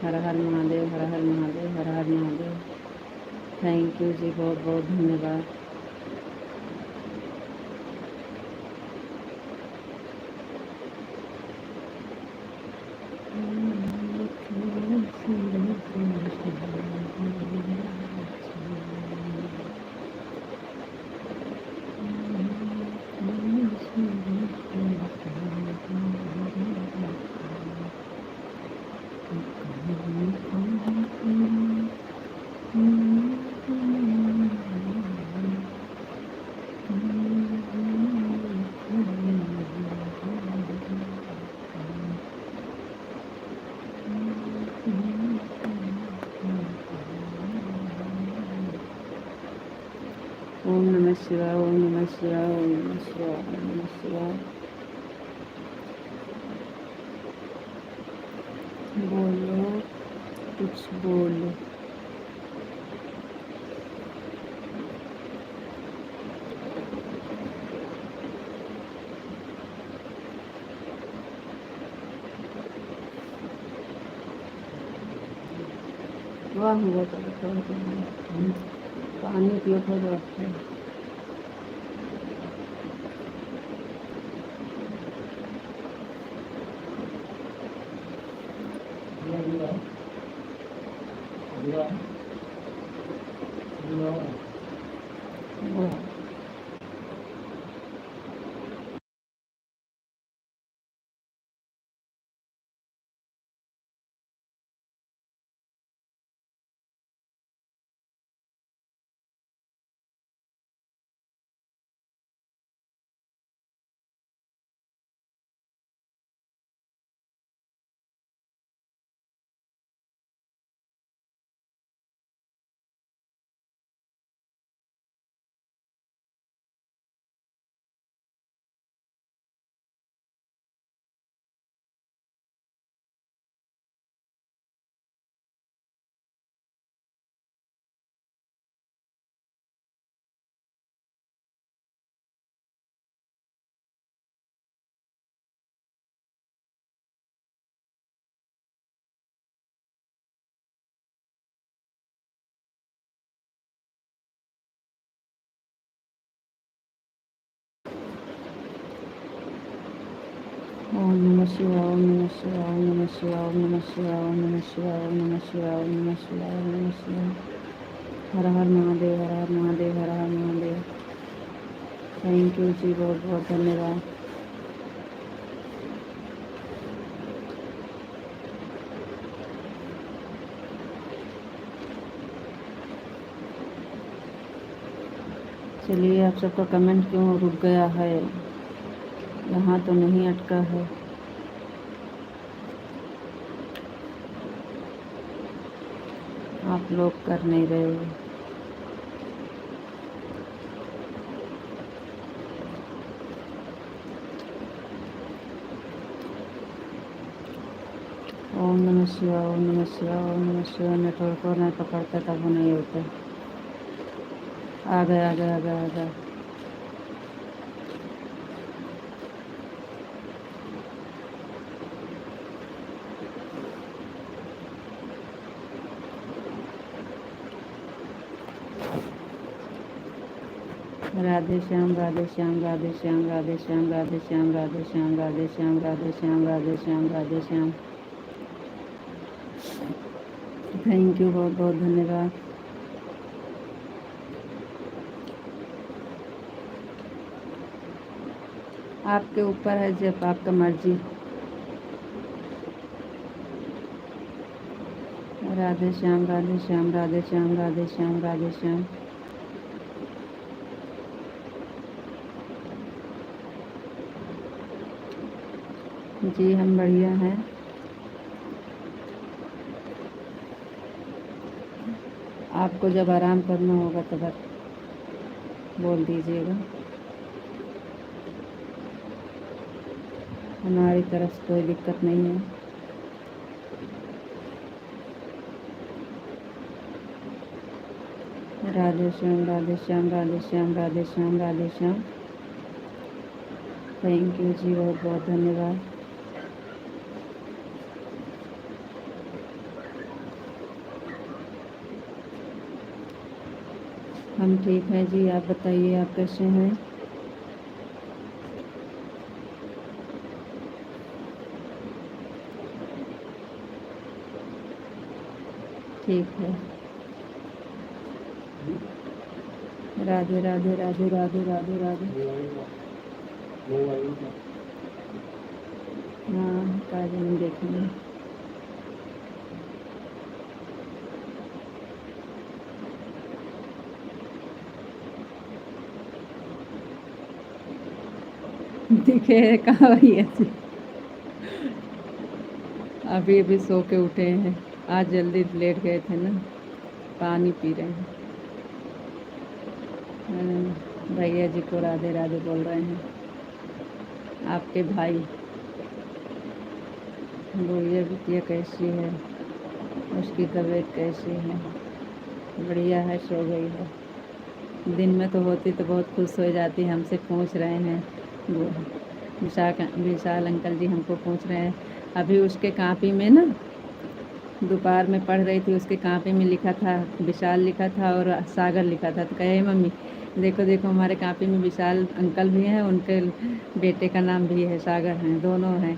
हर हर महादेव, हर हर महादेव, हर हर महादेव। थैंक यू जी, बहुत बहुत धन्यवाद। ओम नमः शिवाय, ओम नमः शिवाय, ओम नमः शिवाय, ओम नमः शिवाय। बोलो, कुछ बोलो। वाह, हुआ तो पानी पियो थोड़ा अच्छा। ओम नमः शिवाय, ओम नमः शिवाय, ओम नमः शिवाय, ओम नमः शिवाय, ओम नमः शिवाय, ओम नमः शिवाय, ओम नमः शिवाय, ओम नमः शिवाय। हर हर महादेव, हर हर महादेव, हर हर महादेव। थैंक यू जी, बहुत बहुत धन्यवाद। चलिए, आप सबका कमेंट क्यों रुक गया है? यहाँ तो नहीं अटका है। आप लोग कर नहीं रहे हो। ओम नमः शिवाय, ओम नमः शिवाय, ओम नमः शिवाय। नेटवर्क और नहीं पकड़ता तब वो नहीं होता। आ गया, आ गया, आ गया, आ गया। राधे श्याम, राधे श्याम, राधे श्याम, राधे श्याम, राधे श्याम, राधे श्याम, राधे श्याम, राधे श्याम, राधे श्याम, राधे श्याम। थैंक यू, बहुत बहुत धन्यवाद। आपके ऊपर है, जब आपका मर्जी। राधे श्याम राधे श्याम राधे श्याम राधे श्याम राधे श्याम। जी हम बढ़िया हैं। आपको जब आराम करना होगा तब आप बोल दीजिएगा। हमारी तरफ से कोई दिक्कत नहीं है। राधे श्याम राधे श्याम राधे श्याम राधे श्याम राधे श्याम। थैंक यू जी, बहुत बहुत धन्यवाद। हम ठीक हैं जी, आप बताइए आप कैसे हैं। ठीक है। राधे राधे राधे राधे राधे राधे। हाँ काजल हम देखेंगे। दिखे कहाँ भैया जी, अभी अभी सो के उठे हैं। आज जल्दी लेट गए थे ना, पानी पी रहे हैं। भैया जी को राधे राधे बोल रहे हैं आपके भाई। गुड़िया बिटिया कैसी है, उसकी तबीयत कैसी है। बढ़िया है, सो गई है। दिन में तो होती तो बहुत खुश हो जाती, हमसे पूछ रहे हैं। विशाल अंकल जी हमको पूछ रहे हैं। अभी उसके कापी में ना, दोपहर में पढ़ रही थी, उसके कापी में लिखा था, विशाल लिखा था और सागर लिखा था। तो कहे मम्मी देखो देखो हमारे कापी में विशाल अंकल भी हैं, उनके बेटे का नाम भी है सागर हैं, दोनों हैं।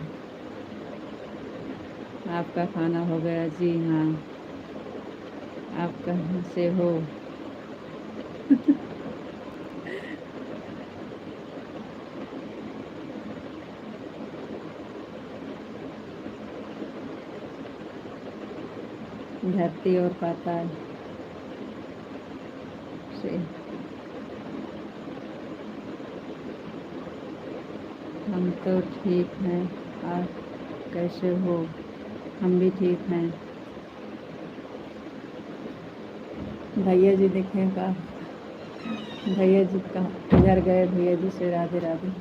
आपका खाना हो गया जी? हाँ। आप कहाँ से हो? धरती और पाताल से। हम तो ठीक हैं, आप कैसे हो? हम भी ठीक हैं। भैया जी देखें का, भैया जी कहाँ घर गए? भैया जी से राधे राधे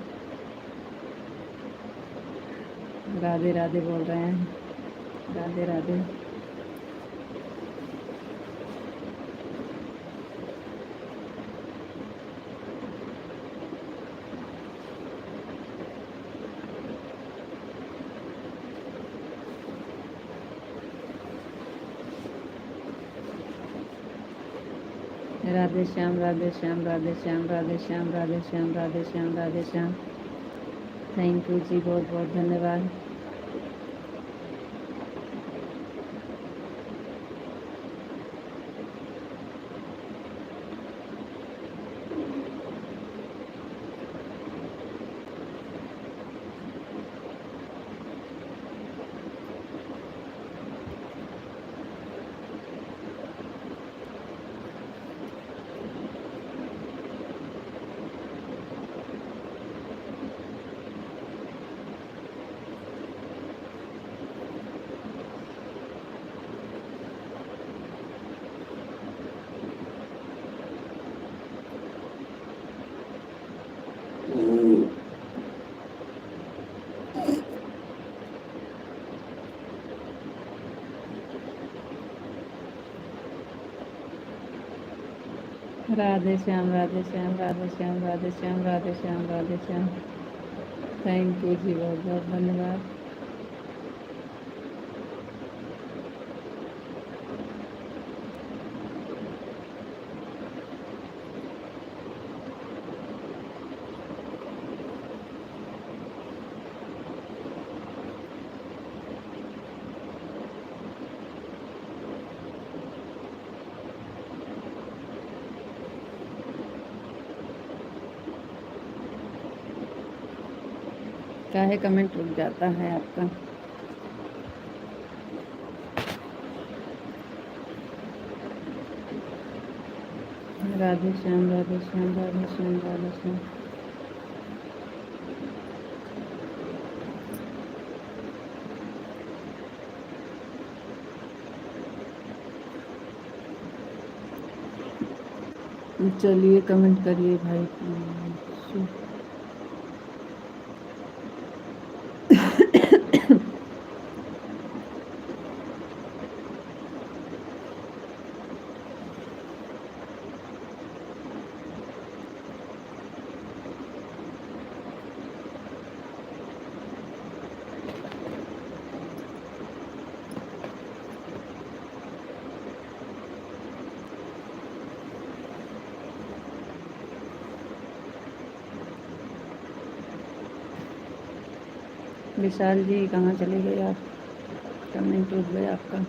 राधे राधे बोल रहे हैं। राधे राधे। राधे श्याम राधे श्याम राधे श्याम राधे श्याम राधे श्याम राधे श्याम राधे श्याम। थैंक यू जी, बहुत बहुत धन्यवाद। राधे श्याम राधे श्याम राधे श्याम राधे श्याम राधे श्याम राधे श्याम। थैंक यू जी, बहुत बहुत धन्यवाद। काहे कमेंट रुक जाता है आपका। राधे श्याम राधे श्याम राधे श्याम राधे श्याम। चलिए कमेंट करिए भाई। विशाल जी कहाँ चले गए आप? कमेंट रुक गया आपका।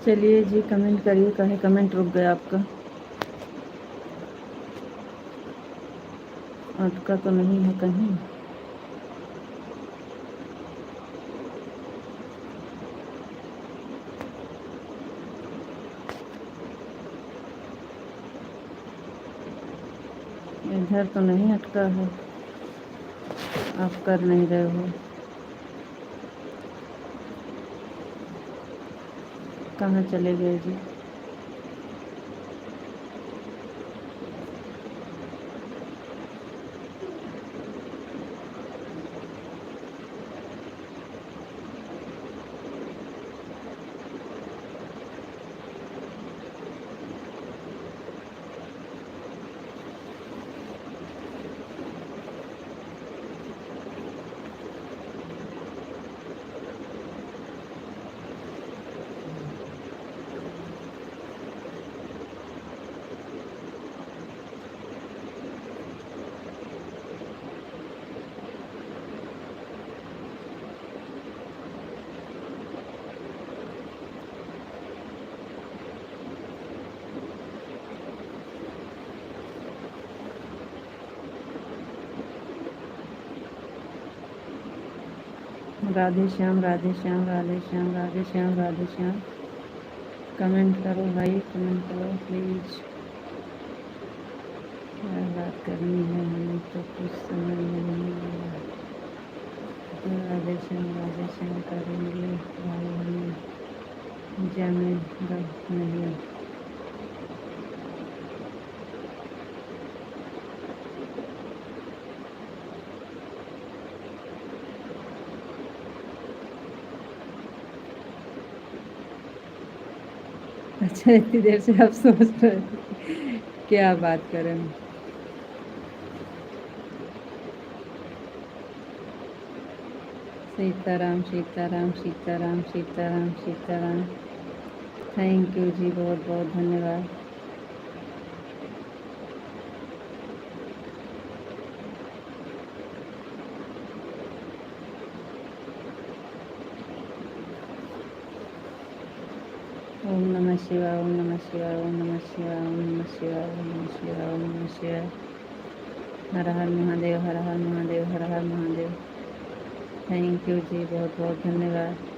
चलिए जी कमेंट करिए, कहे कमेंट रुक गया आपका। अटका तो नहीं है कहीं? इधर तो नहीं अटका है, आप कर नहीं रहे हो। कहाँ चले गए जी? राधे श्याम राधे श्याम राधे श्याम राधे श्याम राधे श्याम। कमेंट करो भाई, कमेंट करो प्लीज। क्या बात करनी है हमें तो कुछ समझ में नहीं आ रहा। राधे श्याम करेंगे भाई, हमें जमेगा नहीं। अच्छा इतनी देर से आप सोच रहे थे क्या बात करें। सीताराम सीताराम सीताराम सीताराम सीताराम। थैंक यू जी, बहुत बहुत धन्यवाद। ओम नमः शिवाय ओम नमः शिवाय ओम नमः शिवाय ओम नमः शिवाय ओम नमः शिवाय ओम नमः शिवाय। हर हर महादेव हर हर महादेव हर हर महादेव। थैंक यू जी, बहुत बहुत धन्यवाद।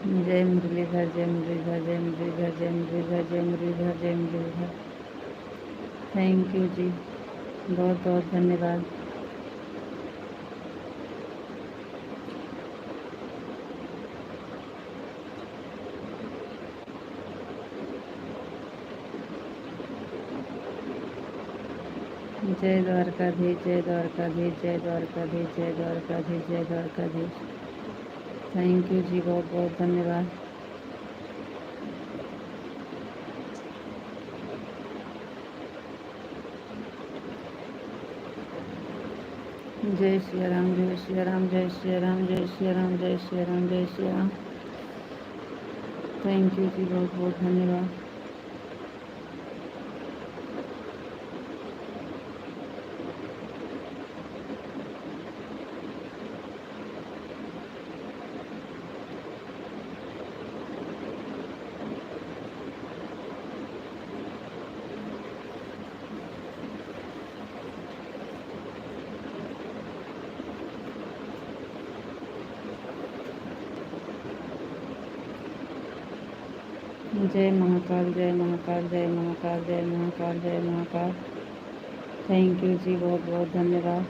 जय मुरलीधर, जय मुरलीधर, जय मुरलीधर, जय मुरलीधर, जय मुरलीधर, जय मुरलीधर। थैंक यू जी, बहुत बहुत धन्यवाद। जय द्वारकाधीश, जय द्वारकाधीश, जय द्वारकाधीश, जय द्वारकाधीश, जय द्वारकाधीश। थैंक यू जी, बहुत बहुत धन्यवाद। जय श्री राम, जय श्री राम, जय श्री राम, जय श्री राम, जय श्री राम, जय श्री राम। थैंक यू जी, बहुत बहुत धन्यवाद। जय महाकाल, जय महाकाल, जय महाकाल, जय महाकाल, जय महाकाल। थैंक यू जी, बहुत बहुत धन्यवाद।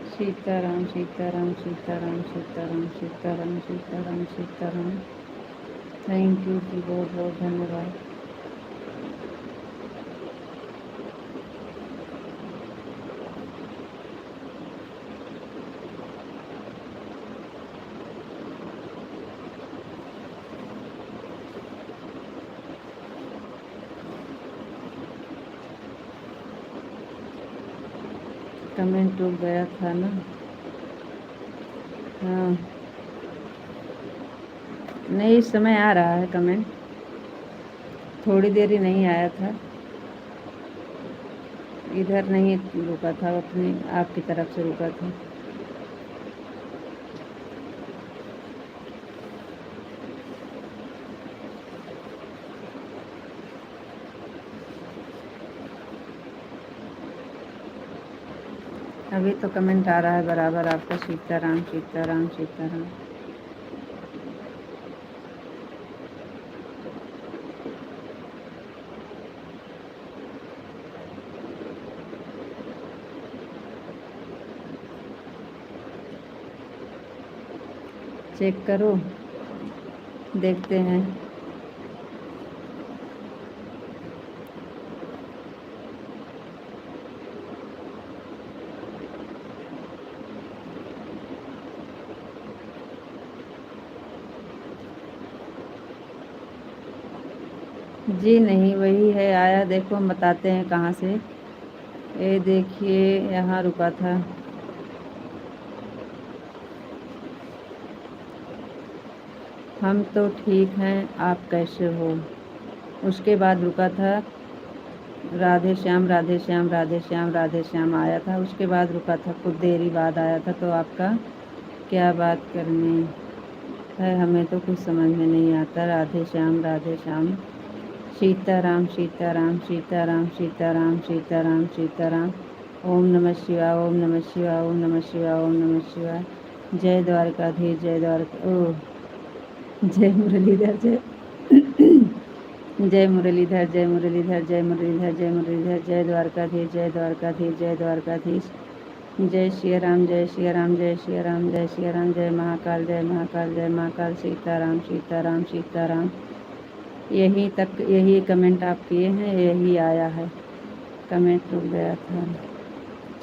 सीताराम, सीताराम, सीताराम, सीताराम, सीताराम, सीताराम, सीताराम। थैंक यू जी, बहुत बहुत धन्यवाद। कमेंट रुक गया था ना। हाँ, नहीं, इस समय आ रहा है कमेंट, थोड़ी देर ही नहीं आया था। इधर नहीं रुका था, अपनी आपकी तरफ से रुका था। अभी तो कमेंट आ रहा है बराबर आपका, सीताराम, सीताराम, सीताराम। चेक करो, देखते हैं। जी नहीं, वही है, आया देखो, हम बताते हैं कहाँ से। ये देखिए, यहाँ रुका था। हम तो ठीक हैं, आप कैसे हो। उसके बाद रुका था राधे श्याम, राधे श्याम, राधे श्याम, राधे श्याम आया था। उसके बाद रुका था, कुछ देरी बाद आया था। तो आपका क्या बात करनी है, हमें तो कुछ समझ में नहीं आता। राधे श्याम, राधे श्याम। सीताराम, सीताराम, सीताराम, सीताराम, सीताराम, सीताराम। ओम नमः शिवाय, ओम नमः शिवाय, ओम नमः शिवाय, ओम नमः शिवाय। जय द्वारकाधीश, जय द्वारका, ओ जय मुरलीधर, जय जय मुरलीधर, जय मुरलीधर, जय मुरलीधर, जय मुरलीधर। जय द्वारकाधीश, जय द्वारकाधीश, जय द्वारकाधीश। जय श्री राम, जय श्री राम, जय श्री राम, जय श्री राम। जय महाकाल, जय महाकाल, जय महाकाल। सीताराम, सीताराम, सीताराम। यहीं तक, यही कमेंट आप किए हैं, यही आया है। कमेंट रुक गया था,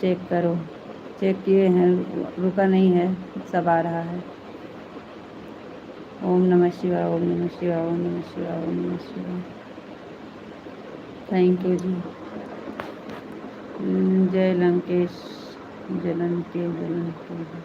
चेक करो। चेक किए हैं, रुका नहीं है, सब आ रहा है। ओम नमः शिवाय, ओम नमः शिवाय, ओम नमः शिवाय, ओम नमः शिवाय। थैंक यू जी। जय लंकेश, जय लंकेश, जय लंकेश,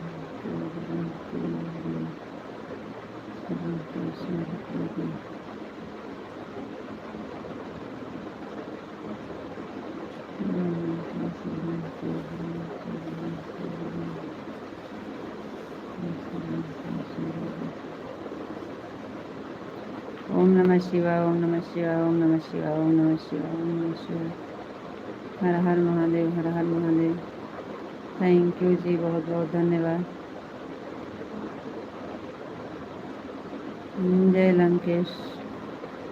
ओम नमः शिवाय, ओम नमः शिवाय, ओम नमः शिवाय, ओम नमः शिवाय, ओम नमः शिवाय। हर हर महादेव, हर हर महादेव। थैंक यू जी, बहुत बहुत धन्यवाद। जय लंकेश।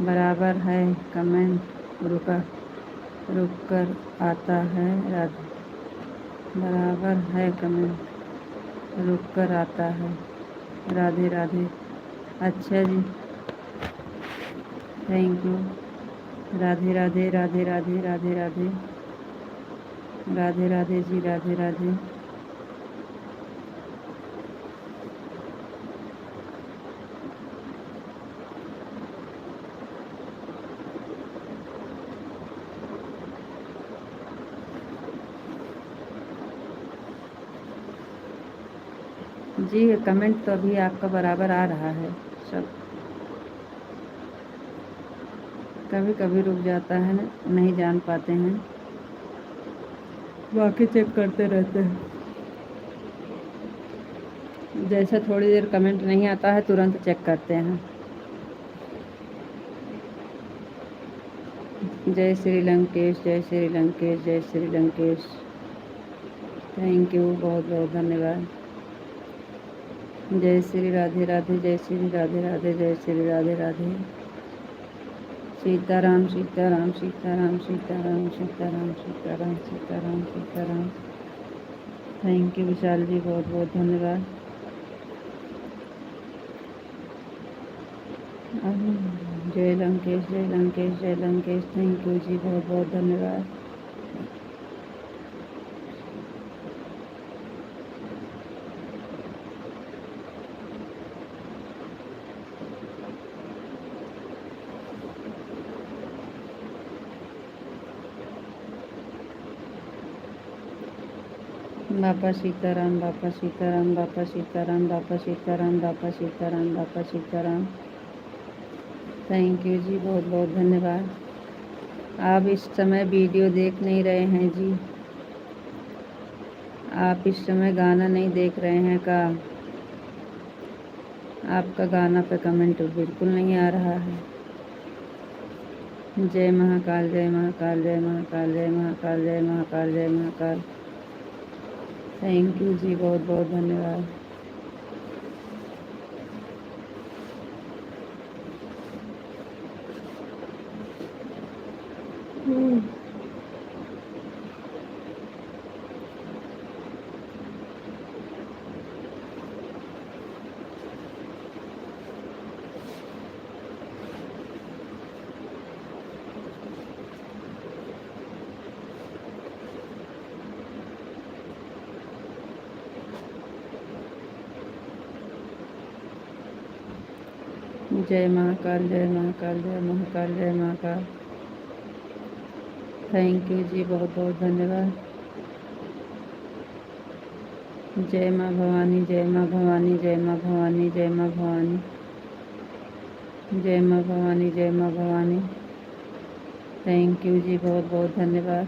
बराबर है कमेंट, रुक कर आता है राधे। बराबर है कमेंट, रुक कर आता है। राधे राधे। अच्छा जी, थैंक यू। राधे राधे, राधे राधे, राधे राधे, राधे राधे जी, राधे राधे। जी कमेंट तो अभी आपका बराबर आ रहा है सब। कभी कभी रुक जाता है, नहीं जान पाते हैं, बाकी चेक करते रहते हैं। जैसे थोड़ी देर कमेंट नहीं आता है तुरंत चेक करते हैं। जय श्री लंकेश, जय श्री लंकेश, जय श्री लंकेश। थैंक यू, बहुत बहुत धन्यवाद। जय श्री राधे राधे, जय श्री राधे राधे, जय श्री राधे राधे। सीताराम सीताराम सीताराम सीताराम सीताराम सीताराम सीताराम सीताराम। थैंक यू विशाल जी, बहुत बहुत धन्यवाद। जय लंकेश, जय लंकेश, जय लंकेश। थैंक यू जी, बहुत बहुत धन्यवाद। बापा सीताराम, बापा सीताराम, बापा सीताराम, बापा सीताराम, बापा सीताराम, बापा सीताराम। थैंक यू जी, बहुत बहुत धन्यवाद। आप इस समय वीडियो देख नहीं रहे हैं जी, आप इस समय गाना नहीं देख रहे हैं का? आपका गाना पे कमेंट बिल्कुल नहीं आ रहा है। जय महाकाल, जय महाकाल, जय महाकाल, जय महाकाल, जय महाकाल, जय महाकाल। थैंक यू जी, बहुत बहुत धन्यवाद। जय महाकाल, जय महाकाल, जय महाकाल, जय महाकाल। थैंक यू जी, बहुत बहुत धन्यवाद। जय माँ भवानी, जय माँ भवानी, जय माँ भवानी, जय माँ भवानी, जय माँ भवानी, जय माँ भवानी। थैंक यू जी, बहुत बहुत धन्यवाद।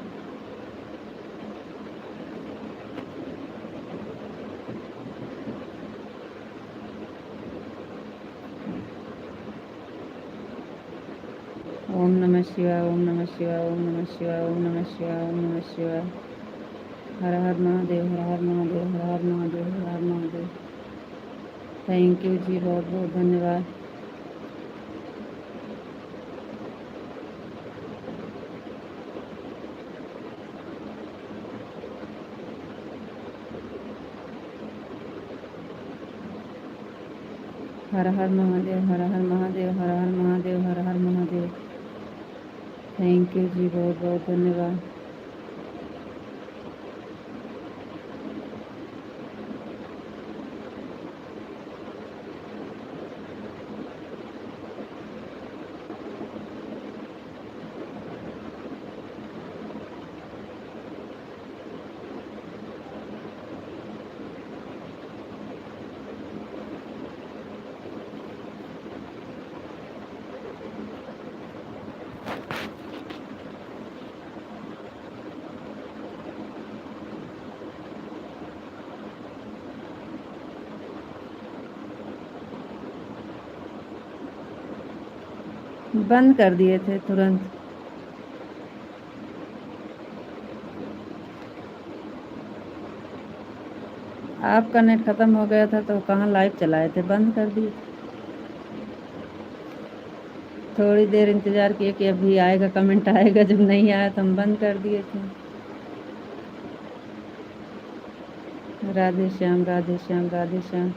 ओम नमः शिवाय, ओम नमः शिवाय, ओम नमः शिवाय, ओम नमः शिवाय, ओम नमः शिवाय। हर हर महादेव, हर हर महादेव, हर हर महादेव, हर हर महादेव। थैंक यू जी, बहुत बहुत धन्यवाद। हर हर महादेव, हर हर महादेव, हर हर महादेव, हर हर महादेव। थैंक यू जी, बहुत बहुत धन्यवाद। बंद कर दिए थे तुरंत। आपका नेट ख़त्म हो गया था तो कहाँ लाइव चलाए थे, बंद कर दिए। थोड़ी देर इंतज़ार किए कि अभी आएगा, कमेंट आएगा, जब नहीं आया तो हम बंद कर दिए थे। राधे श्याम, राधे श्याम, राधे श्याम।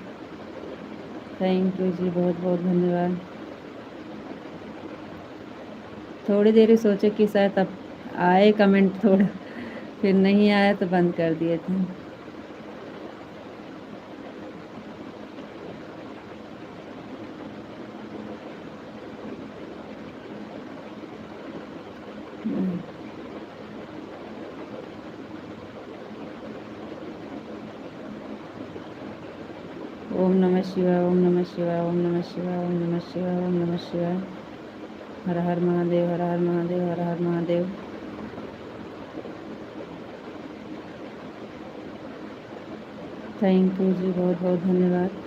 थैंक यू जी, बहुत बहुत धन्यवाद। थोड़ी देर ही सोचे कि शायद अब आए कमेंट थोड़ा, फिर नहीं आया तो बंद कर दिए थे। ओम नमः शिवाय, ओम नमः शिवाय, ओम नमः शिवाय, ओम नमः शिवाय, ओम नमः शिवाय। हर हर महादेव, हर हर महादेव, हर हर महादेव। थैंक यू जी, बहुत बहुत धन्यवाद।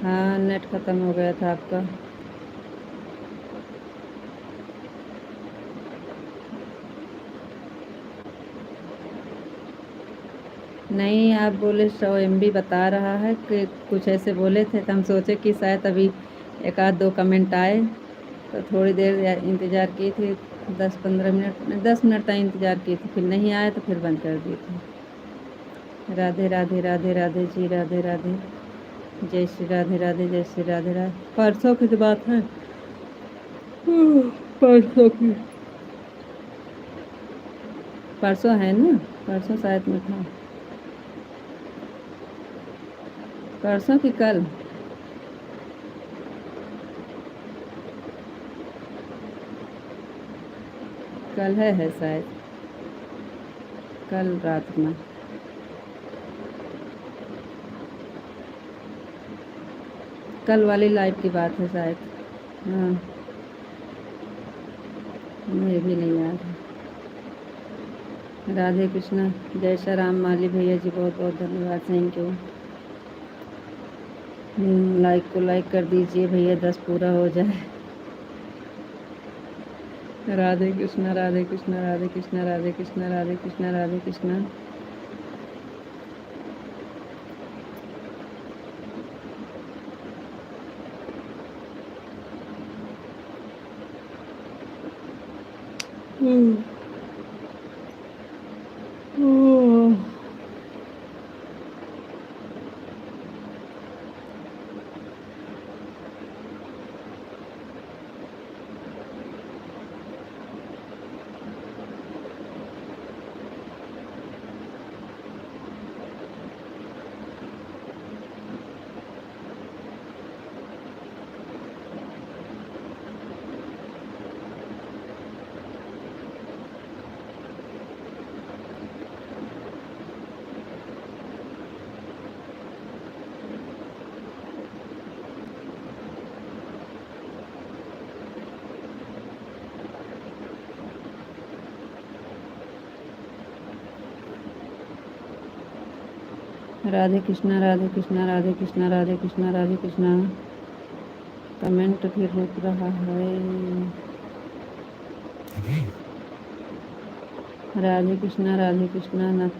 हाँ, नेट ख़त्म हो गया था आपका। नहीं, आप बोले 100 MB बता रहा है कि कुछ ऐसे बोले थे, तो हम सोचे कि शायद अभी एक आध दो कमेंट आए तो थोड़ी देर इंतज़ार की थी, 10-15 मिनट, 10 मिनट तक इंतज़ार की थी, फिर नहीं आया तो फिर बंद कर दिए थे। राधे राधे, राधे राधे जी, राधे राधे। जय श्री राधे राधे, जय श्री राधे राधे। परसों की तो बात है, परसों की, परसों है ना, परसों शायद में था, परसों की कल। कल है शायद, कल रात में। कल वाली लाइव की बात है शायद। हाँ, मुझे भी नहीं याद है। राधे कृष्णा, जय श्री राम माली भैया जी, बहुत बहुत धन्यवाद, थैंक यू। लाइक को लाइक कर दीजिए भैया, 10 पूरा हो जाए। राधे कृष्णा, राधे कृष्णा, राधे कृष्णा, राधे कृष्णा, राधे कृष्णा, राधे कृष्णा। राधे कृष्णा, राधे कृष्णा, राधे कृष्णा, राधे कृष्णा, राधे कृष्णा। कमेंट भी रुक रहा है। राधे कृष्णा, राधे कृष्णा ना।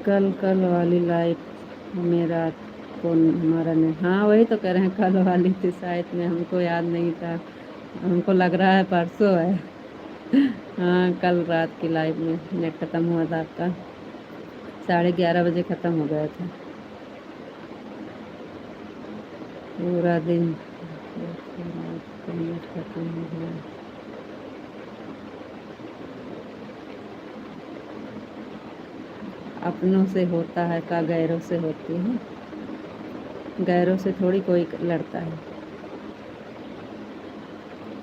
कल वाली लाइफ में रात को हमारा नहीं, हाँ वही तो कह रहे हैं, कल वाली थी शायद में, हमको याद नहीं था, हमको लग रहा है परसों है। हाँ, कल रात की लाइव में नेट ख़त्म हुआ था आपका, 11:30 बजे ख़त्म हो गया था। पूरा दिन तबीयत खत्म हो गया। अपनों से होता है का गैरों से होती है? गैरों से थोड़ी कोई लड़ता है,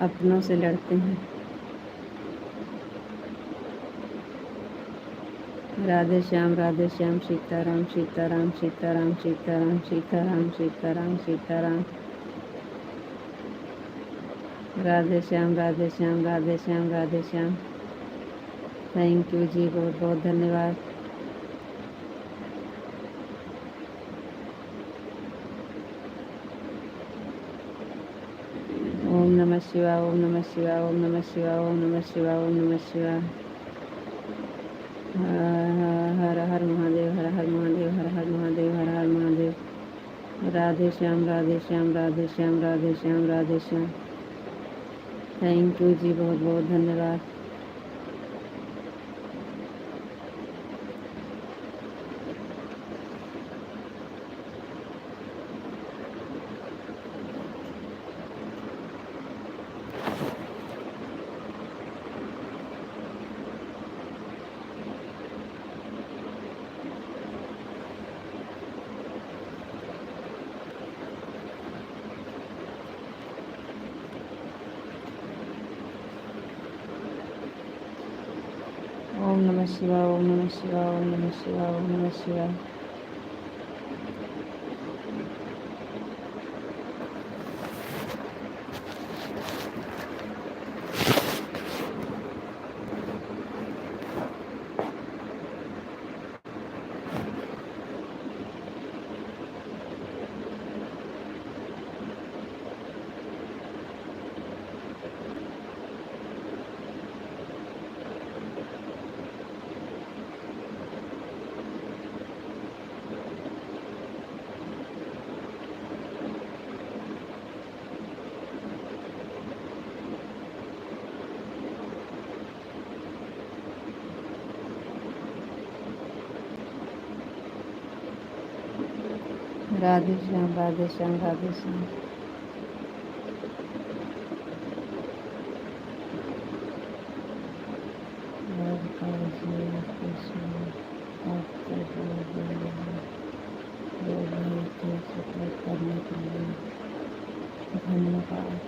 अपनों से लड़ते हैं। राधे श्याम सीताराम सीताराम सीताराम सीताराम सीताराम सीताराम सीताराम। राधे श्याम राधे श्याम राधे श्याम राधे श्याम। थैंक यू जी, बहुत बहुत धन्यवाद। ओम नमः शिवाय ओम नमः शिवाय ओम नमः शिवाय ओम नमः शिवाय ओम नमः शिवाय। हर हर महादेव हर हर महादेव हर हर महादेव हर हर महादेव। राधे श्याम राधे श्याम राधे श्याम राधे श्याम राधे श्याम। थैंक यू जी, बहुत बहुत धन्यवाद। ओम नमः शिवाय ओम नमः शिवाय ओम नमः शिवाय ओम नमः शिवाय। राधे श्याम राधे श्याम राधे श्याम। सपोर्ट करने के लिए धन्यवाद।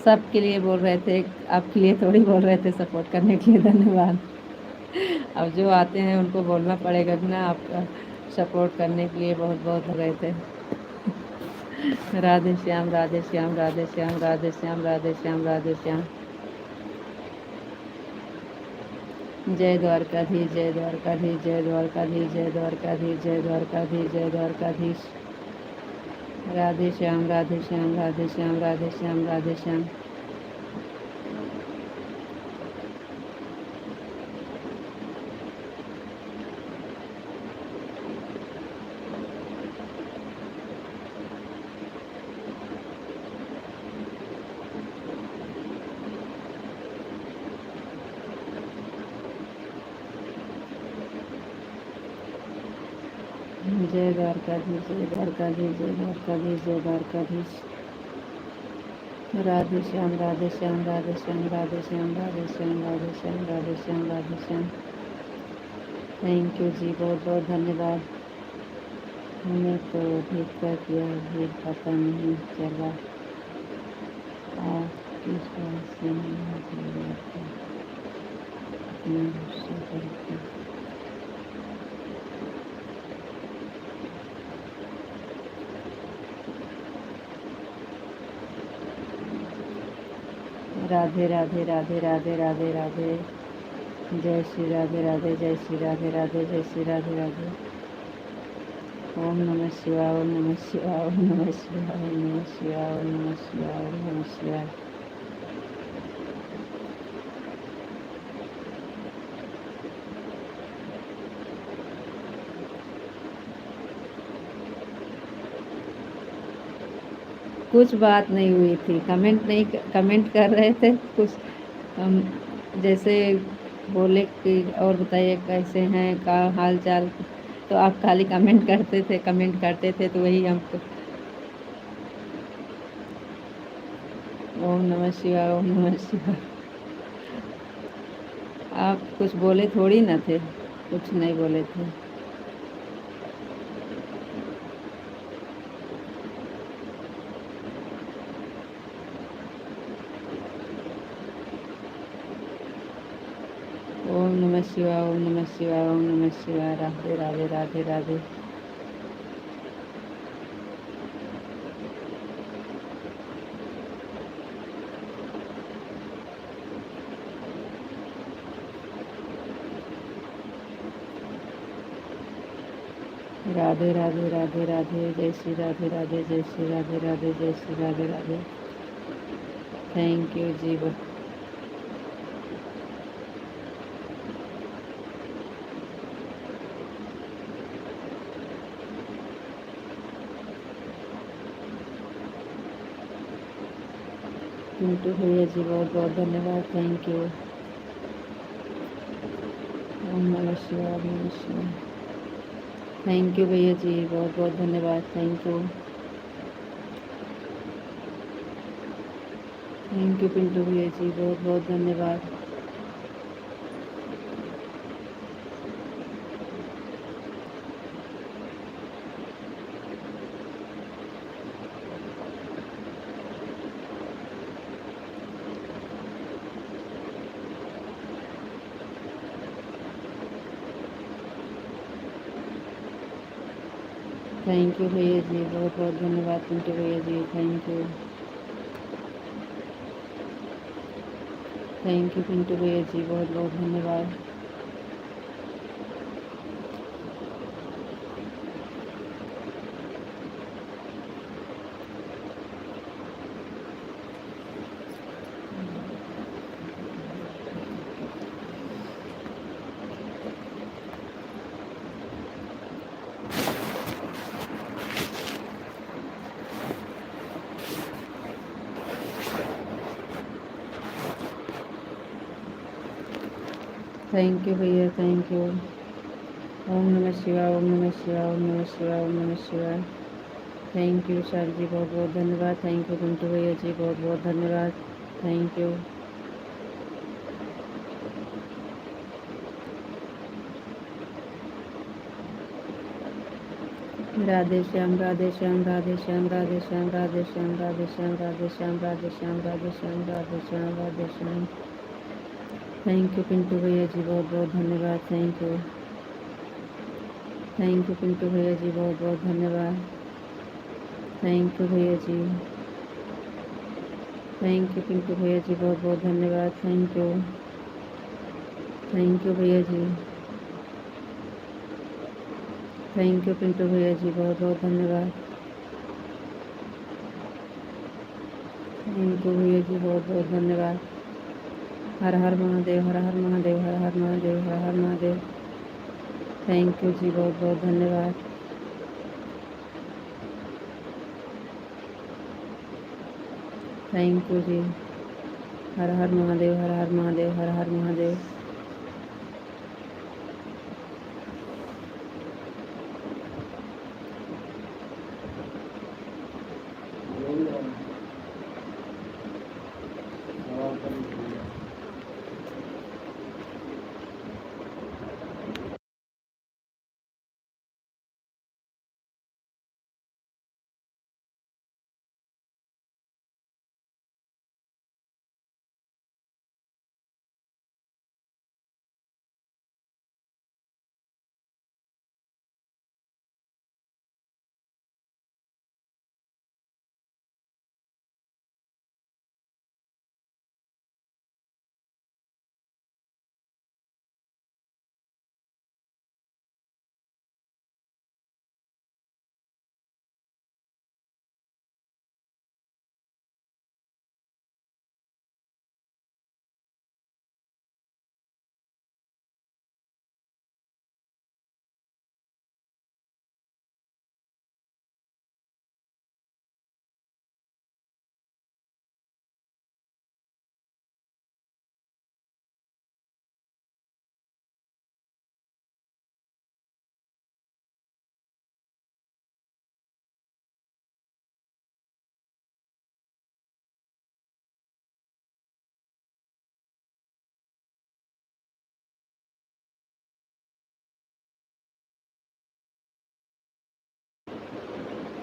सबके लिए बोल रहे थे, आपके लिए थोड़ी बोल रहे थे सपोर्ट करने के लिए धन्यवाद। अब जो आते हैं उनको बोलना पड़ेगा ना, आपका सपोर्ट करने के लिए बहुत बहुत हो रहे थे। राधे श्याम राधे श्याम राधे श्याम राधे श्याम राधे श्याम राधे श्याम। जय द्वारकाधीश जय द्वारकाधीश जय द्वारकाधीश जय द्वारकाधीश जय द्वारकाधीश जय द्वारकाधीश। राधे श्याम राधे श्याम राधे श्याम राधे श्याम राधे श्याम। जय द्वारकाधीश जय द्वारकाधीश जय द्वारकाधीश जय द्वारकाधीश। राधे श्याम राधे श्याम राधे श्याम राधे श्याम राधे श्याम राधे श्याम राधे श्याम राधे श्याम। थैंक यू जी, बहुत बहुत धन्यवाद। हमें तो अधिक क्या किया ये पता नहीं चला, आप किस बात से नहीं अपना गुस्सा करके। राधे राधे राधे राधे राधे राधे। जय श्री राधे राधे जय श्री राधे राधे जय श्री राधे राधे। ओम नमः शिवाय ओम नमः शिवाय ओम नमः शिवाय ओम नमः शिवाय ओम नमः शिवाय ओम नमः शिवाय। कुछ बात नहीं हुई थी, कमेंट कर रहे थे कुछ। जैसे बोले कि और बताइए कैसे हैं, का हाल चाल। तो आप खाली कमेंट करते थे, कमेंट करते थे, तो वही हमको। ओम नमः शिवाय, ओम नमः शिवाय। आप कुछ बोले थोड़ी ना थे, कुछ नहीं बोले थे। ओम नमः शिवाय, ओम नमः शिवाय, ओम नमः शिवाय। राधे राधे राधे राधे। राधे राधे राधे राधे। जय श्री राधे राधे, जय श्री राधे राधे, जय श्री राधे राधे। थैंक यू जी। पिंटू भैया जी बहुत बहुत धन्यवाद, थैंक यू। ओम नमः शिवाय, ओम नमः शिवाय। थैंक यू भैया जी, बहुत बहुत धन्यवाद, thank you. Thank you Pintu भैया जी, बहुत बहुत धन्यवाद। थैंक यू भैया जी, बहुत बहुत धन्यवाद पिंटू भैया जी, thank you. Thank you Pintu भैया जी, बहुत बहुत धन्यवाद। थैंक यू भैया, थैंक यू। ओम नमः शिवाय, ओम नमः शिवाय, ओम नमः शिवाय, ओम नमः शिवाय। थैंक यू सर जी, बहुत बहुत धन्यवाद। थैंक यू पिंटू भैया जी, बहुत बहुत धन्यवाद, thank you. Radhe Shyam, Radhe Shyam, Radhe Shyam, Radhe Shyam, Radhe Shyam, Radhe Shyam, Radhe Shyam, Radhe Shyam, Radhe Shyam, Radhe Shyam, Radhe Shyam. Thank you Pintu भैया जी, बहुत बहुत धन्यवाद, thank you. Thank you Pintu भैया जी, बहुत बहुत धन्यवाद। थैंक यू भैया जी। थैंक यू पिंटू भैया जी, बहुत बहुत धन्यवाद, थैंक यू। थैंक यू भैया जी। थैंक यू पिंटू भैया जी, बहुत बहुत धन्यवाद। थैंक यू भैया जी, बहुत बहुत धन्यवाद। हर हर महादेव, हर हर महादेव, हर हर महादेव, हर हर महादेव। थैंक यू जी, बहुत बहुत धन्यवाद। थैंक यू जी। हर हर महादेव, हर हर महादेव, हर हर महादेव।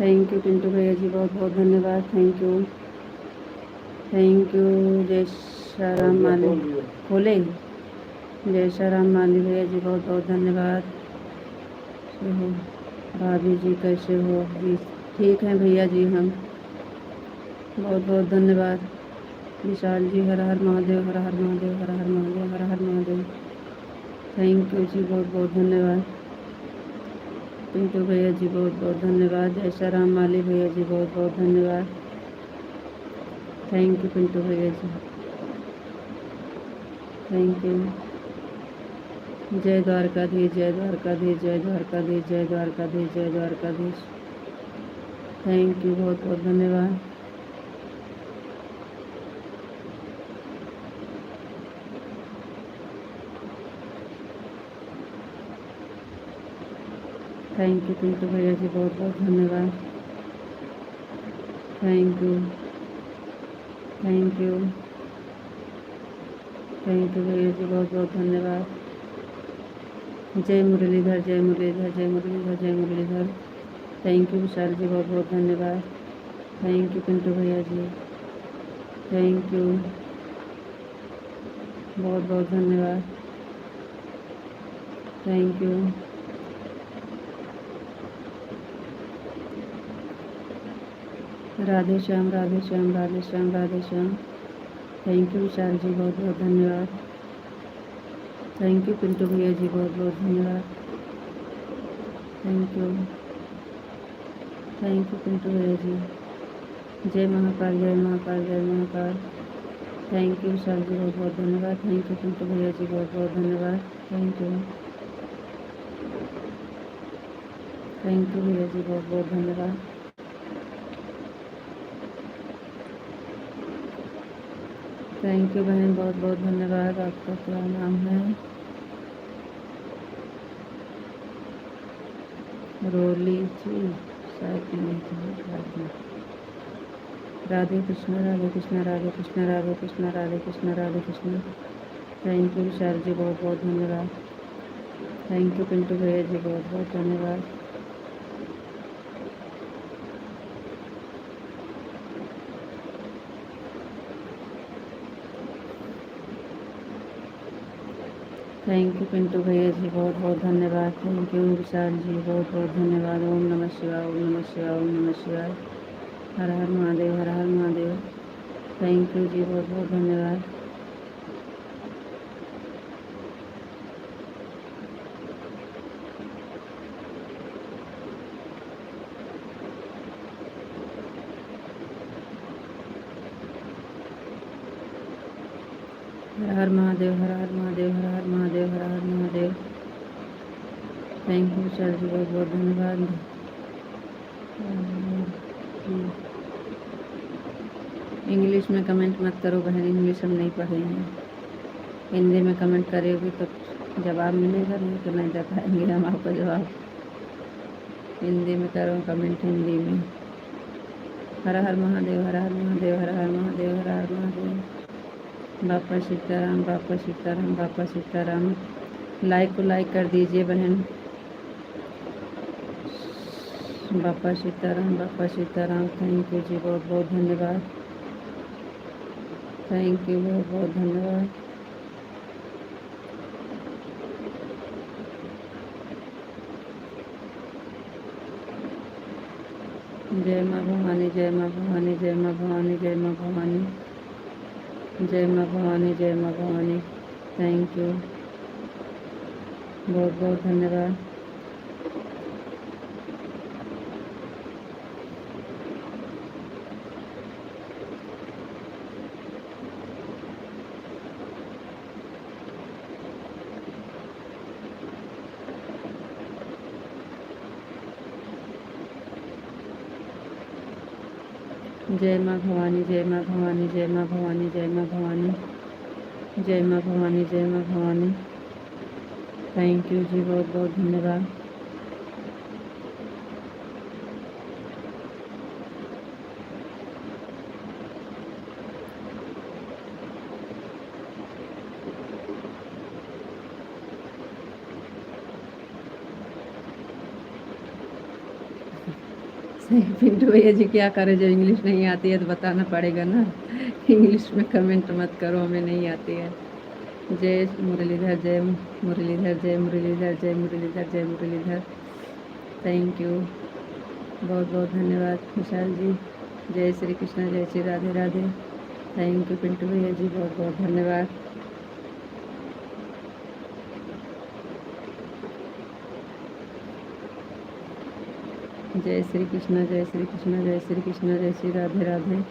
थैंक यू पिंटू भैया जी, बहुत बहुत धन्यवाद। Thank you, thank you. जय श्री राम माली खोले, जय श्री राम माली भैया जी, बहुत बहुत धन्यवाद। हो भाभी जी कैसे हो जी? ठीक हैं भैया जी हम, बहुत बहुत धन्यवाद। विशाल जी हर हर महादेव, हर हर महादेव, हर हर महादेव, हर हर महादेव। थैंक यू जी, बहुत बहुत धन्यवाद। पिंटू भैया जी बहुत बहुत धन्यवाद। जय श्री राम माली भैया जी, बहुत बहुत धन्यवाद। थैंक यू पिंटू भैया जी, थैंक यू। जय द्वारकाधीश, जय द्वारकाधीश, जय द्वारकाधीश, जय द्वारकाधीश, जय द्वारकाधीश। थैंक यू, बहुत बहुत धन्यवाद। थैंक यू पिंटू भैया जी, बहुत बहुत धन्यवाद। Thank you, thank you, thank you भैया जी, बहुत बहुत धन्यवाद। जय मुरलीधर, जय मुरलीधर, जय मुरलीधर, जय मुरलीधर। थैंक यू विशाल जी, बहुत बहुत धन्यवाद। थैंक यू पिंटू भैया जी, थैंक यू, बहुत बहुत धन्यवाद। Thank you. Radhe Shyam, Radhe Shyam, Radhe Shyam, Radhe Shyam. Thank you Vishal ji, बहुत बहुत धन्यवाद। थैंक यू पिंटू भैया जी, बहुत बहुत धन्यवाद। Thank you, thank you Pintu भैया जी। जय महाकाल, जय महाकाल, जय महाकाल। थैंक यू विशाल जी, बहुत बहुत धन्यवाद। थैंक यू पिंटू भैया जी, बहुत बहुत धन्यवाद। थैंक यू, थैंक यू भैया जी, बहुत बहुत धन्यवाद। थैंक यू बहन, बहुत बहुत धन्यवाद। आपका क्या नाम है? रोली जी, शायद नहीं थी। राधे कृष्णा, राधे कृष्णा, राधे कृष्णा, राधे कृष्णा, राधे कृष्णा, राधे कृष्णा। थैंक यू विशाल जी, बहुत बहुत धन्यवाद। थैंक यू पिंटू भैया जी, बहुत बहुत धन्यवाद। थैंक यू पिंटू भैया जी, बहुत बहुत धन्यवाद। थैंक यू विशाल जी, बहुत बहुत धन्यवाद। ओम नमः शिवाय, ओम नमः शिवाय, ओम नमः शिवाय। हर हर महादेव, हर हर महादेव। थैंक यू जी, बहुत बहुत धन्यवाद। हर हर महादेव, हर हर महादेव, हर हर महादेव, हर हर महादेव। थैंक यू विशाल जी, बहुत बहुत धन्यवाद। इंग्लिश में कमेंट मत करो बहन, इंग्लिश हम नहीं पढ़े हैं। हिंदी में कमेंट करेगी तो जवाब मिलेगा, नहीं तो नहीं दे पाएंगे हम आपको जवाब। हिंदी में करो कमेंट, हिंदी में। हर हर महादेव, हर हर महादेव, हर हर महादेव, हर हर महादेव। बापा सीताराम, बापा सीताराम, बापा सीताराम। लाइक को लाइक कर दीजिए बहन। बापा सीताराम, बापा सीताराम। थैंक यू जी, बहुत बहुत धन्यवाद। थैंक यू, बहुत बहुत धन्यवाद। जय माँ भवानी, जय माँ भवानी, जय माँ भवानी, जय माँ भवानी, जय माँ भवानी, जय माँ भवानी। थैंक यू, बहुत बहुत धन्यवाद। जय माँ भवानी, जय माँ भवानी, जय माँ भवानी, जय माँ भवानी, जय माँ भवानी, जय माँ भवानी। थैंक यू जी, बहुत बहुत धन्यवाद। सही पिंटू भैया जी, क्या करें, जो इंग्लिश नहीं आती है तो बताना पड़ेगा ना। इंग्लिश में कमेंट मत करो, हमें नहीं आती है। जय मुरलीधर, जय मुरलीधर, जय मुरलीधर, जय मुरलीधर, जय मुरलीधर। थैंक यू, बहुत बहुत धन्यवाद विशाल जी। जय श्री कृष्ण, जय श्री राधे राधे। थैंक यू पिंटू भैया जी, बहुत बहुत धन्यवाद। जय श्री कृष्ण, जय श्री कृष्ण, जय श्री कृष्ण, जय श्री राधे राधे।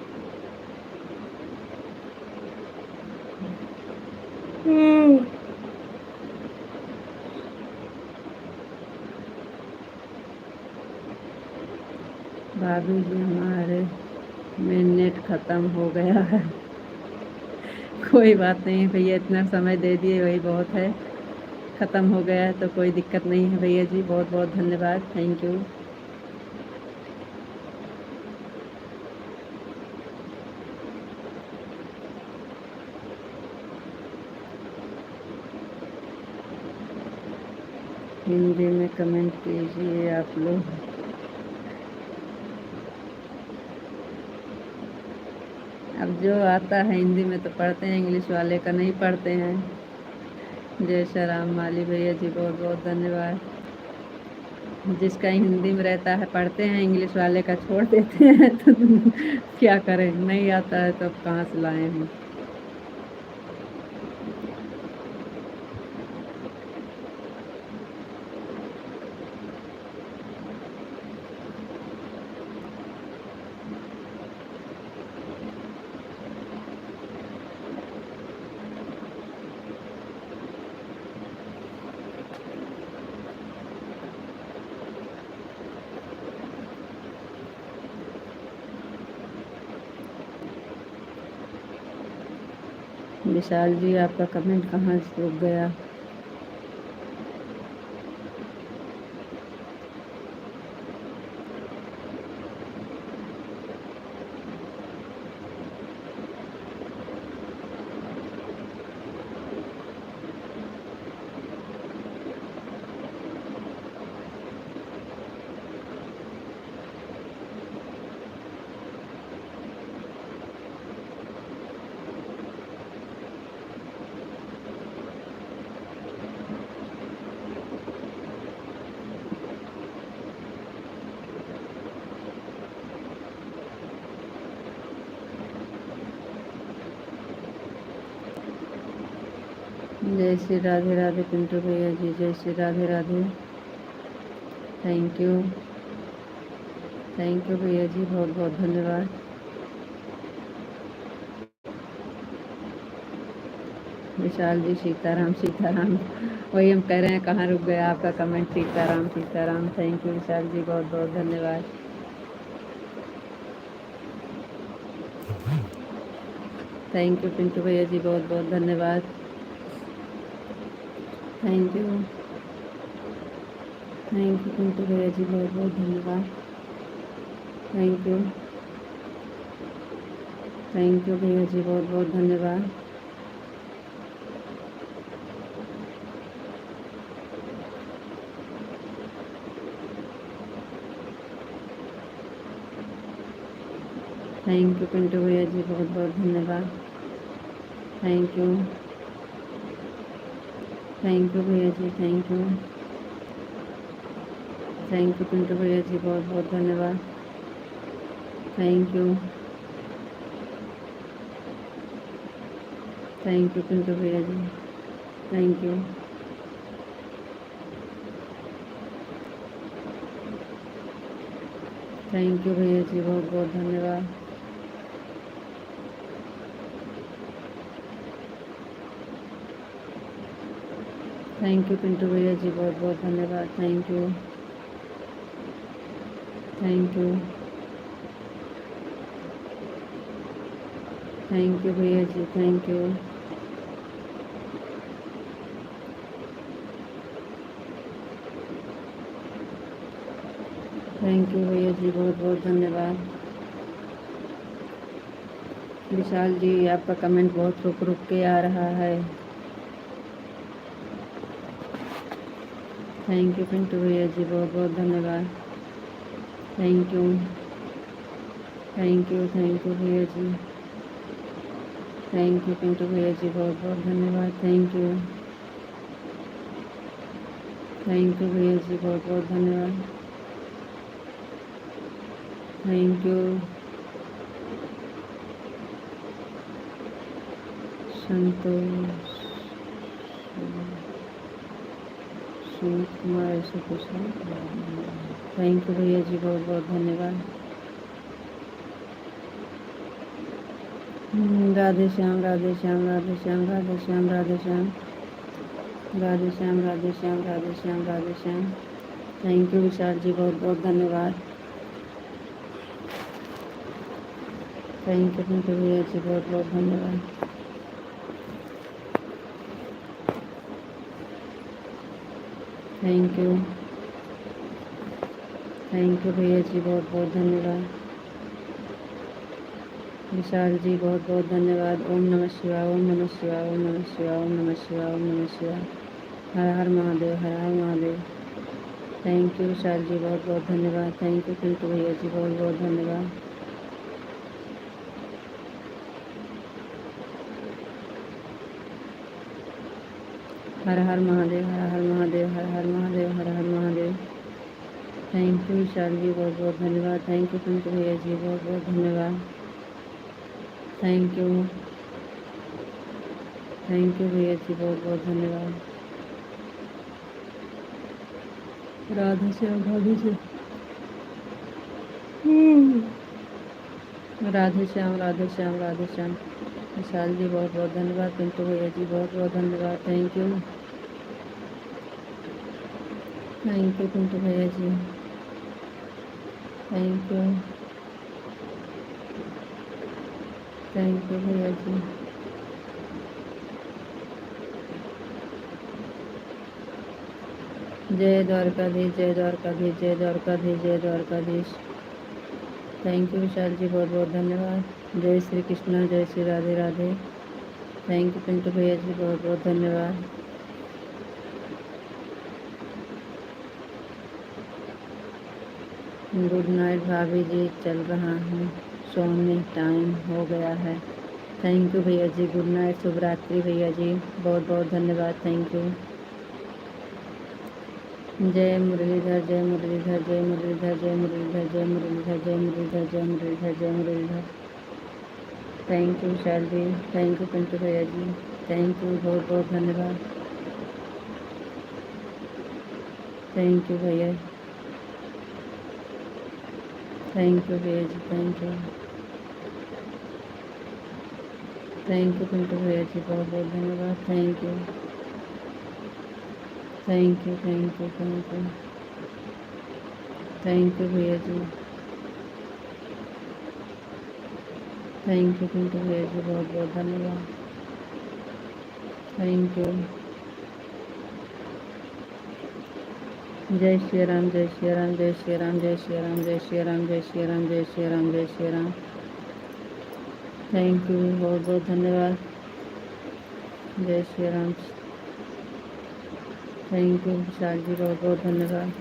भाभी जी, हमारे में नेट ख़त्म हो गया है। कोई बात नहीं भैया, इतना समय दे दिए वही बहुत है। ख़त्म हो गया है तो कोई दिक्कत नहीं है भैया जी, बहुत बहुत धन्यवाद, थैंक यू। हिंदी में कमेंट कीजिए आप लोग। अब जो आता है हिंदी में तो पढ़ते हैं, इंग्लिश वाले का नहीं पढ़ते हैं। जय श्री राम माली भैया जी, बहुत बहुत धन्यवाद। जिसका हिंदी में रहता है पढ़ते हैं, इंग्लिश वाले का छोड़ देते हैं। तो क्या करें, नहीं आता है तो अब कहाँ से लाएं हम। विशाल जी, आपका कमेंट कहाँ रुक गया। जय श्री राधे राधे पिंटू भैया जी, जय Shri Radhe Radhe. Thank you, thank you भैया जी, बहुत बहुत धन्यवाद। विशाल जी, सीताराम सीताराम, वही हम कह रहे हैं, कहाँ रुक गया आपका comment. Sitaram Sitaram, thank you Vishal ji, बहुत बहुत धन्यवाद। थैंक यू पिंटू भैया जी, बहुत बहुत धन्यवाद। Thank you, thank you Pintu भैया जी, बहुत बहुत धन्यवाद। थैंक यू, थैंक यू भैया जी, बहुत बहुत धन्यवाद। थैंक यू पिंटू भैया जी, बहुत बहुत धन्यवाद। थैंक यू, थैंक यू भैया जी, thank you, thank you Pintu भैया जी, बहुत बहुत धन्यवाद। Thank you, thank you Pintu भैया जी, थैंक यू। थैंक यू भैया जी, बहुत बहुत धन्यवाद। थैंक यू पिंटू भैया जी, बहुत बहुत धन्यवाद। Thank you, thank you, thank you भैया जी, थैंक यू। थैंक यू भैया जी, बहुत बहुत धन्यवाद। विशाल जी, आपका कमेंट बहुत रुक रुक के आ रहा है। थैंक यू पिंटू भैया जी, बहुत बहुत धन्यवाद। थैंक यू भैया जी। थैंक यू पिंटू भैया जी, बहुत बहुत धन्यवाद। थैंक यू भैया जी, बहुत बहुत धन्यवाद। थैंक यू संतोष सुमित कुमार, ऐसे कुछ है। थैंक यू भैया जी, बहुत बहुत धन्यवाद। राधे श्याम राधे श्याम राधे श्याम राधे श्याम राधे श्याम राधे श्याम राधे श्याम राधे श्याम राधे श्याम। थैंक यू विशाल जी, बहुत बहुत धन्यवाद। थैंक यू पिंटू भैया जी, बहुत बहुत धन्यवाद। थैंक यू भैया जी, बहुत बहुत धन्यवाद। विशाल जी, बहुत बहुत धन्यवाद। ओम नमः शिवाय, ओम नमः शिवाय, ओम नमः शिवाय, ओम नमः शिवाय, ओम नमः शिवाय। हर हर महादेव, हर हर महादेव। थैंक यू विशाल जी, बहुत बहुत धन्यवाद। थैंक यू पिंटू भैया जी, बहुत बहुत धन्यवाद। हर हर महादेव, हर हर महादेव, हर हर महादेव, हर हर महादेव। थैंक यू विशाल जी, बहुत बहुत धन्यवाद। थैंक यू पिंटू भैया जी, बहुत बहुत धन्यवाद। थैंक यू भैया जी, बहुत बहुत धन्यवाद। राधे श्याम राधे श्याम राधे श्याम राधे श्याम राधे श्याम। विशाल जी, बहुत बहुत धन्यवाद। पिंटू भैया जी, बहुत बहुत धन्यवाद। थैंक यू पिंटू भैया जी। थैंक यू भैया जी। जय द्वारकाधीश, जय द्वारकाधीश, जय द्वारकाधीश, जय द्वारकाधीश। थैंक यू विशाल जी, बहुत बहुत धन्यवाद। जय श्री कृष्णा, जय श्री राधे राधे। थैंक यू पिंटू भैया जी, बहुत बहुत धन्यवाद। गुड नाइट भाभी जी, चल रहा हूँ सोने, टाइम हो गया है। थैंक यू भैया जी, गुड नाइट, शुभ रात्रि भैया जी, बहुत बहुत धन्यवाद। Thank you. जय मुरलीधर, जय मुरलीधर, जय मुरलीधर, जय मुरलीधर, जय मुरलीधर, जय मुरलीधर, जय मुरलीधर, जय Muralidhar. Thank you Vishal ji. Thank you Pintu भैया जी। थैंक यू, बहुत बहुत धन्यवाद। थैंक यू भैया। थैंक यू भैया जी, थैंक यू पिंटू भैया जी, बहुत बहुत धन्यवाद। Thank you thank you thank you thank you thank you भैया जी। थैंक यू पिंटू भैया जी, बहुत बहुत धन्यवाद। Thank you. जय श्री राम, जय श्री राम, जय श्री राम, जय श्री राम, जय श्री राम, जय श्री राम, जय श्री राम, जय श्री राम। थैंक यू, बहुत बहुत धन्यवाद। जय श्री राम। थैंक यू विशाल जी, बहुत बहुत धन्यवाद।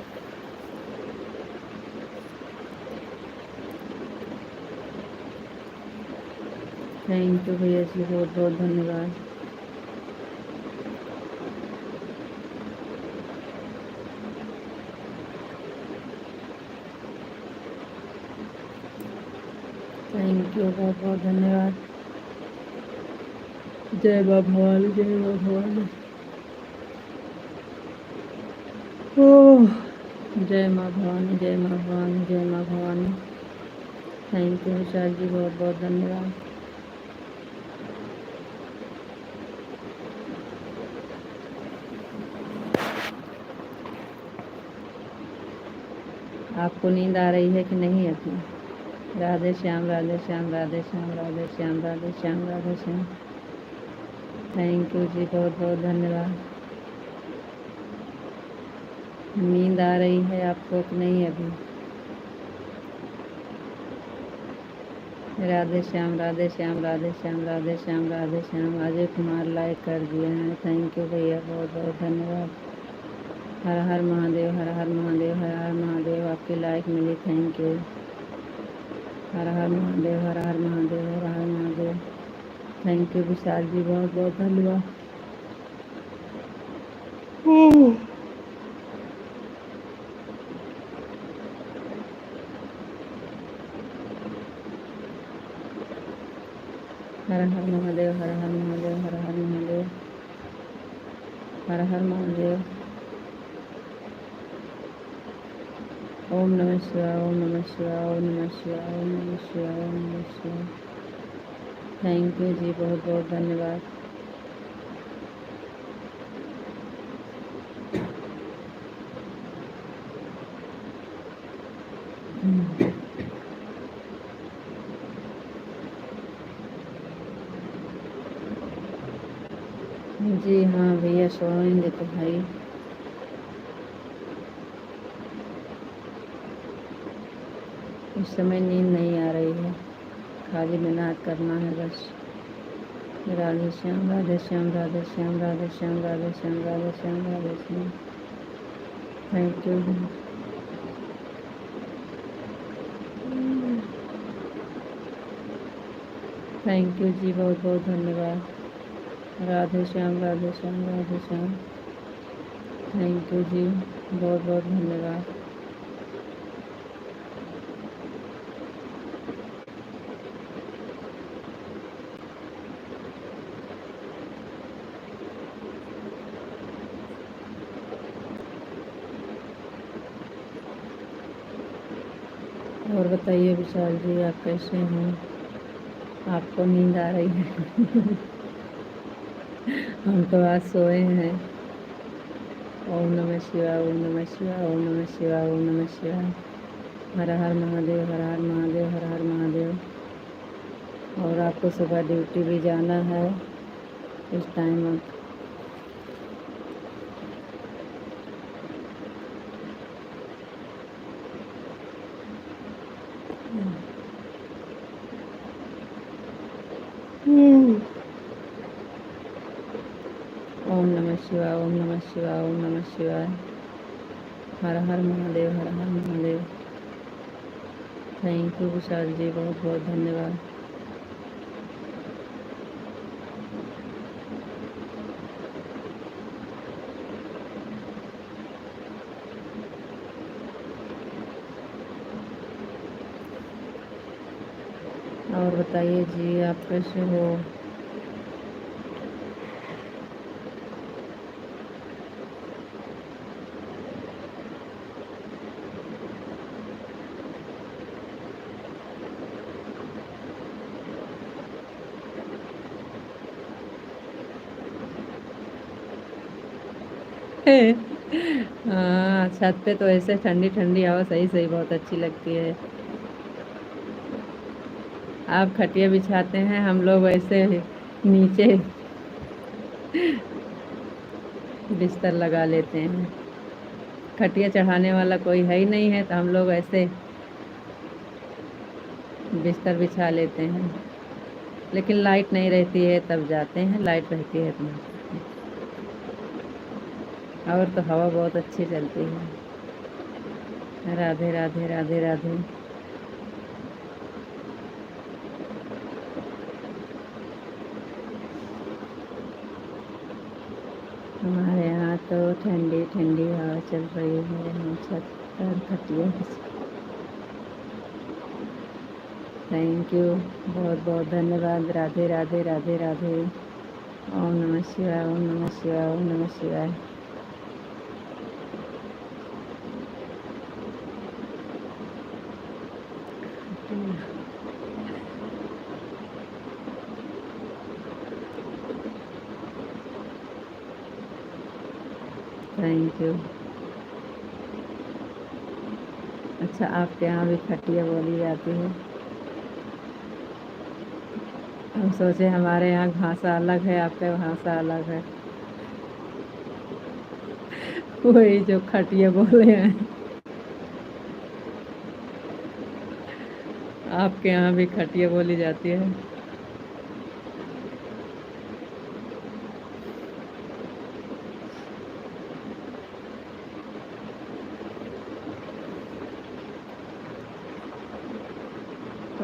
थैंक यू भैया जी, बहुत बहुत धन्यवाद। थैंक यू, बहुत बहुत धन्यवाद। जय माँ भवानी, जय माँ भवानी। ओह, जय माँ भवानी, जय माँ भवानी, जय माँ भवानी। थैंक यू विशाल जी, बहुत बहुत धन्यवाद। आपको नींद आ रही है कि नहीं अभी? राधे श्याम राधे श्याम राधे श्याम राधे श्याम राधे श्याम राधे श्याम। थैंक यू जी, बहुत बहुत धन्यवाद। नींद आ रही है आपको कि नहीं अभी? राधे श्याम राधे श्याम राधे श्याम राधे श्याम राधे श्याम। अजय कुमार लाइक कर दिए हैं, थैंक यू भैया, बहुत बहुत धन्यवाद। हर हर महादेव, हर हर महादेव, हर हर महादेव। आप आपके लाइक मिली, thank you. Har Har Mahadev, Har Har Mahadev, Har Har Mahadev. Thank you Vishal ji, बहुत बहुत धन्यवाद। हर हर महादेव, हर हर महादेव, हर हर महादेव, हर हर महादेव। ओम नमः शिवाय, ओम नमः शिवाय, ओम नमः शिवाय, ओम नमः शिवाय, ओम नमः शिवाय। थैंक यू जी, बहुत बहुत धन्यवाद। जी हाँ भैया, सोएंगे तो भाई। इस समय नींद नहीं आ रही है, खाली मेहनत करना है बस। Radhe Shyam, Radhe Shyam, Radhe Shyam, Radhe Shyam, Radhe Shyam, Radhe Shyam, Radhe Shyam. Thank you. Thank you जी, बहुत बहुत धन्यवाद। राधे श्याम, राधे श्याम, राधे श्याम। थैंक यू जी, बहुत बहुत धन्यवाद। और बताइए विशाल जी, आप कैसे हैं? आपको नींद आ रही है? हम तो आज सोए हैं। ओम नमः शिवाय, ओम नमः शिवाय, ओम नमः शिवाय, ओम नमः शिवाय। हर हर महादेव, हर हर महादेव, हर हर महादेव। और आपको सुबह ड्यूटी भी जाना है इस टाइम अब। ओम नमः शिवाय, ओम नमः शिवाय, ओम नमः शिवाय। हर हर महादेव, हर हर महादेव। थैंक यू विशाल जी, बहुत बहुत धन्यवाद। और बताइए जी, आप कैसे हो? हाँ, छत पे तो ऐसे ठंडी ठंडी हवा सही सही बहुत अच्छी लगती है। आप खटिया बिछाते हैं, हम लोग ऐसे नीचे बिस्तर लगा लेते हैं। खटिया चढ़ाने वाला कोई है ही नहीं है, तो हम लोग ऐसे बिस्तर बिछा लेते हैं। लेकिन लाइट नहीं रहती है तब जाते हैं, लाइट रहती है तो नहीं जाते। और तो हवा बहुत अच्छी चलती है। राधे राधे, राधे राधे। हमारे यहाँ तो ठंडी ठंडी हवा चल रही है, हम छत पर खटिया। थैंक यू, बहुत बहुत धन्यवाद। राधे राधे, राधे राधे। ओम नमः शिवाय, ओम नमः शिवाय, ओम नमः शिवाय। Thank you. अच्छा, आपके यहाँ भी खटिया बोली जाती है? हम सोचे हमारे यहाँ भाषा अलग है, आपका भाषा अलग है। वही जो खटिया बोले हैं, आपके यहाँ भी खटिया बोली जाती है?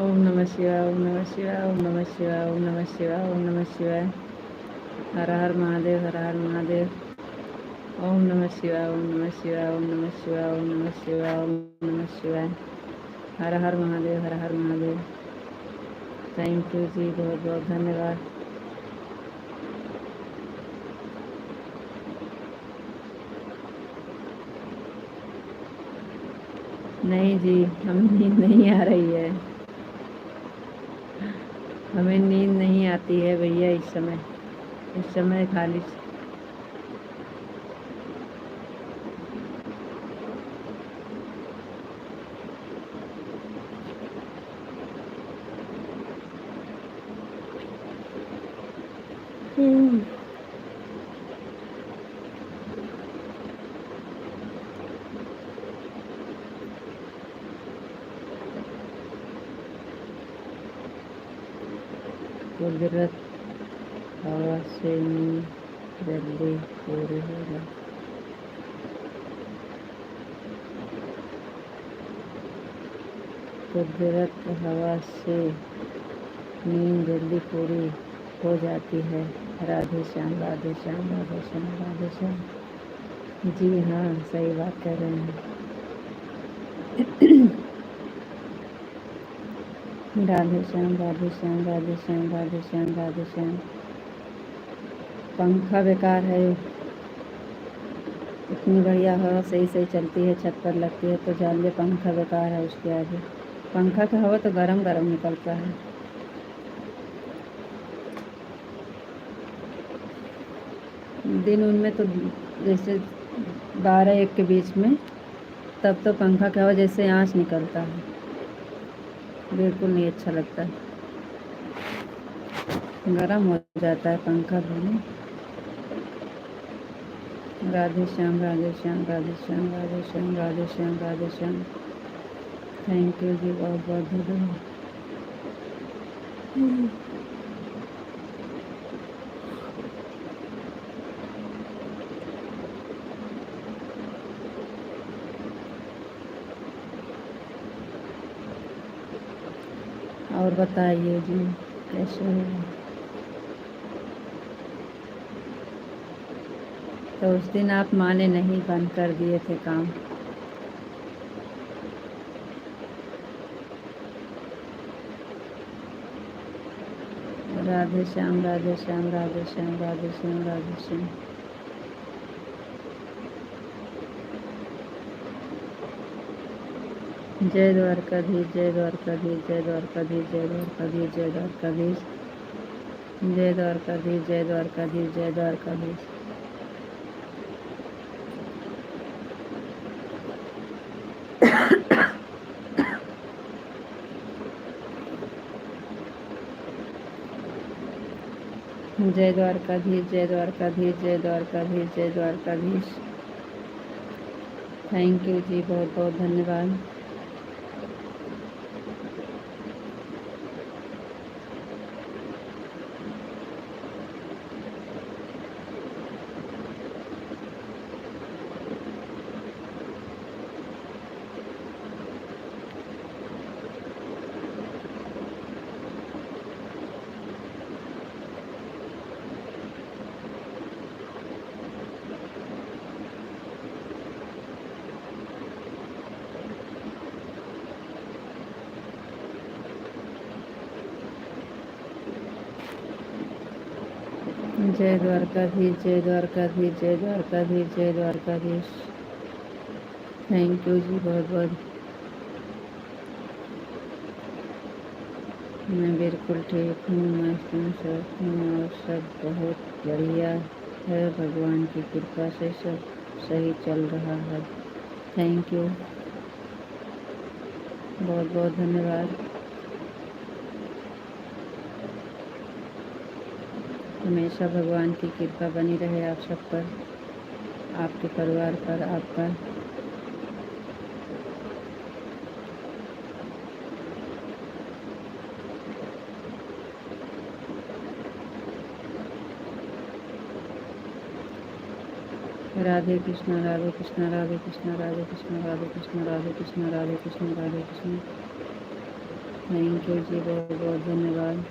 ओम नमः शिवाय, ओम नमः शिवाय, ओम नमः शिवाय, ओम नमः शिवाय, ओम नमः शिवाय। हर हर महादेव, हर हर महादेव। ओम नमः शिवाय, ओम नमः शिवाय, ओम नमः शिवाय, ओम नमः शिवाय, ओम नमः शिवाय। हर हर महादेव, हर हर महादेव। थैंक यू जी, बहुत बहुत धन्यवाद। नहीं जी, हमें नींद नहीं आ रही है। हमें नींद नहीं आती है भैया इस समय खाली। कुदरत हवा से नींद जल्दी पूरी होगा। कुदरत हवा से नींद जल्दी पूरी हो जाती है। राधे श्याम, राधे श्याम, राधे श्याम, राधे श्याम। जी हाँ, सही बात कर रहे हैं। राधे श्याम, राधे श्याम, राधे श्याम, राधे श्याम, राधे श्याम। पंखा बेकार है। इतनी बढ़िया हवा सही सही चलती है, छत पर लगती है, तो जान लीजिए पंखा बेकार है उसके आगे। पंखा का हवा तो गरम गरम निकलता है। दिन उनमें तो जैसे 12-1 के बीच में, तब तो पंखा का हवा जैसे आँच निकलता है, बिल्कुल नहीं अच्छा लगता है। गरम हो जाता है पंखा भी। राधे श्याम, राधे श्याम, राधे श्याम, राधे श्याम, राधे श्याम, राधे श्याम। थैंक यू जी, बहुत बहुत धन्यवाद। और बताइए जी, कैसे हो? तो उस दिन आप माने नहीं, बंद कर दिए थे काम। राधे श्याम, राधे श्याम, राधे श्याम, राधे श्याम, राधे श्याम। जय द्वारकाधीश, जय द्वारकाधीश, जय द्वारकाधीश, जय द्वारकाधीश, जय द्वारकाधीश, जय द्वारकाधीश, जय द्वारकाधीश, जय द्वारकाधीश। जय द्वारकाधीश, जय द्वारकाधीश, जय द्वारकाधीश, जय द्वारकाधीश। थैंक यू जी, बहुत बहुत धन्यवाद। जय द्वारकाधीश, जय द्वारकाधीश, जय द्वारकाधीश, जय द्वारकाधीश। थैंक यू जी, बहुत बहुत। मैं बिल्कुल ठीक हूँ, मस्त हूँ, स्वस्थ हूँ और सब बहुत बढ़िया है। भगवान की कृपा से सब सही चल रहा है। थैंक यू, बहुत बहुत धन्यवाद। हमेशा भगवान की कृपा बनी रहे आप सब पर, आपके परिवार पर, आप पर। राधे कृष्ण, राधे कृष्ण, राधे कृष्ण, राधे कृष्ण, राधे कृष्ण, राधे कृष्ण, राधे कृष्ण, राधे कृष्ण। थैंक यू जी, बहुत बहुत धन्यवाद।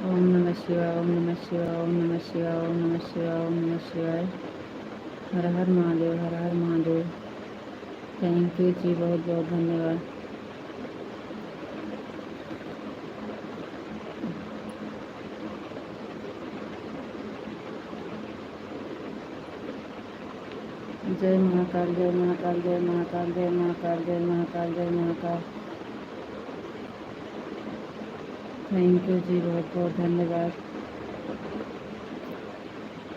ओम नमः शिवाय, ओम नमः शिवाय, ओम नमः शिवाय, ओम नमः शिवाय, ओम नमः शिवाय। हर हर महादेव, हर हर महादेव। थैंक यू जी, बहुत बहुत धन्यवाद। जय महाकाल, जय महाकाल, जय महाकाल, जय महाकाल, जय महाकाल, जय महाकाल। थैंक यू जी, बहुत बहुत धन्यवाद।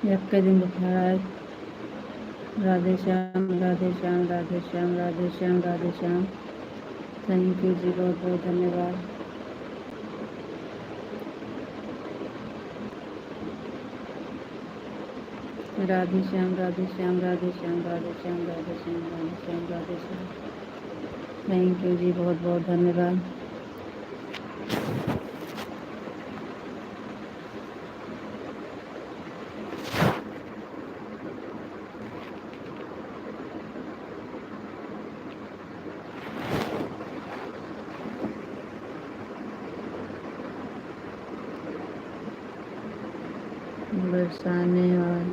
यक्के दिन बुखार आए। राधे श्याम, राधे श्याम, राधे श्याम, राधे श्याम, राधे श्याम। थैंक यू जी, बहुत बहुत धन्यवाद। राधे श्याम, राधे श्याम, राधे श्याम, राधे श्याम, राधे श्याम, राधे श्याम, राधे श्याम। थैंक यू जी, बहुत बहुत धन्यवाद।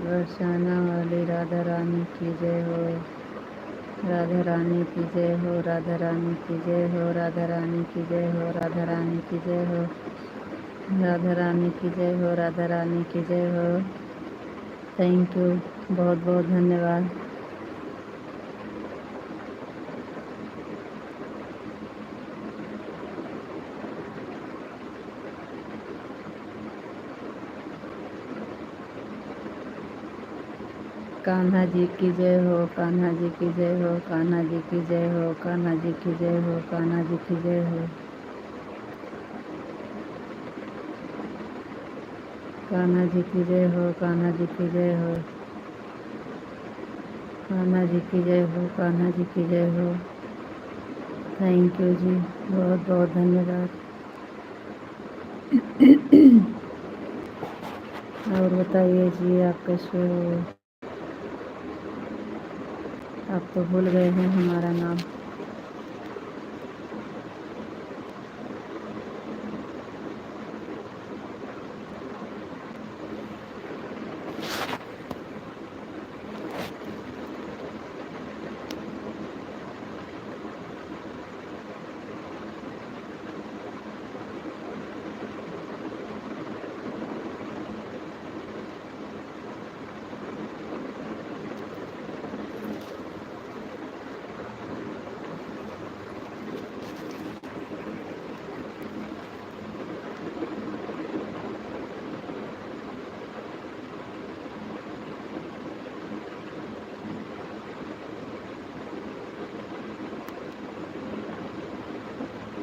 बरसाना वाली राधा रानी की जय हो। राधा रानी की जय हो, राधा रानी की जय हो, राधा रानी की जय हो, राधा रानी की जय हो, राधा रानी की जय हो, राधा रानी की जय हो। थैंक यू, बहुत बहुत धन्यवाद। कान्हा जी की जय हो, कान्हा जी की जय हो, कान्हा जी की जय हो, कान्हा जी की जय हो, कान्हा जी की जय हो। कान्हा जी की जय हो, कान्हा जी की जय हो, कान्हा जी की जय हो, कान्हा जी की जय हो। थैंक यू जी, बहुत बहुत धन्यवाद। और बताइए जी, आप कैसे हो? आप तो भूल गए हैं हमारा नाम।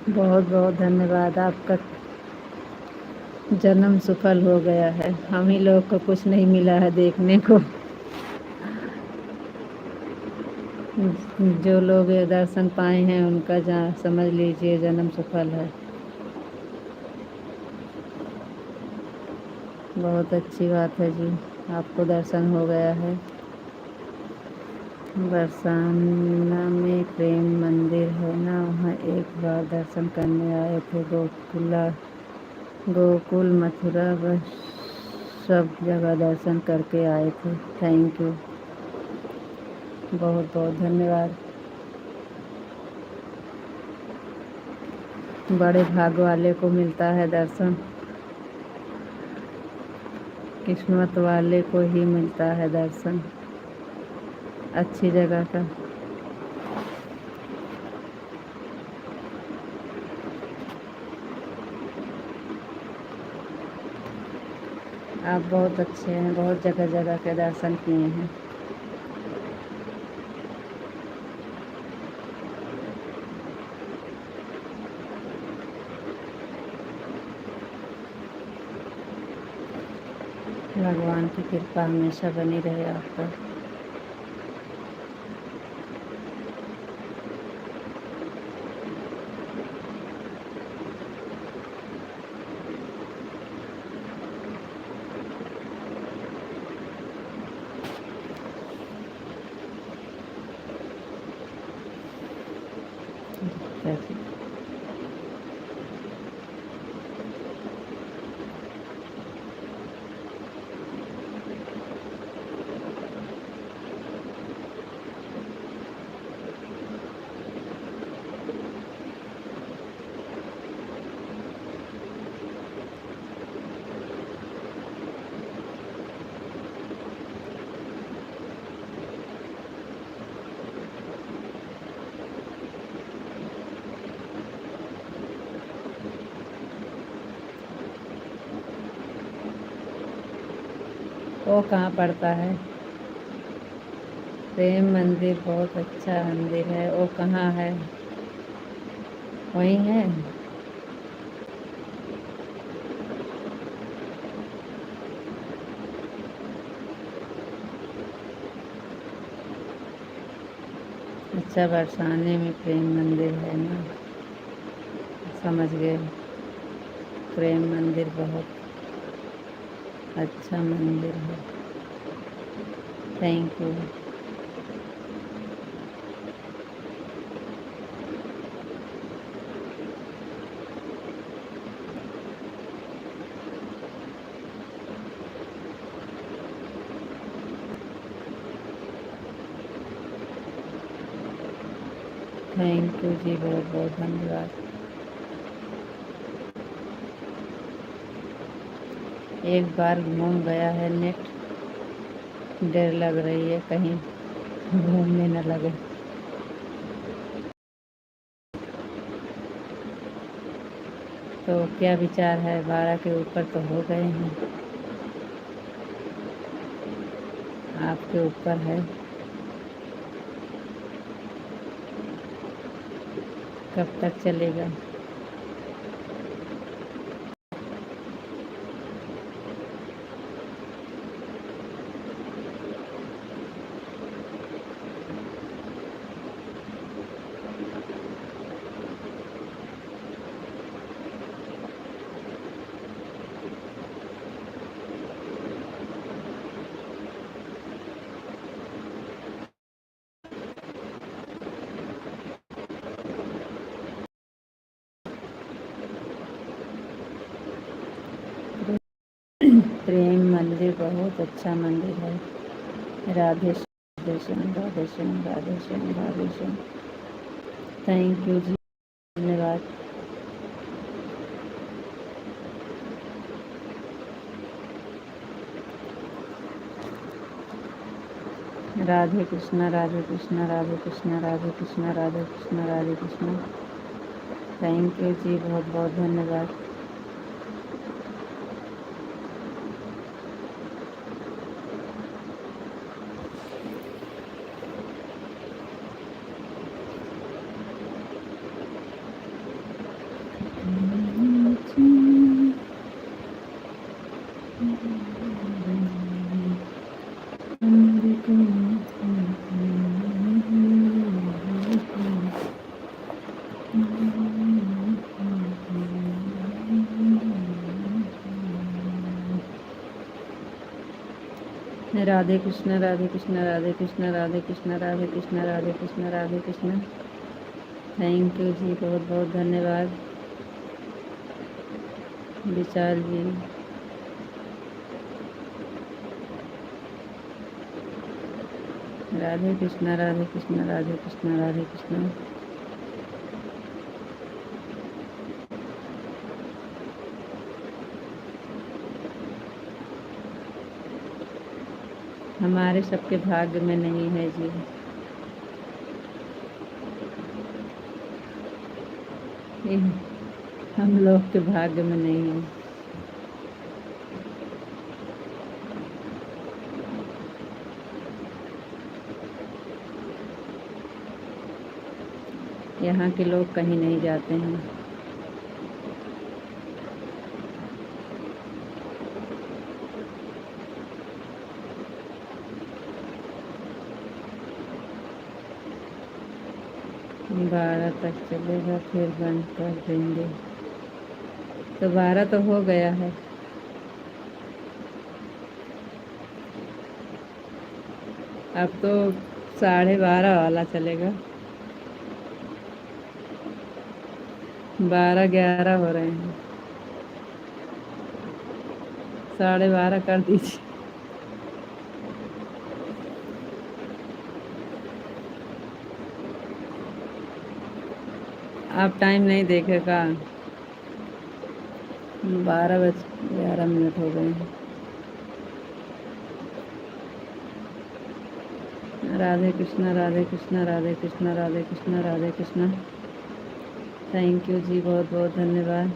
बहुत बहुत धन्यवाद। आपका जन्म सफल हो गया है। हम ही लोग को कुछ नहीं मिला है देखने को। जो लोग ये दर्शन पाए हैं उनका समझ लीजिए जन्म सफल है। बहुत अच्छी बात है जी, आपको दर्शन हो गया है। बरसाना में प्रेम मंदिर है ना, वहाँ एक बार दर्शन करने आए थे। गोकुल मथुरा बस सब जगह दर्शन करके आए थे। थैंक यू, बहुत बहुत धन्यवाद। बड़े भाग वाले को मिलता है दर्शन, किस्मत वाले को ही मिलता है दर्शन अच्छी जगह का। आप बहुत अच्छे हैं, बहुत जगह जगह के दर्शन किए हैं। भगवान की कृपा हमेशा बनी रहे आप पर। अच्छा जी। वो कहाँ पड़ता है? प्रेम मंदिर बहुत अच्छा मंदिर है। वो कहाँ है? वहीं है? अच्छा, बरसाने में प्रेम मंदिर है ना, समझ गए। प्रेम मंदिर बहुत अच्छा मंदिर है। Thank you. थैंक यू जी, बहुत बहुत धन्यवाद। एक बार घूम गया है नेट, डर लग रही है कहीं घूमने न लगे। तो क्या विचार है? 12 के ऊपर तो हो गए हैं, आपके ऊपर है। कब तक चलेगा? प्रेम मंदिर बहुत अच्छा मंदिर है। राधे राधे श्याम, राधे श्याम, राधे श्याम, राधे श्याम। थैंक यू जी, धन्यवाद। राधे कृष्णा, राधे कृष्णा, राधे कृष्णा, राधे कृष्णा, राधे कृष्णा, राधे कृष्णा। थैंक यू जी, बहुत बहुत धन्यवाद। राधे कृष्ण, राधे कृष्ण, राधे कृष्ण, राधे कृष्ण, राधे कृष्ण, राधे कृष्ण, राधे कृष्ण। थैंक यू जी, बहुत बहुत धन्यवाद विशाल जी। राधे कृष्ण, राधे कृष्ण, राधे कृष्ण, राधे कृष्ण। हमारे सबके भाग्य में नहीं है जी। हम लोग के भाग्य में नहीं है। यहाँ के लोग कहीं नहीं जाते हैं। बारह तक चलेगा, फिर बंद कर देंगे। तो 12 तो हो गया है। अब तो 12:30 वाला चलेगा। 12:11 हो रहे हैं, 12:30 कर दीजिए। आप टाइम नहीं देखेगा? 12:11 हो गए हैं। राधे कृष्णा, राधे कृष्णा, राधे कृष्णा, राधे कृष्णा, राधे कृष्णा। थैंक यू जी, बहुत बहुत धन्यवाद।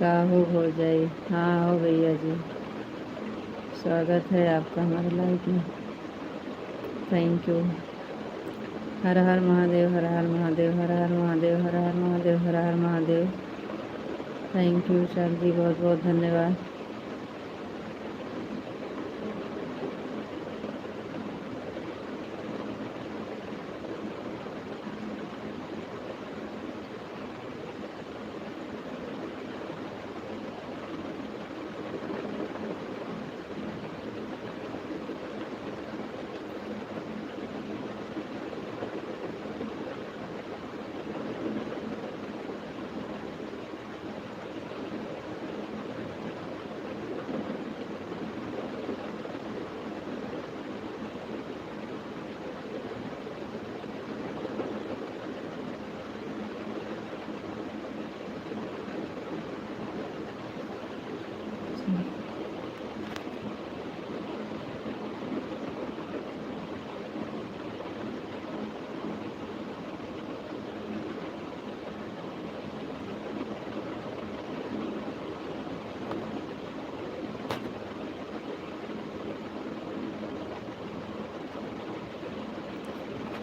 काहू हो जाए। हाँ हो भैया जी, स्वागत है आपका हमारे लाइफ में। Thank you. Har Har Mahadev, Har Har Mahadev, Har Har Mahadev, Har Har Mahadev, Har Har Mahadev. Thank you sir जी, बहुत बहुत धन्यवाद।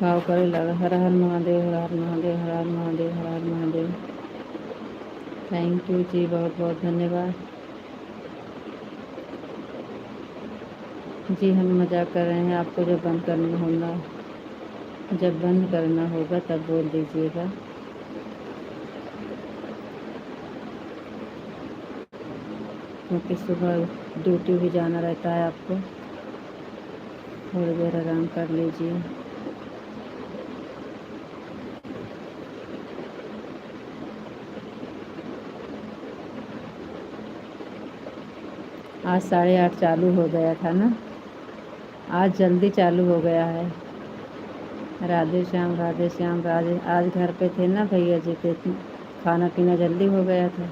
भाव करे लगा। हर हर महादेव, हर हर महादेव, हर हर महादेव, हर हर महादेव। थैंक यू जी, बहुत बहुत धन्यवाद जी। हम मजाक कर रहे हैं। आपको जब बंद करना होगा, जब बंद करना होगा तब बोल दीजिएगा। क्योंकि सुबह ड्यूटी भी जाना रहता है आपको। थोड़ी देर आराम कर लीजिए। आज 8:30 चालू हो गया था ना, आज जल्दी चालू हो गया है। राधे श्याम, राधे श्याम। राधे, आज घर पे थे ना भैया जी, थे, खाना पीना जल्दी हो गया था।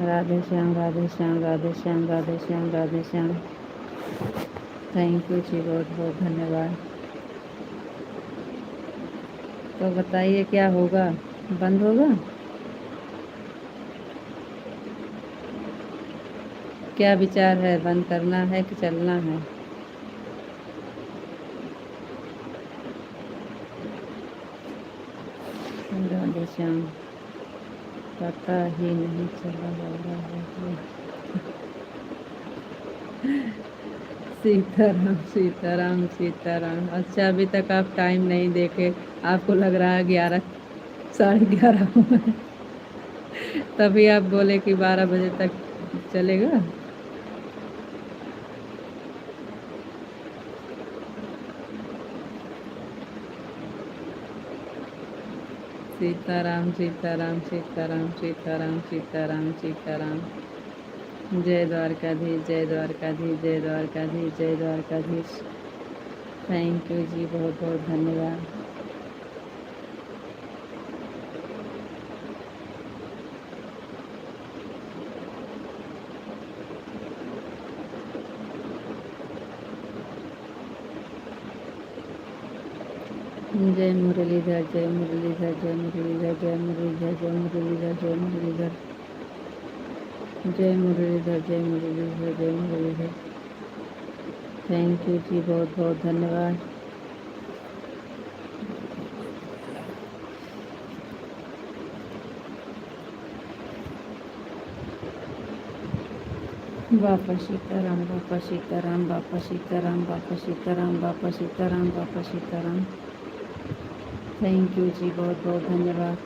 राधे श्याम, राधे श्याम, राधे श्याम, राधे श्याम, राधे श्याम। थैंक यू जी, बहुत बहुत धन्यवाद। तो बताइए क्या होगा? बंद होगा? क्या विचार है, बंद करना है कि चलना है? राधे श्याम, पता ही नहीं चला रहा है। सीताराम, सीताराम, सीताराम। अच्छा, अभी तक आप टाइम नहीं देखे, आपको लग रहा है 11, 11:30 हुए। तभी आप बोले कि 12 बजे तक चलेगा। सीताराम, सीताराम, सीताराम, सीताराम, सीताराम, सीताराम। जय द्वारकाधीश, जय द्वारकाधीश, जय द्वारकाधीश, जय द्वारकाधीश। थैंक यू जी, बहुत बहुत धन्यवाद। जय मुरलीधर, जय मुरलीधर, जय मुरलीधर, जय मुरलीधर, जय मुरलीधर, जय मुरलीधर, जय मुरलीधर, जय मुरलीधर, जय मुरलीधर। थैंक यू जी, बहुत बहुत धन्यवाद। बापा सीताराम, बापा सीताराम, बापा सीताराम, बापा सीताराम, बापा सीताराम, बापा सीताराम। थैंक यू जी, बहुत बहुत धन्यवाद।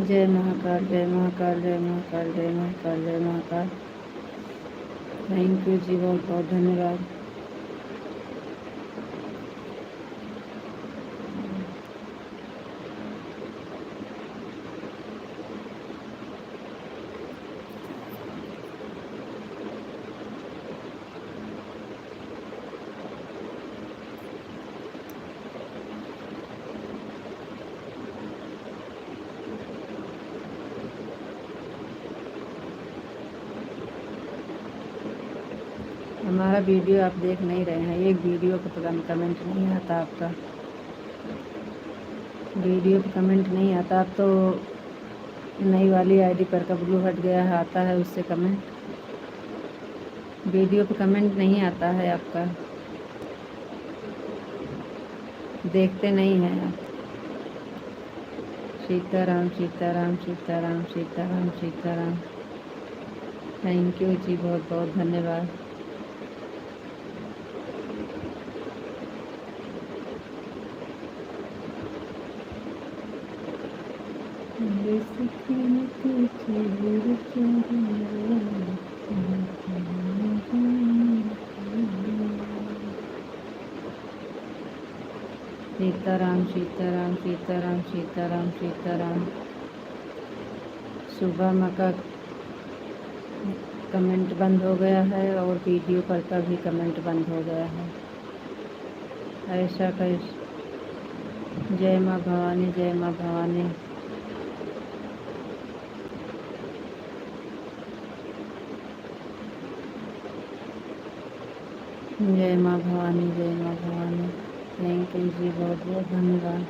जय महाकाल, जय महाकाल, जय महाकाल, जय महाकाल, जय महाकाल। थैंक यू जी, बहुत बहुत धन्यवाद। हमारा वीडियो आप देख नहीं रहे हैं, एक वीडियो को तो कमेंट नहीं आता आपका, वीडियो पे कमेंट नहीं आता। अब तो नई वाली आईडी पर का ब्लू हट गया है, आता है उससे कमेंट। वीडियो पे कमेंट नहीं आता है आपका, देखते नहीं हैं आप। सीताराम, सीताराम, सीताराम, सीताराम, सीताराम। थैंक यू जी, बहुत बहुत धन्यवाद। सीताराम, सीताराम, सीताराम, सीताराम, सीताराम। सुबह माँ का कमेंट बंद हो गया है और वीडियो पर का भी कमेंट बंद हो गया है, ऐसा कैसे। जय माँ भवानी, जय माँ भवानी। जय माँ भवानी, जय माँ भवानी। थैंक यू जी, बहुत बहुत धन्यवाद।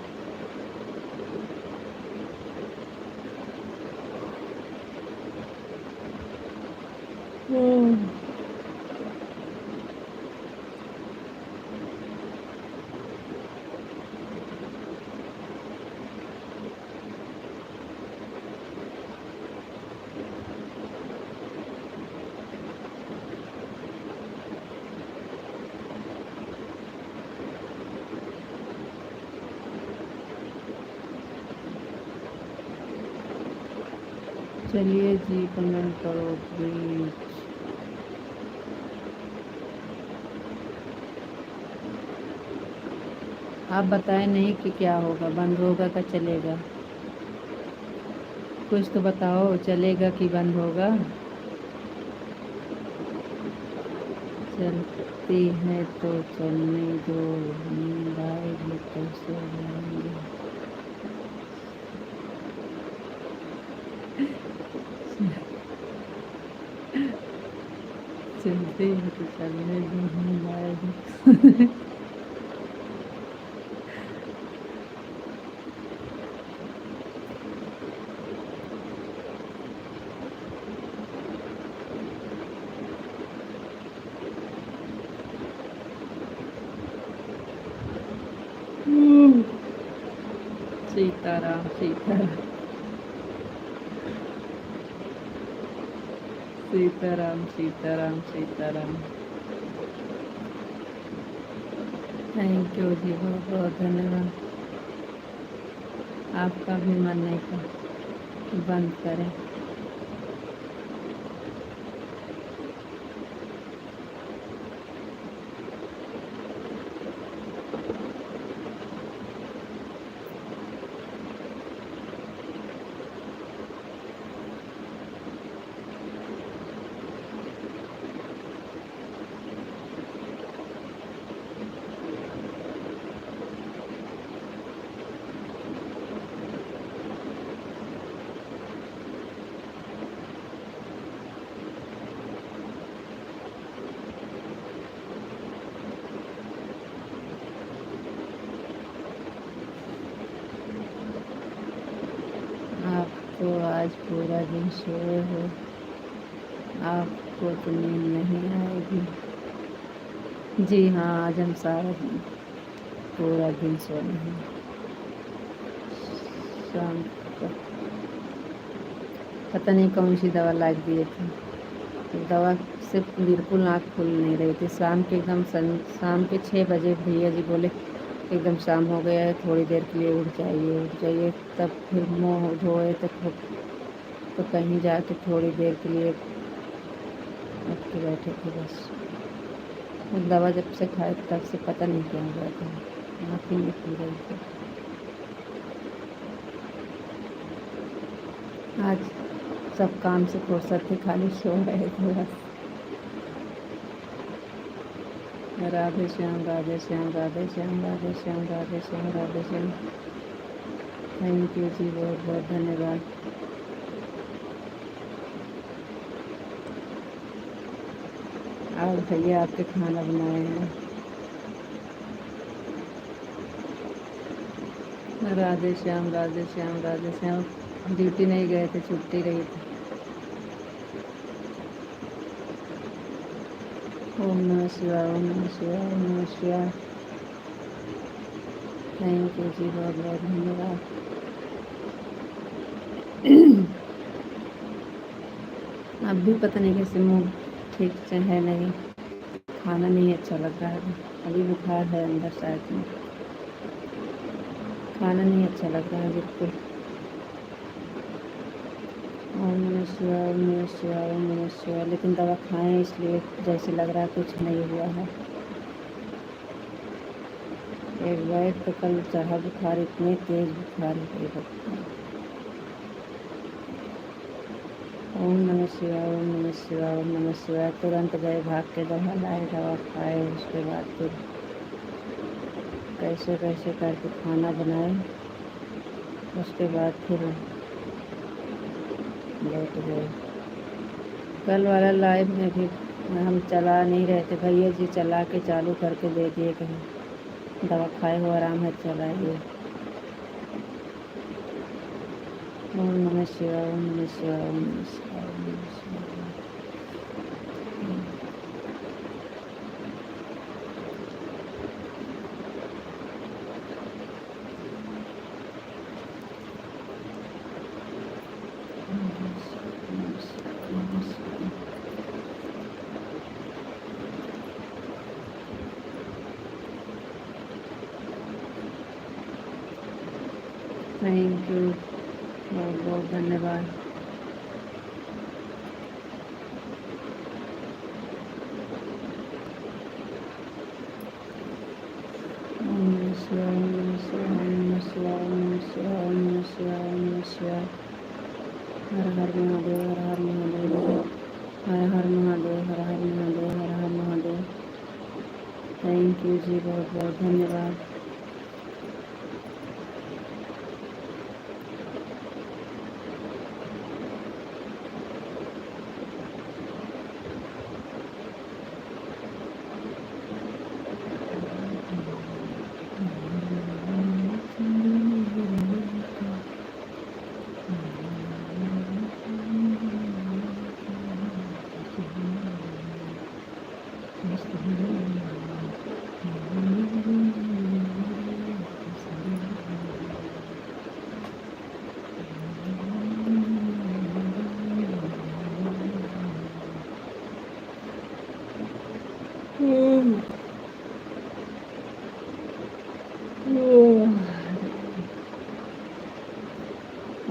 चलिए जी, कमेंट करो प्लीज। आप बताएं नहीं कि क्या होगा, बंद होगा क्या चलेगा? कुछ तो बताओ, चलेगा कि बंद होगा? चलती है तो चलने दो, नींद आएगी तो सो जाएंगे। चलती है तो चलने दो, नींद आएगी। सीताराम, सीताराम, सीताराम, सीताराम, सीताराम। थैंक यू जी, बहुत बहुत धन्यवाद। आपका भी मन नहीं कर, बंद करें। आज पूरा दिन सोए हो, आपको तो नींद नहीं आएगी। जी हाँ, आज हम सारा दिन पूरा दिन सोए हैं। शाम को पता नहीं कौन सी दवा ला के दिए थे, तो दवा से बिल्कुल आँख खुल नहीं रही थी। शाम के एकदम शाम के 6 बजे भैया जी बोले एकदम शाम हो गया है, थोड़ी देर के लिए उठ जाइए। तब फिर मुँह धोए तो कहीं जाके थोड़ी देर के लिए उठ के बैठे थे बस। दवा जब से खाए तब से पता नहीं क्या हो गया था, आँख ही नहीं खुल रही थी। आज सब काम से फुर्सत थी, खाली सो रहे थे बस। राधे श्याम राधे श्याम राधे श्याम राधे श्याम राधे श्याम राधे श्याम। थैंक यू जी, बहुत बहुत धन्यवाद। और भैया आपके खाना बनाए हैं। राधे श्याम राधे श्याम राधे श्याम। ड्यूटी नहीं गए थे, छुट्टी रही थी। ओम नमः शिवाय, ओम नमः शिवाय, ओम नमः शिवाय। थैंक यू जी, बहुत बहुत धन्यवाद। अब भी पता नहीं कैसे मुँह ठीक से है नहीं, खाना नहीं अच्छा लग रहा है। अभी बुखार है अंदर शायद में, खाना नहीं अच्छा लग रहा है बिल्कुल। ओम नमः शिवाय, ओम नमः शिवाय, ओम नमः शिवाय। लेकिन दवा खाएं इसलिए जैसे लग रहा है कुछ नहीं हुआ है। एक बार तो कल चढ़ा बुखार, इतने तेज बुखार है। ओम नमः शिवाय, ओम नमः शिवाय, ओम नमः शिवाय। तुरंत गए, भाग के दवा लाए, दवा खाए। उसके बाद फिर कैसे कैसे करके खाना बनाए। उसके बाद फिर लेट गए। कल वाला लाइव में भी हम चला नहीं रहे थे, भैया जी चला के चालू करके दे दिए, कहीं दवा खाए हो आराम है चलाइए। ओम नमः शिवाय, ओम नमः शिवाय, ओम नमः शिवाय, ओम नमः शिवाय। थैंक यू, बहुत बहुत धन्यवाद। ओम नमः शिवाय, ओम नमः शिवाय, ओम नमः शिवाय, ओम नमः शिवाय, ओम नमः शिवाय, ओम नमः शिवाय। हर हर महादेव, हर हर महादेव, हर हर महादेव, हर हर महादेव, हर हर महादेव। थैंक यू जी, बहुत बहुत धन्यवाद।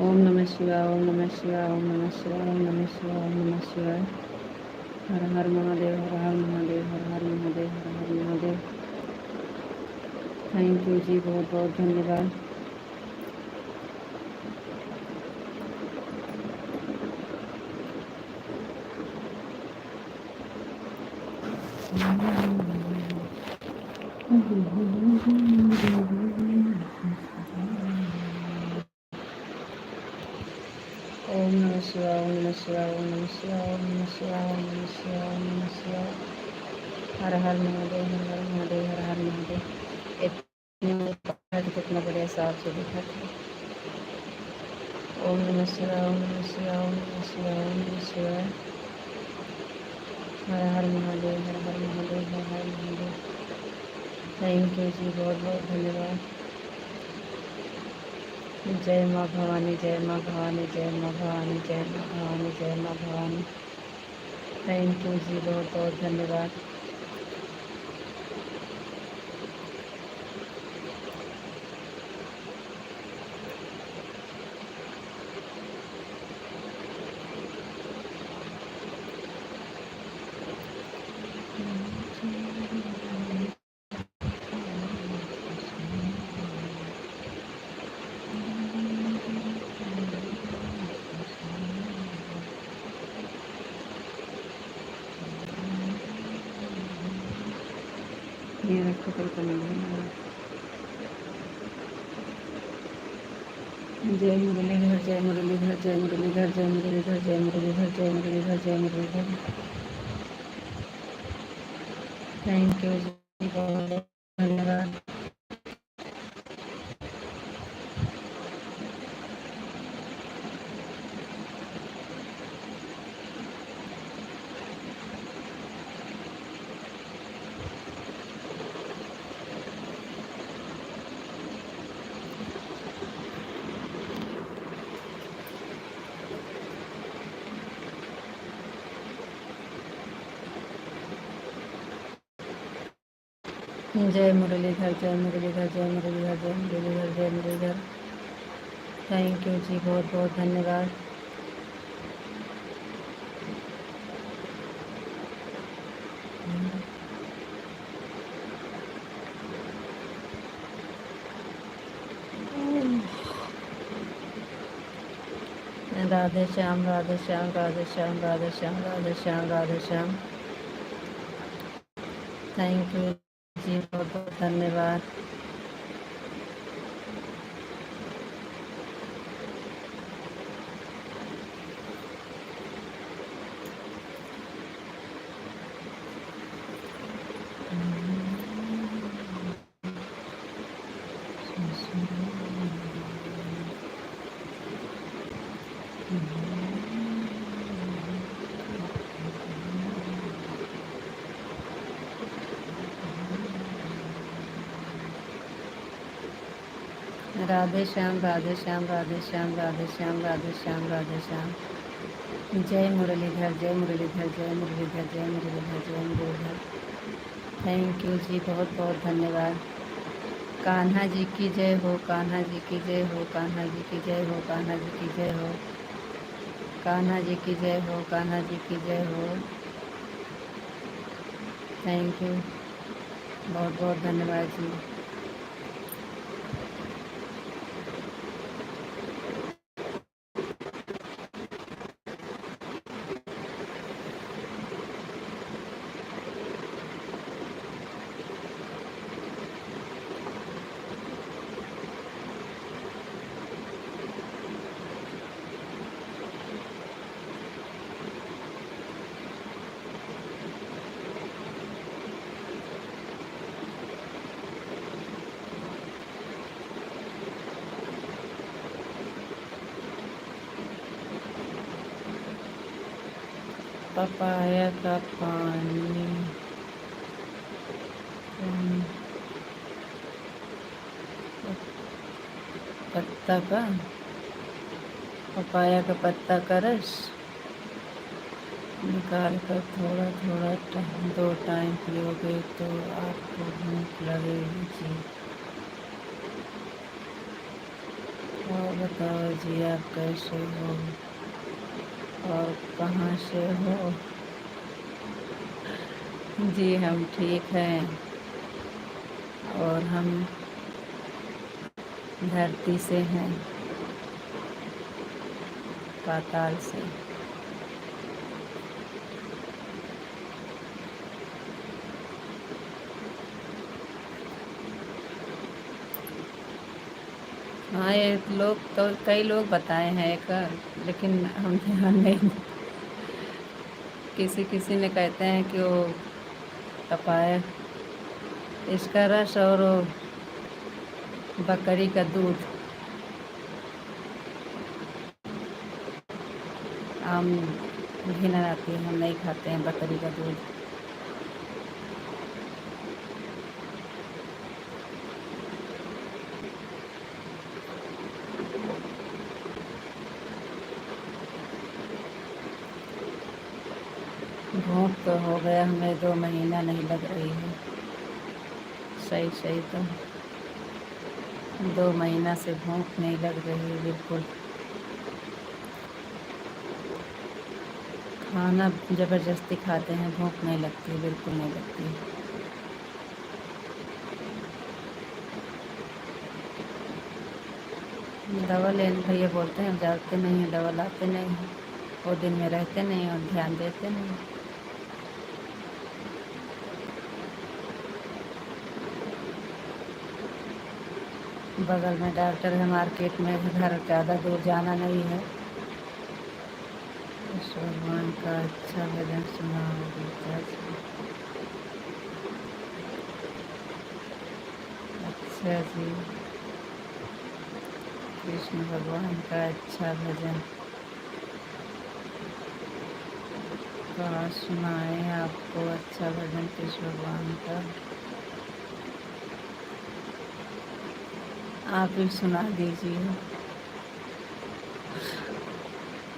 ओम नमः शिवाय, ओम नमः शिवाय, ओम नमः शिवाय, ओम नमः शिवाय, ओम नमः शिवाय। हर हर महादेव, हर हर महादेव, हर हर महादेव, हर हर महादेव। थैंक यू जी, बहुत बहुत धन्यवाद। ओम नमः शिवाय, ओम नमः शिवाय, ओम नमः शिवाय, ओम नमः शिवाय, ओम नमः शिवाय, ओम नमः शिवाय। हर हर महादेव, हर हर महादेव, हर हर महादेव। कितना बढ़िया साफ से दिखा था। ओम नमः शिवाय, ओम नमः शिवाय, ओम नमः शिवाय, ओम नमः शिवाय। हर हर महादेव, हर हर महादेव, हर हर महादेव। थैंक यू जी, बहुत बहुत धन्यवाद। जय माँ भवानी, जय माँ भवानी, जय माँ भवानी, जय माँ भवानी, जय माँ भवानी। थैंक यू जी, बहुत बहुत धन्यवाद। ये रखो कल का नंबर। जय मुरलीधर, जय मुरलीधर, जय मुरलीधर, जय मुरलीधर, जय मुरलीधर, जय मुरलीधर, जय मुरलीधर। थैंक यू जी, बहुत बहुत धन्यवाद। जय मुरलीधर, जय मुरलीधर, जय मुरलीधर, जय मुरलीधर, जय मुरलीधर। थैंक यू जी, बहुत बहुत धन्यवाद। राधे श्याम, राधे श्याम, राधे श्याम, राधे श्याम, राधे श्याम, राधे श्याम। थैंक यू जी, बहुत बहुत धन्यवाद। राधे श्याम, राधे श्याम, राधे श्याम, राधे श्याम, राधे श्याम, राधे श्याम। जय मुरलीधर, जय मुरलीधर, जय मुरलीधर, जय मुरलीधर, जय मुरलीधर। थैंक यू जी, बहुत बहुत धन्यवाद। कान्हा जी की जय हो, कान्हा जी की जय हो, कान्हा जी की जय हो, कान्हा जी की जय हो, कान्हा जी की जय हो, कान्हा जी की जय हो। थैंक यू, बहुत बहुत धन्यवाद जी। पपाया का पानी, पत्ता का, पपाया का पत्ता का रस निकाल कर थोड़ा थोड़ा दो टाइम पियोगे तो आपको भूख लगेगी जी। और बताओ जी, आप कैसे हो और कहाँ से हो? जी हम ठीक हैं, और हम धरती से हैं, पाताल से। हाँ, ये लोग तो कई लोग बताए हैं एक, लेकिन हम ध्यान नहीं। किसी किसी ने कहते हैं कि वो पपाया, इसका रस और वो बकरी का दूध आम घिन आती है, हम नहीं खाते हैं बकरी का दूध। भूख तो हो गया हमें, 2 महीना नहीं लग रही है। सही सही तो 2 महीना से भूख नहीं लग रही है बिल्कुल। खाना ज़बरदस्ती खाते हैं, भूख नहीं लगती, बिल्कुल नहीं लगती। दवा लेने भैया बोलते हैं, जाते नहीं हैं, दवा लाते नहीं हैं, वो दिन में रहते नहीं और ध्यान देते नहीं। बगल में डॉक्टर है, मार्केट में, घर ज़्यादा दूर जाना नहीं है। इस भगवान का अच्छा भजन सुना गीता जी। अच्छा जी, कृष्ण भगवान का अच्छा भजन कहाँ सुनाए आपको? अच्छा भजन कृष्ण भगवान का आप ही सुना दीजिए।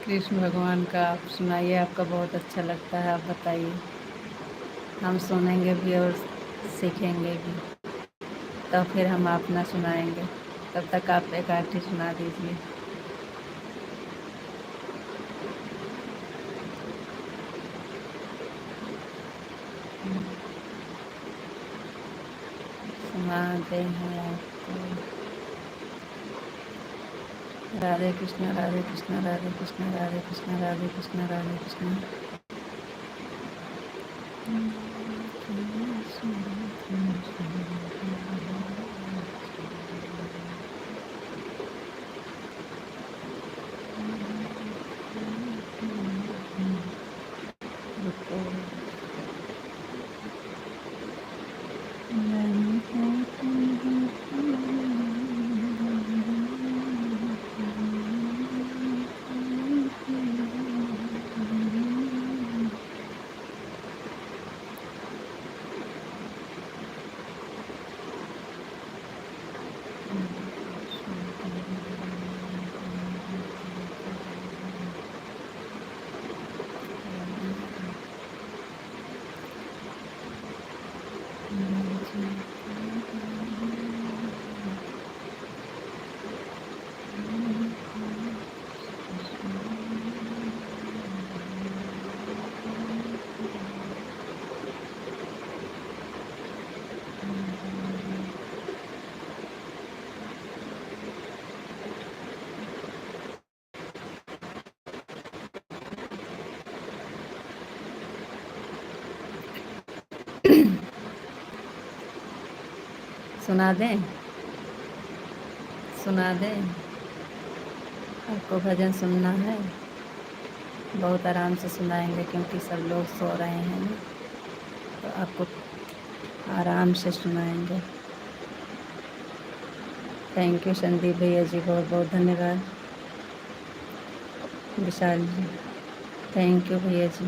कृष्ण भगवान का आप सुनाइए, आपका बहुत अच्छा लगता है, आप बताइए। हम सुनेंगे भी और सीखेंगे भी, तब फिर हम अपना सुनाएंगे। तब तक आप एक आधी सुना दीजिए। सुनाते हैं आपको। राधे कृष्ण राधे कृष्ण राधे कृष्ण राधे कृष्ण राधे कृष्ण राधे कृष्ण। सुना दें? सुना दें? आपको भजन सुनना है? बहुत आराम से सुनाएंगे, क्योंकि सब लोग सो रहे हैं ना, तो आपको आराम से सुनाएंगे। थैंक यू संदीप भैया जी, बहुत बहुत धन्यवाद। विशाल जी, थैंक यू भैया जी।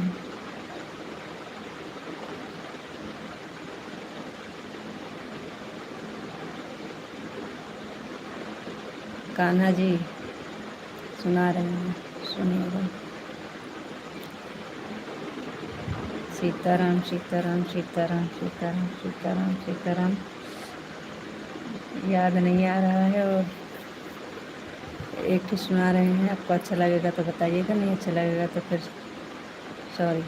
कान्हा जी सुना रहे हैं, सुनिएगा। सीताराम सीताराम सीताराम सीताराम सीताराम सीताराम। याद नहीं आ रहा है, और एक ही सुना रहे हैं। आपको अच्छा लगेगा तो बताइएगा, नहीं अच्छा लगेगा तो फिर सॉरी।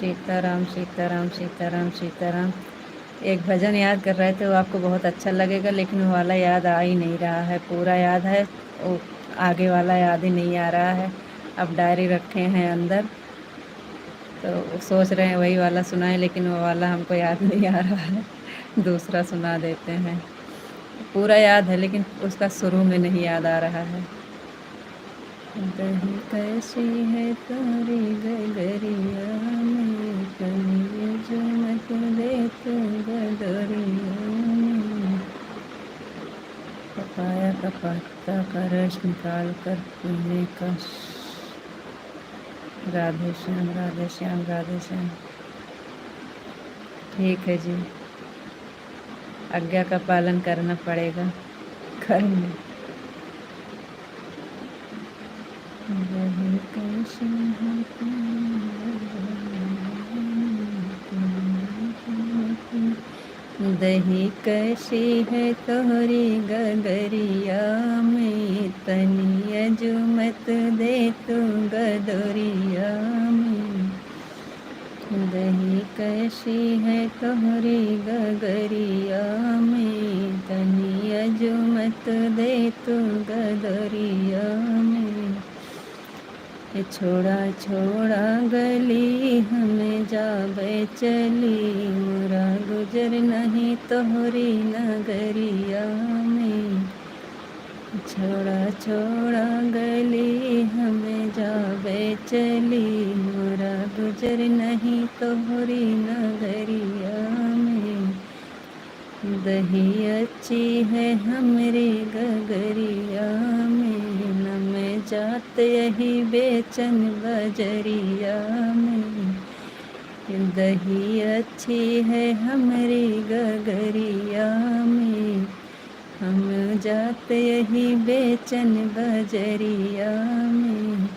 सीताराम सीताराम सीताराम सीताराम। एक भजन याद कर रहे थे, वो आपको बहुत अच्छा लगेगा, लेकिन वो वाला याद आ ही नहीं रहा है। पूरा याद है, वो आगे वाला याद ही नहीं आ रहा है। अब डायरी रखे हैं अंदर, तो सोच रहे हैं वही वाला सुनाएं, लेकिन वो वाला हमको याद नहीं आ रहा है। दूसरा सुना देते हैं। पूरा याद है, लेकिन उसका शुरू में नहीं याद आ रहा है। दही कैसी है तारी गगरिया में, कनिए जो मत दे तू गदरिया में। पपाया का पत्ता का रस निकाल कर पीने का। राधे श्याम राधे श्याम राधे श्याम। ठीक है जी, आज्ञा का पालन करना पड़ेगा, करेंगे। दही कैसी है दही कैसी है तोहरी गगरिया में, तनिया जो मत दे तू गदरिया में। दही कैसी है तोहरी गगरिया में, तनिया जो मत दे तू गदरिया में। छोड़ा छोड़ा गली हमें जाबे चली, मोरा गुजर नहीं तोहरी नगरिया में। छोड़ा छोड़ा गली हमें जाबे चली, मोरा गुजर नहीं तोहरी नगरिया में। दही अच्छी है हमरी गगरिया में, न मैं जात यही बेचन बजरिया में। दही अच्छी है हमरी गगरिया में, हम जात यही बेचन बजरिया में।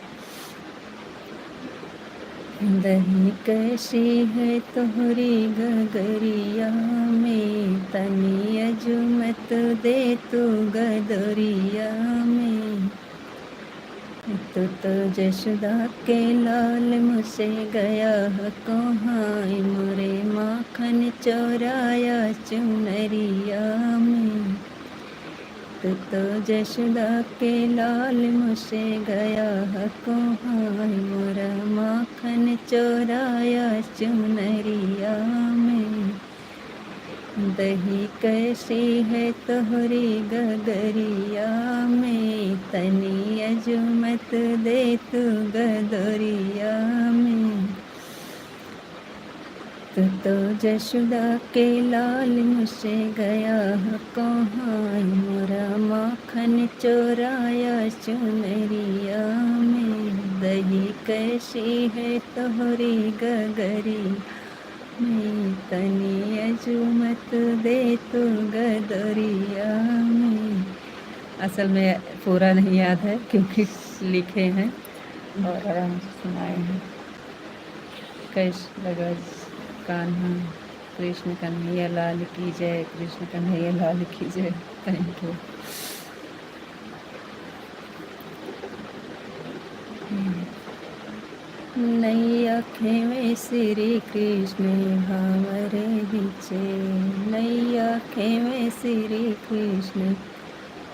दही कैसी है तोहरी गगरिया में, तनी अजमत दे तू गदरिया में। तू तो जशोदा के लाल मुझसे गया कहाँ, मोरे माखन चोराया चुनरिया में। तू तो जशोदा के लाल मुझसे गया कहाँ, मोरा माखन चोराया चुनरिया में। दही कैसी है तोहरी गगरिया में, तनी अजमत दे तू गदरिया में। तू तो जशोदा के लाल मुझसे गया कहाँ, मोरा माखन चोराया चुनरिया में। दही कैसी है तोहरी गगरी में, तनी अजमत दे तू गदरिया में। असल में पूरा नहीं याद है, क्योंकि लिखे हैं और आराम से सुनाए हैं। कैसे लगा कान्हा? कृष्ण कन्हैया लाल की जय, कृष्ण कन्हैया लाल की जय। Thank you. नैया खेवे श्री कृष्ण भावरे बिचे, नैया खेवे श्री कृष्ण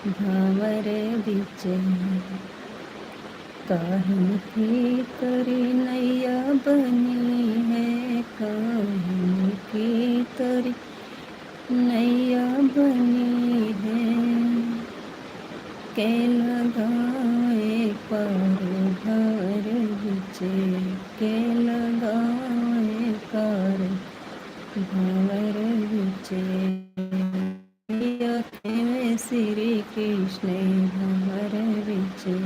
भावरे बिचे। काहे की तोरी नैया बनी है, काहे की तोरी नैया बनी है। के लगाए पार भंवर बिचे, के लगाए पार भंवर बिचे। में श्री कृष्ण भंवर बिचे।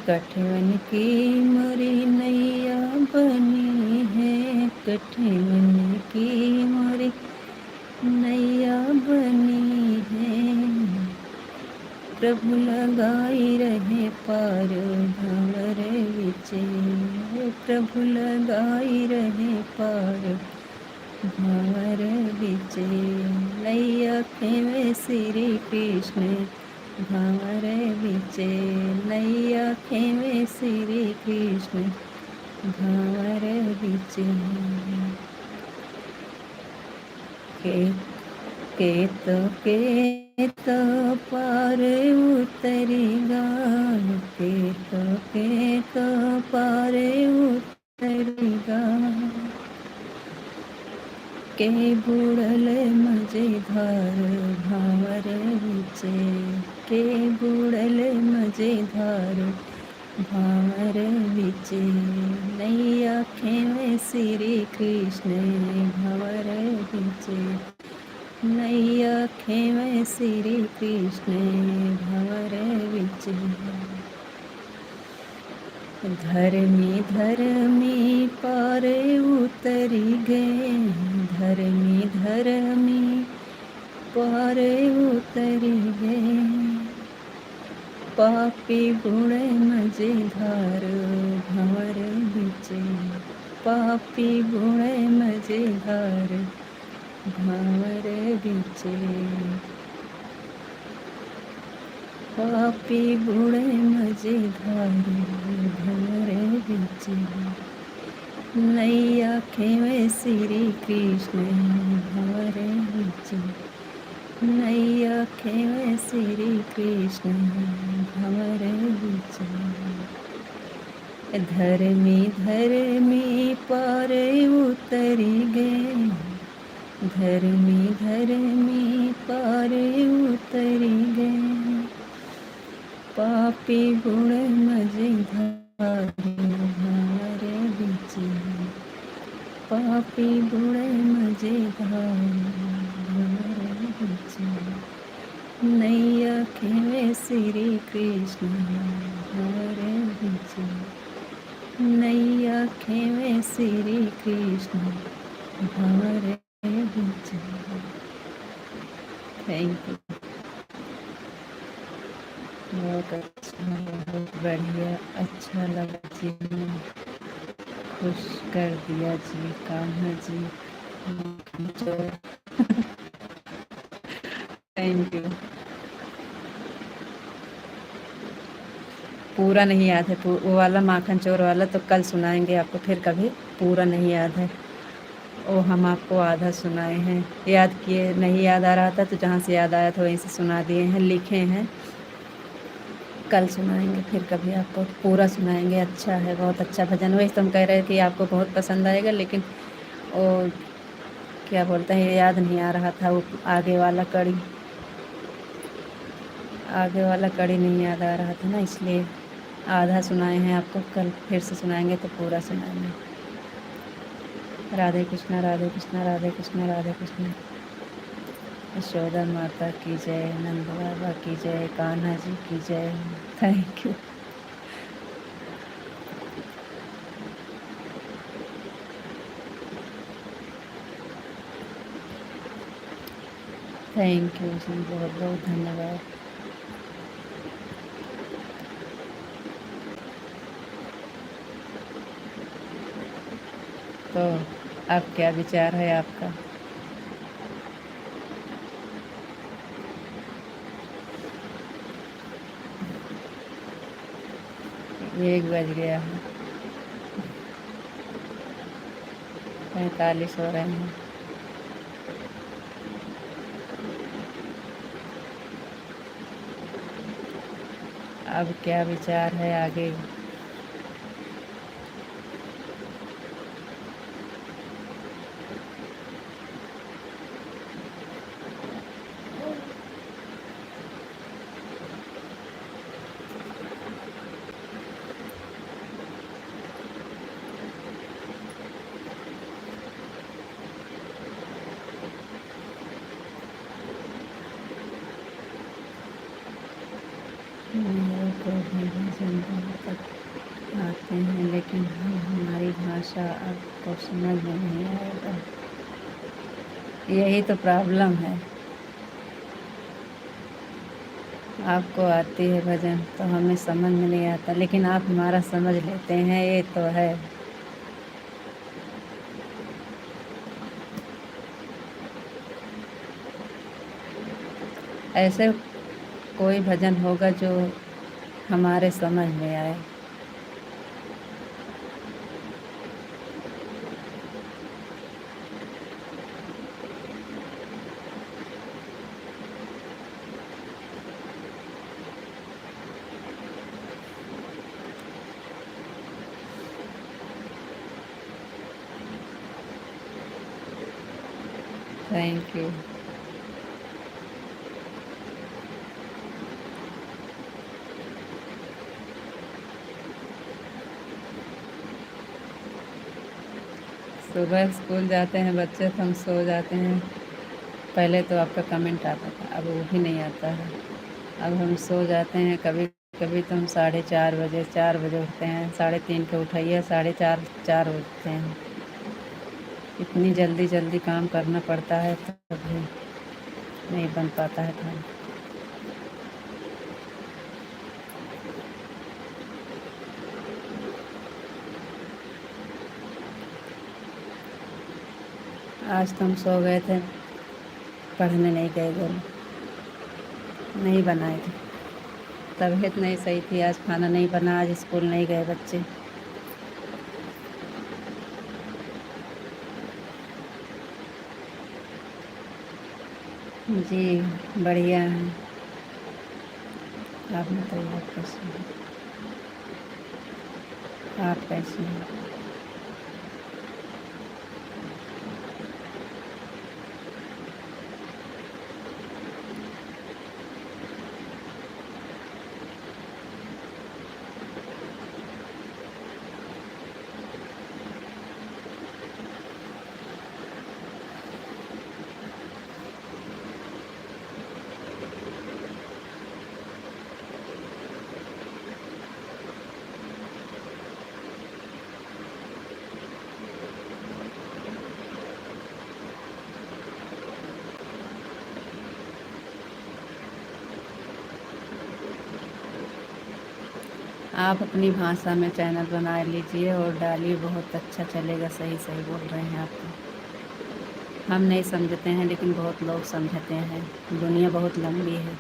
कठवन की मोरी नैया बनी है, कठवन की मोरी नैया बनी है। प्रभु लगाई रहे पार भंवर बिचे, प्रभु लगाई रहे पार भंवर बिचे। नैया खेवे श्री कृष्ण भंवर बिचे, नैया खेवे श्री कृष्ण भावर बिचे केत केत पार उतरी गान केत पार उतरी गान के बुड़ल मजेधार भावर बिचे के बुड़ल मजेधार भावर बिचे नैया खेवे श्री कृष्ण भावर बिचे नैया खेवे श्री कृष्ण भावर बिचे धर्मी पार उतरी गए धर्मी पार उतरी गए पापी बुढ़े मजेधार भावर बिचे पापी बुढ़े मजेधार भावर बिचे पापी बुढ़े मजेधार भावर बिचे नैया खेवे श्री कृष्ण भावर बिचे नैया खेवे श्री कृष्ण भावर बिचे धर्मी पार उतरी गए धर्मी पार उतरी गए पापी गुण मजेधार भावर बिचे पापी गुण मजेधार भावर बिचे नैया खेवे श्री कृष्ण भावर बिचे नैया खेवे श्री कृष्ण भावर बिचे। Thank you. बहुत अच्छा, बहुत बढ़िया, अच्छा लगा जी, खुश कर दिया जी कान्हा जी। Thank you. पूरा नहीं याद है, वो वाला माखन चोर वाला तो कल सुनाएंगे आपको, फिर कभी। पूरा नहीं याद है, वो हम आपको आधा सुनाए हैं, याद किए, नहीं याद आ रहा था तो जहाँ से याद आया था वहीं से सुना दिए हैं, लिखे हैं। कल सुनाएंगे, फिर कभी आपको पूरा सुनाएंगे। अच्छा है, बहुत अच्छा भजन। वही तो हम कह रहे कि आपको बहुत पसंद आएगा, लेकिन वो क्या बोलते हैं, याद नहीं आ रहा था, वो आगे वाला कड़ी नहीं याद आ रहा था ना, इसलिए आधा सुनाए हैं आपको। कल फिर से सुनाएंगे तो पूरा सुनाएंगे। राधे कृष्णा राधे कृष्णा राधे कृष्णा राधे कृष्णा। यशोदा माता की जय, नंद बाबा की जय, कान्हा जी की जय। Thank you. थैंक यू जी, बहुत बहुत धन्यवाद। तो अब क्या विचार है आपका? 1 बज गया है, 45 हो रहे हैं। अब क्या विचार है आगे? मेरे को भी भजन बहुत आते हैं, लेकिन हमारी भाषा आपको समझ में नहीं आएगा, यही तो प्रॉब्लम है। आपको आती है भजन तो हमें समझ में नहीं आता, लेकिन आप हमारा समझ लेते हैं, ये तो है। ऐसे कोई भजन होगा जो हमारे समझ में आए। Thank you. सुबह स्कूल जाते हैं बच्चे तो हम सो जाते हैं। पहले तो आपका कमेंट आता था, अब वो भी नहीं आता है। अब हम सो जाते हैं, कभी कभी तो हम 4:30 बजे 4 बजे उठते हैं, 3:30 के उठाइए 4:30 4 उठते हैं। इतनी जल्दी जल्दी काम करना पड़ता है तब भी नहीं बन पाता है खाना। आज तो हम सो गए थे, पढ़ने नहीं गए घर, नहीं बनाए थे। तबीयत नहीं सही थी, आज खाना नहीं बना, आज स्कूल नहीं गए बच्चे। जी बढ़िया है। आप बताइए आप कैसे हैं? आप कैसे हैं? आप अपनी भाषा में चैनल बना लीजिए और डालिए, बहुत अच्छा चलेगा। सही सही बोल रहे हैं आप तो। हम नहीं समझते हैं लेकिन बहुत लोग समझते हैं, दुनिया बहुत लंबी है।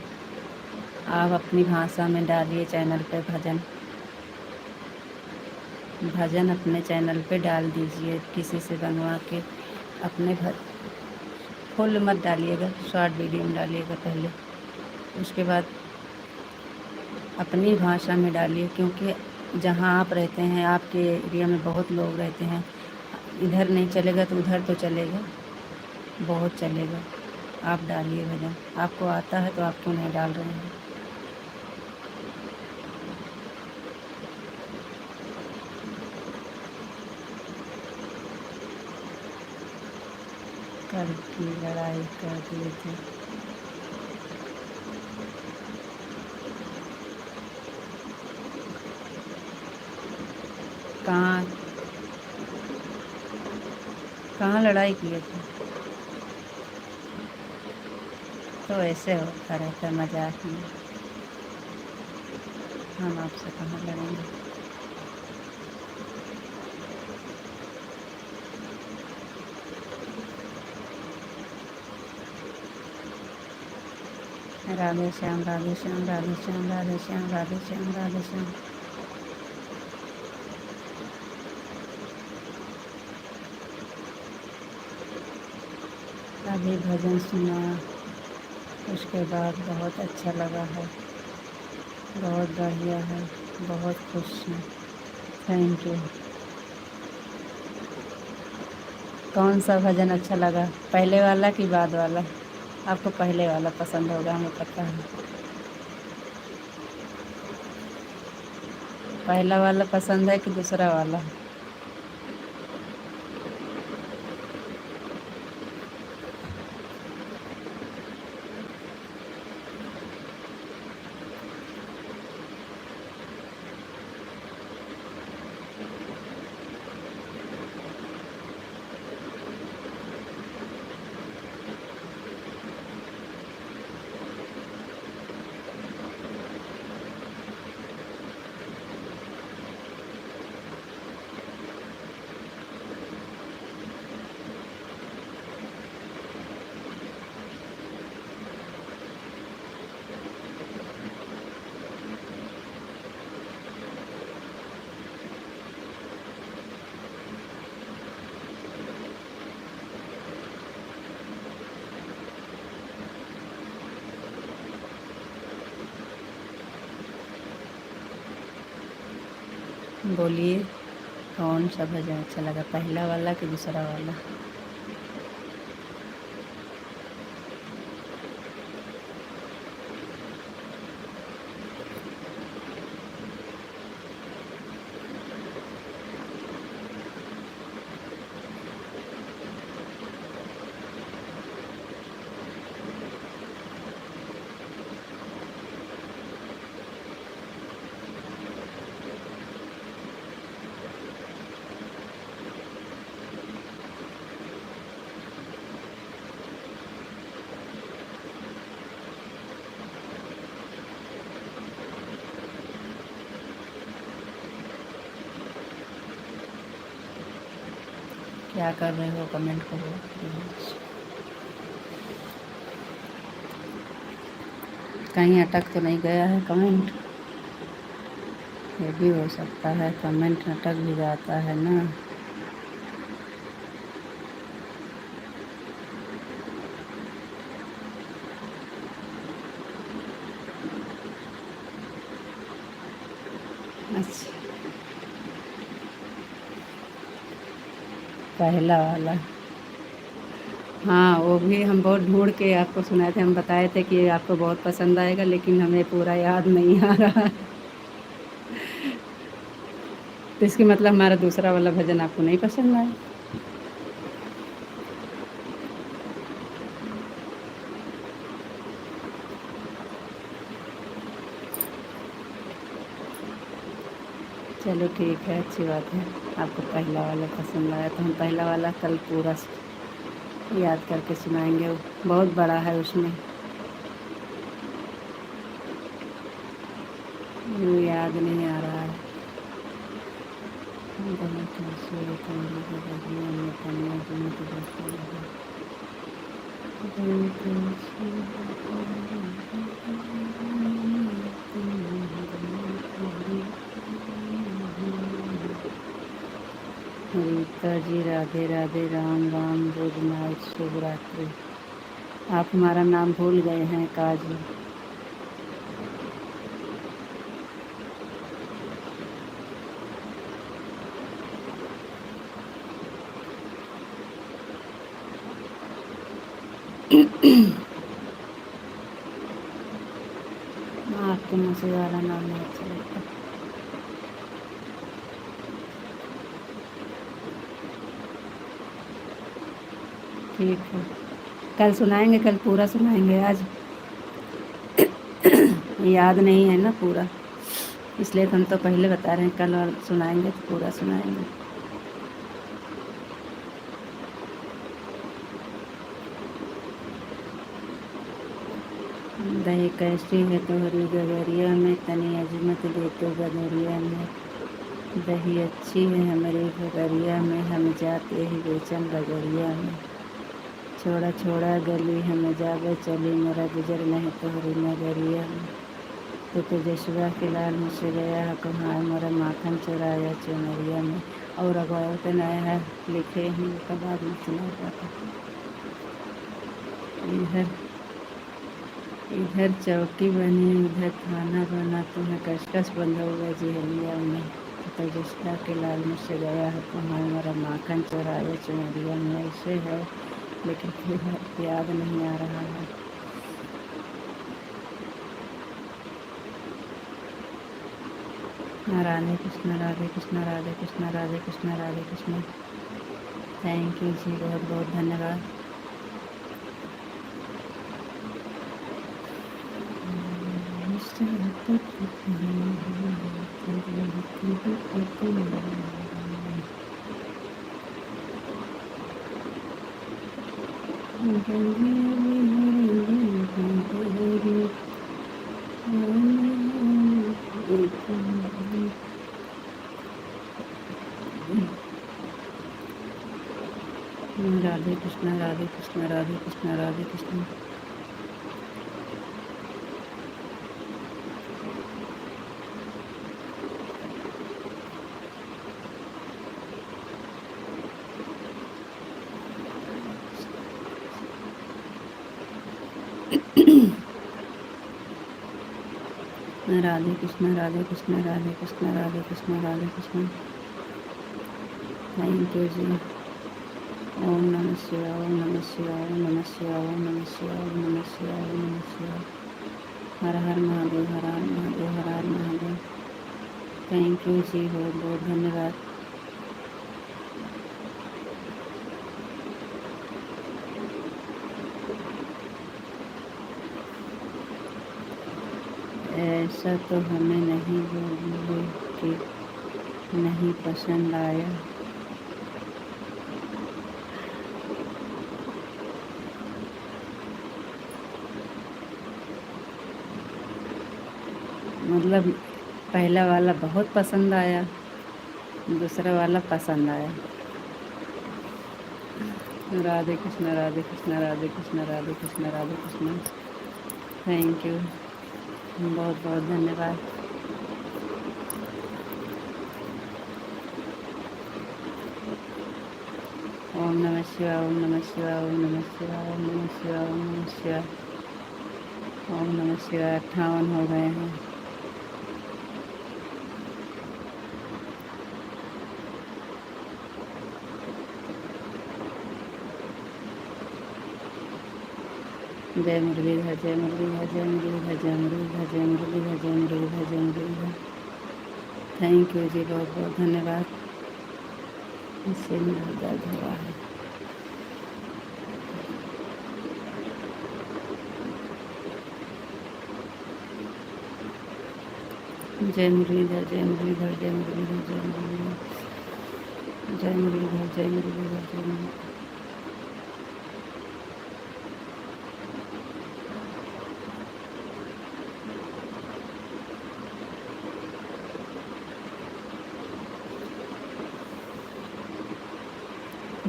आप अपनी भाषा में डालिए चैनल पे भजन, भजन अपने चैनल पे डाल दीजिए किसी से बनवा के। अपने फुल मत डालिएगा, शॉर्ट वीडियो में डालिएगा पहले, उसके बाद अपनी भाषा में डालिए। क्योंकि जहाँ आप रहते हैं, आपके एरिया में बहुत लोग रहते हैं, इधर नहीं चलेगा तो उधर तो चलेगा, बहुत चलेगा। आप डालिए भजन, आपको आता है तो आप क्यों नहीं डाल रहे हैं? कल की लड़ाई कर दिए थे। कहाँ कहाँ लड़ाई किए थे? तो ऐसे होता रहता है मजाक में, हम आपसे कहाँ लड़ेंगे। राधे श्याम राधे श्याम राधे श्याम राधे श्याम राधे श्याम राधे श्याम। अभी भजन सुना, उसके बाद बहुत अच्छा लगा है, बहुत बढ़िया है, बहुत खुश हूँ। Thank you. कौन सा भजन अच्छा लगा, पहले वाला कि बाद वाला? आपको पहले वाला पसंद होगा, हमें पता है। पहला वाला पसंद है कि दूसरा वाला? बोलिए, कौन सा भजन अच्छा लगा, पहला वाला कि दूसरा वाला? क्या कर रहे हो, कमेंट करो प्लीज। कहीं अटक तो नहीं गया है कमेंट? ये भी हो सकता है, कमेंट अटक भी जाता है ना। अच्छा, पहला वाला। हाँ, वो भी हम बहुत ढूंढ के आपको सुनाए थे, हम बताए थे कि आपको बहुत पसंद आएगा, लेकिन हमें पूरा याद नहीं आ रहा है। तो इसके मतलब हमारा दूसरा वाला भजन आपको नहीं पसंद आया। चलो ठीक है, अच्छी बात है। आपको पहला वाला पसंद आया तो हम पहला वाला कल पूरा याद करके सुनाएंगे। वो बहुत बड़ा है, उसमें वो याद नहीं आ रहा है। रीता जी, राधे राधे, राम राम, गुड नाइट, शुभ रात्रि। आप हमारा नाम भूल गए हैं काजी। आपके मुँह से वाला नाम नहीं अच्छा लगता। ठीक है, कल सुनाएंगे, कल पूरा सुनाएंगे। आज याद नहीं है ना पूरा, इसलिए तो हम तो पहले बता रहे हैं, कल और सुनाएंगे तो पूरा सुनाएंगे। दही कैसी है तोहरी गगरिया में, तनी अजमत दे तो गगरिया में। दही अच्छी है हमारी गगरिया में, हम जाते ही बेचन बगरिया में। छोड़ा छोड़ा गली हम जावे चली, मेरा गुजर नहीं तोहरी नगरिया में। तो जशुआ के लाल मुझसे गया है कहाँ, मोरा माखन चुराया चुनरिया में। और अगवाया तो नया है, लिखे हैं उसका बाद में सुना पाता। इधर इधर चौकी बनी, उधर खाना बना, तुम्हें कस बंधा हुआ जहलिया में। तो जशुआ के लाल मुझसे गया है कहाँ, मोरा माखन चुराया चुनरिया में। ऐसे है, लेकिन फिर याद नहीं आ रहा है। राधे कृष्ण, राधे कृष्ण, राधे कृष्ण, राधे कृष्ण, राधे कृष्ण। थैंक यू जी, बहुत बहुत धन्यवाद। राधे कृष्ण, राधे कृष्ण, राधे कृष्ण, राधे कृष्ण। राधे कृष्ण, राधे कृष्ण, राधे कृष्ण, राधे कृष्ण, राधे कृष्ण। थैंक यू जी। ओम नमः शिवाय, ओम नमः शिवाय, ओम नमः शिवाय, ओम नमः शिवाय, ओम नमः शिवाय, ओम नमः शिवाय। हर हर महादेव, हर हर महादेव, हर हर महादेव। थैंक यू जी, बहुत बहुत धन्यवाद। ऐसा तो हमें नहीं बोलिए कि नहीं पसंद आया। मतलब पहला वाला बहुत पसंद आया, दूसरा वाला पसंद आया। राधे कृष्ण, राधे कृष्ण, राधे कृष्ण, राधे कृष्ण, राधे कृष्ण। थैंक यू, बहुत बहुत धन्यवाद। ओम नमः शिवाय, ओम नमः शिवाय, ओम नमः शिवाय, ओम नमः शिवाय, ओम नमः शिवाय, ओम नमः शिवाय। 58 हो गए हैं। जय मुरलीधर, जय मुरलीधर, जय मुरलीधर, जय मुरलीधर, जय मुरलीधर, जय मुरलीधर, जय मुरलीधर। थैंक यू जी, बहुत बहुत धन्यवाद। इससे मेरा दर्द हुआ है। जय मुरलीधर, जय मुरलीधर, जय मुरलीधर, जय मुरलीधर, जय मुरलीधर, जय मुरलीधर, जय मुरलीधर।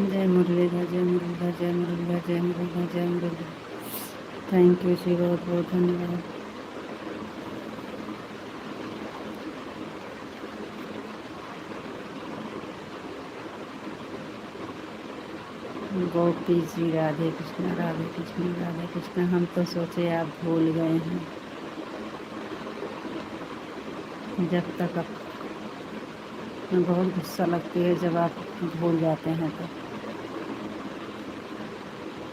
जय मुरलीधर, जय मुरलीधर, जय मुरलीधर, जय मुरलीधर, जय मुरलीधर। थैंक यू जी, बहुत बहुत धन्यवाद। गोपी जी, राधे कृष्ण, राधे कृष्ण, राधे कृष्ण। हम तो सोचे आप भूल गए हैं। जब तक अब बहुत गुस्सा लगती है जब आप भूल जाते हैं तो।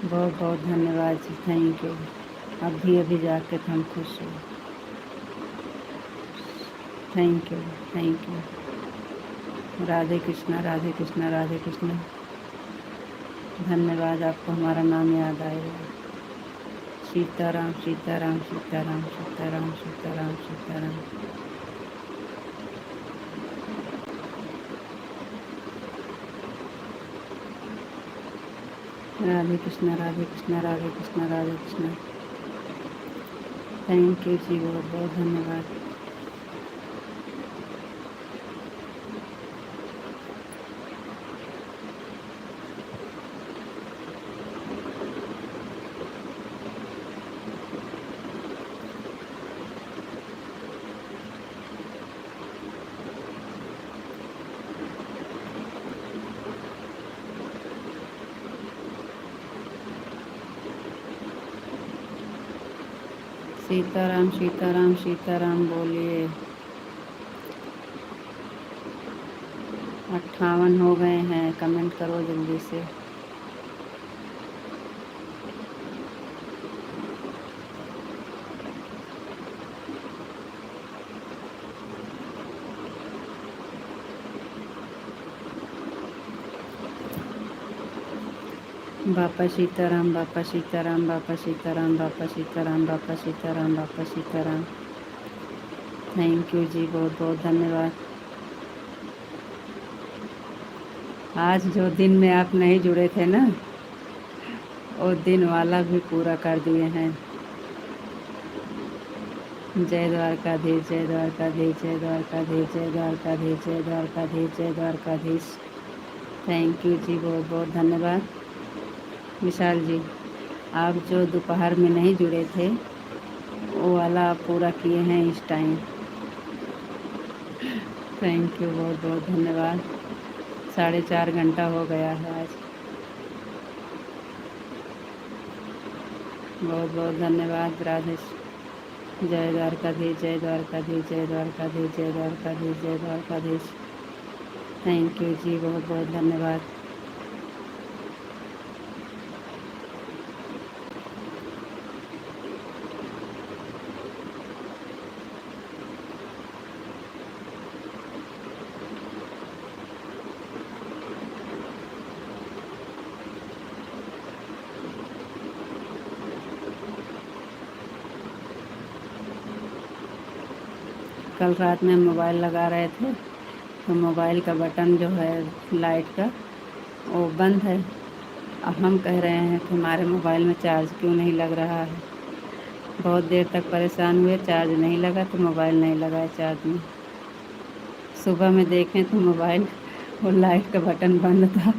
बहुत बहुत धन्यवाद जी, थैंक यू। अभी अभी जाके तो हम खुश हुए। Thank you, thank you. Radhe Krishna, Radhe Krishna, Radhe Krishna. धन्यवाद, आपको हमारा नाम याद आएगा। सीताराम, सीताराम, सीताराम, सीताराम, सीताराम, सीताराम। राधे कृष्णा, राधे कृष्णा, राधे कृष्णा, राधे कृष्णा। थैंक यू जी, बहुत बहुत धन्यवाद। सीताराम, सीताराम, सीताराम बोलिए। 58 हो गए हैं, कमेंट करो जल्दी से। बापा सीताराम, बापा सीताराम, बापा सीताराम, बापा सीताराम, बापा सीताराम, बापा सीताराम। थैंक यू जी, बहुत बहुत धन्यवाद। आज जो दिन में आप नहीं जुड़े थे ना, वो दिन वाला भी पूरा कर दिए हैं। जय द्वारकाधीश, जय द्वारकाधीश, जय द्वारकाधीश, जय द्वारकाधीश, जय द्वारकाधीश, जय द्वारकाधीश। थैंक यू जी, बहुत बहुत धन्यवाद। विशाल जी, आप जो दोपहर में नहीं जुड़े थे वो वाला आप पूरा किए हैं इस टाइम। थैंक यू, बहुत बहुत धन्यवाद। 4.5 घंटा हो गया है आज। बहुत बहुत धन्यवाद। राधे। जय द्वारकाधीश, जय द्वारकाधीश, जय द्वारकाधीश, जय द्वारकाधीश, जय द्वारकाधीश। थैंक यू जी, बहुत बहुत धन्यवाद। कल रात में मोबाइल लगा रहे थे तो मोबाइल का बटन जो है लाइट का वो बंद है। अब हम कह रहे हैं कि हमारे मोबाइल में चार्ज क्यों नहीं लग रहा है। बहुत देर तक परेशान हुए, चार्ज नहीं लगा तो मोबाइल नहीं लगाए चार्ज में। सुबह में देखें तो मोबाइल और लाइट का बटन बंद था।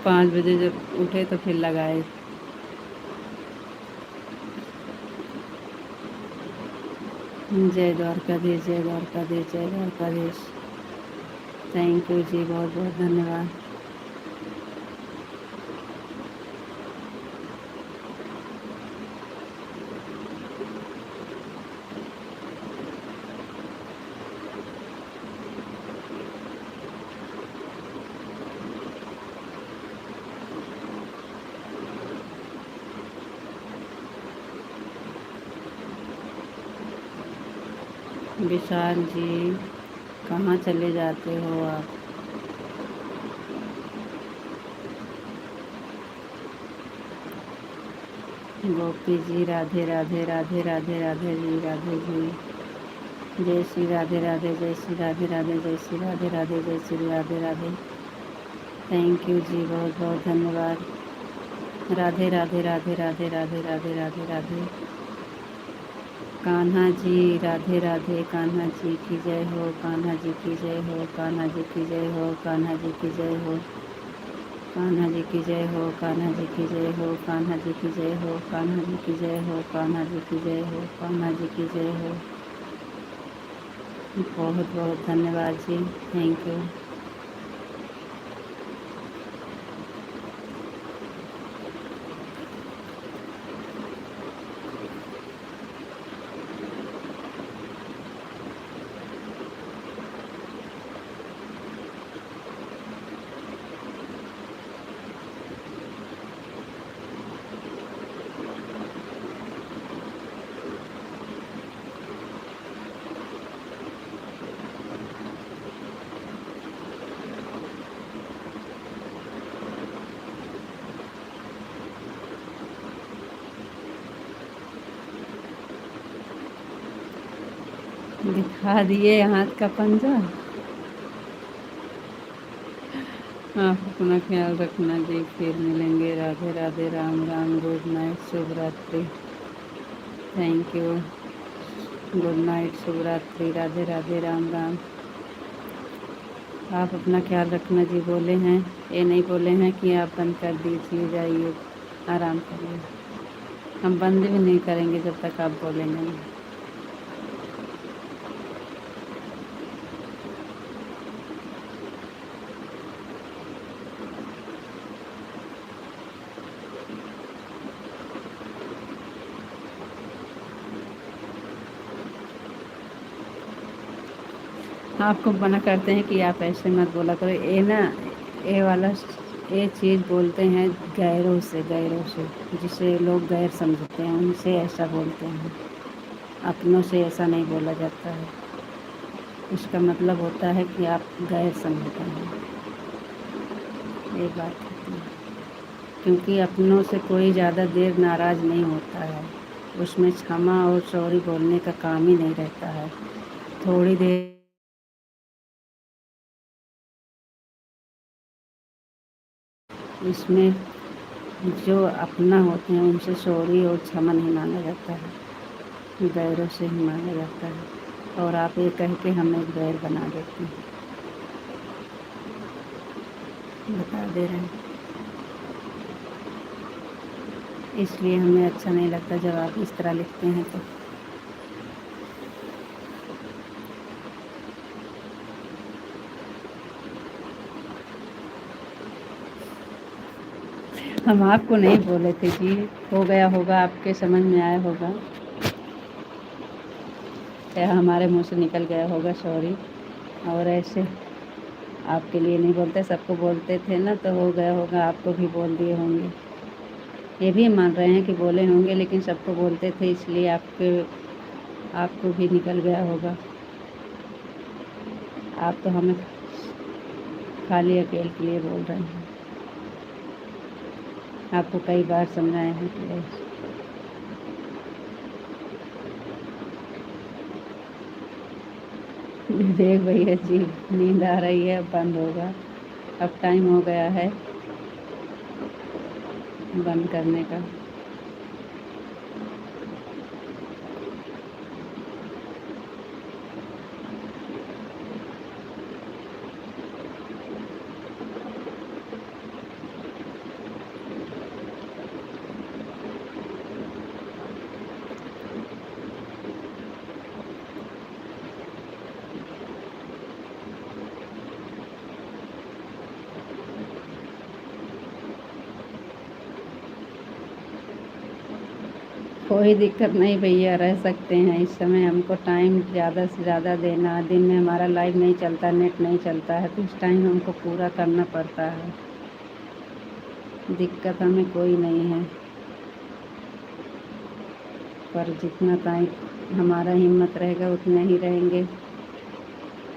5 बजे जब उठे तो फिर लगाए। जय द्वारकाधीश, जय द्वारकाधीश, जय द्वारकाधीश। थैंक यू जी, बहुत बहुत धन्यवाद। विशाल जी, कहाँ चले जाते हो आप? गोपी जी, राधे राधे, राधे राधे, राधे जी, राधे जी। जय श्री राधे राधे, जय श्री राधे राधे, जय श्री राधे राधे, जय श्री राधे राधे। थैंक यू जी, बहुत बहुत धन्यवाद। राधे राधे, राधे राधे, राधे राधे, राधे राधे। कान्हा जी, राधे राधे, कान्हा जी की जय हो, कान्हा जी की जय हो, कान्हा जी की जय हो, कान्हा जी की जय हो, कान्हा जी की जय हो, कान्हा जी की जय हो, कान्हा जी की जय हो, कान्हा जी की जय हो, कान्हा जी की जय हो, कान्हा जी की जय हो। बहुत बहुत धन्यवाद जी, थैंक यू। दिखा दिए हाथ का पंजा। आप अपना ख्याल रखना जी, फिर मिलेंगे। राधे राधे, राम राम, गुड नाइट, शुभ रात्रि। थैंक यू, गुड नाइट, शुभ रात्रि, राधे राधे, राम राम। आप अपना ख्याल रखना जी। बोले हैं, ये नहीं बोले हैं कि आप बंद कर दीजिए, जाइए आराम करिए। हम बंद भी नहीं करेंगे जब तक आप बोलेंगे नहीं। आपको मना करते हैं कि आप ऐसे मत बोला करो। ये ना, ये वाला, ये चीज़ बोलते हैं गैरों से, गैरों से, जिसे लोग गैर समझते हैं, उनसे ऐसा बोलते हैं। अपनों से ऐसा नहीं बोला जाता है। इसका मतलब होता है कि आप गैर समझते हैं, ये बात होती है। क्योंकि अपनों से कोई ज़्यादा देर नाराज़ नहीं होता है, उसमें क्षमा और सॉरी बोलने का काम ही नहीं रहता है। थोड़ी देर इसमें जो अपना होते हैं उनसे सॉरी और क्षमा नहीं मांगा जाता है, गैरों से ही मांगा जाता है। और आप ये कह के हमें गैर बना देते हैं, बता दे रहे हैं। इसलिए हमें अच्छा नहीं लगता जब आप इस तरह लिखते हैं तो। हम आपको नहीं बोले थे जी, हो गया होगा, आपके समझ में आया होगा, या हमारे मुंह से निकल गया होगा सॉरी। और ऐसे आपके लिए नहीं बोलते, सबको बोलते थे ना, तो हो गया होगा, आपको भी बोल दिए होंगे। ये भी मान रहे हैं कि बोले होंगे, लेकिन सबको बोलते थे इसलिए आपको भी निकल गया होगा। आप तो हमें खाली अकेले के लिए बोल रहे हैं। आपको कई बार समझाए हैं कि विवेक भैया जी, नींद आ रही है, अब बंद होगा। अब टाइम हो गया है बंद करने का। कोई दिक्कत नहीं भैया, रह सकते हैं। इस समय हमको टाइम ज़्यादा से ज़्यादा देना है। दिन में हमारा लाइव नहीं चलता, नेट नहीं चलता है, तो इस टाइम हमको पूरा करना पड़ता है। दिक्कत हमें कोई नहीं है, पर जितना टाइम हमारा हिम्मत रहेगा उतना ही रहेंगे।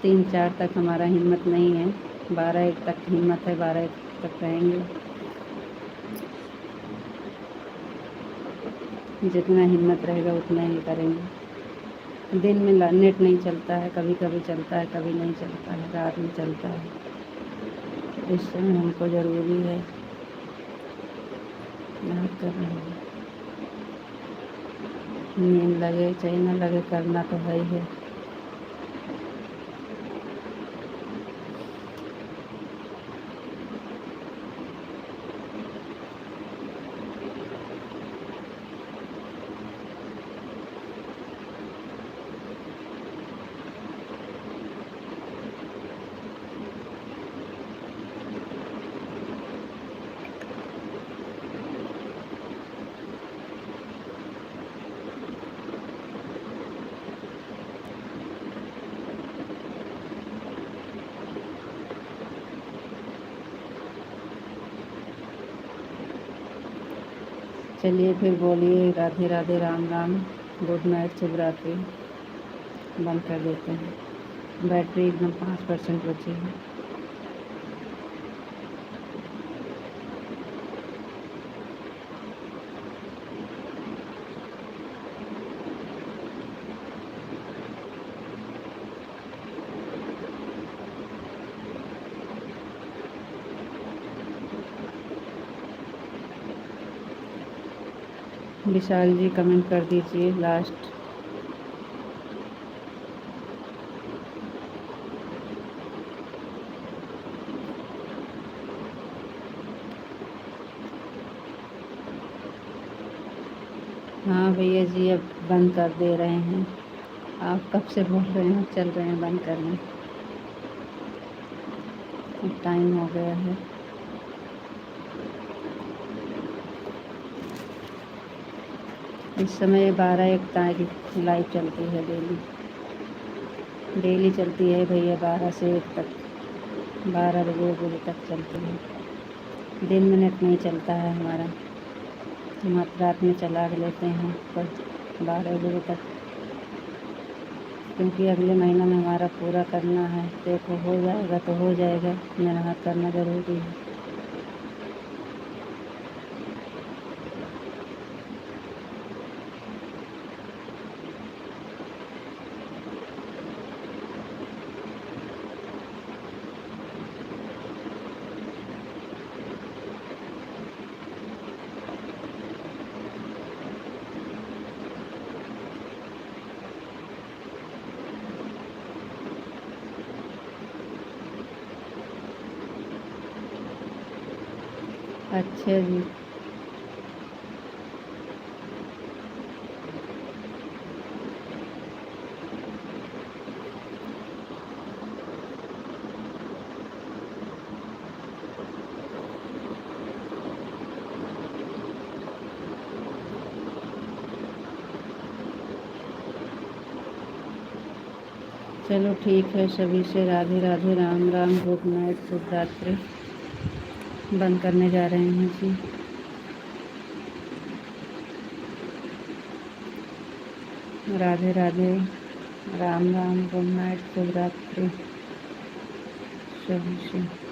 3-4 तक हमारा हिम्मत नहीं है, 12-1 तक हिम्मत है, 12-1 तक रहेंगे। जितना हिम्मत रहेगा उतना ही करेंगे। दिन में नेट नहीं चलता है, कभी कभी चलता है, कभी नहीं चलता है, रात में चलता है। इस समय हमको ज़रूरी है, याद कर रहे हैं। नींद लगे चाहे न लगे, करना तो है ही है। चलिए फिर बोलिए राधे राधे, राम राम, गुड नाइट, शुभ रात्रि। बंद कर देते हैं। बैटरी एकदम 5% बची है। विशाल जी कमेंट कर दीजिए लास्ट। हाँ भैया जी, अब बंद कर दे रहे हैं। आप कब से बोल रहे हैं, चल रहे हैं बंद करने। अब टाइम हो गया है। इस समय 12-1 तक लाइव चलती है, डेली चलती है भैया, 12 से 1 तक, 12 बजे तक चलती है। दिन में नेट नहीं चलता है हमारा, हम रात में चला लेते हैं पर 12 बजे तक, क्योंकि अगले महीना में हमारा पूरा करना है। देखो हो जाएगा तो हो जाएगा, मेहनत करना ज़रूरी है। अच्छा जी, चलो ठीक है। सभी से राधे राधे, राम राम, गुड नाइट, शुभ रात्रि। बंद करने जा रहे हैं जी। राधे राधे, राम राम, गुड नाइट, शुभ रात्रि सभी से।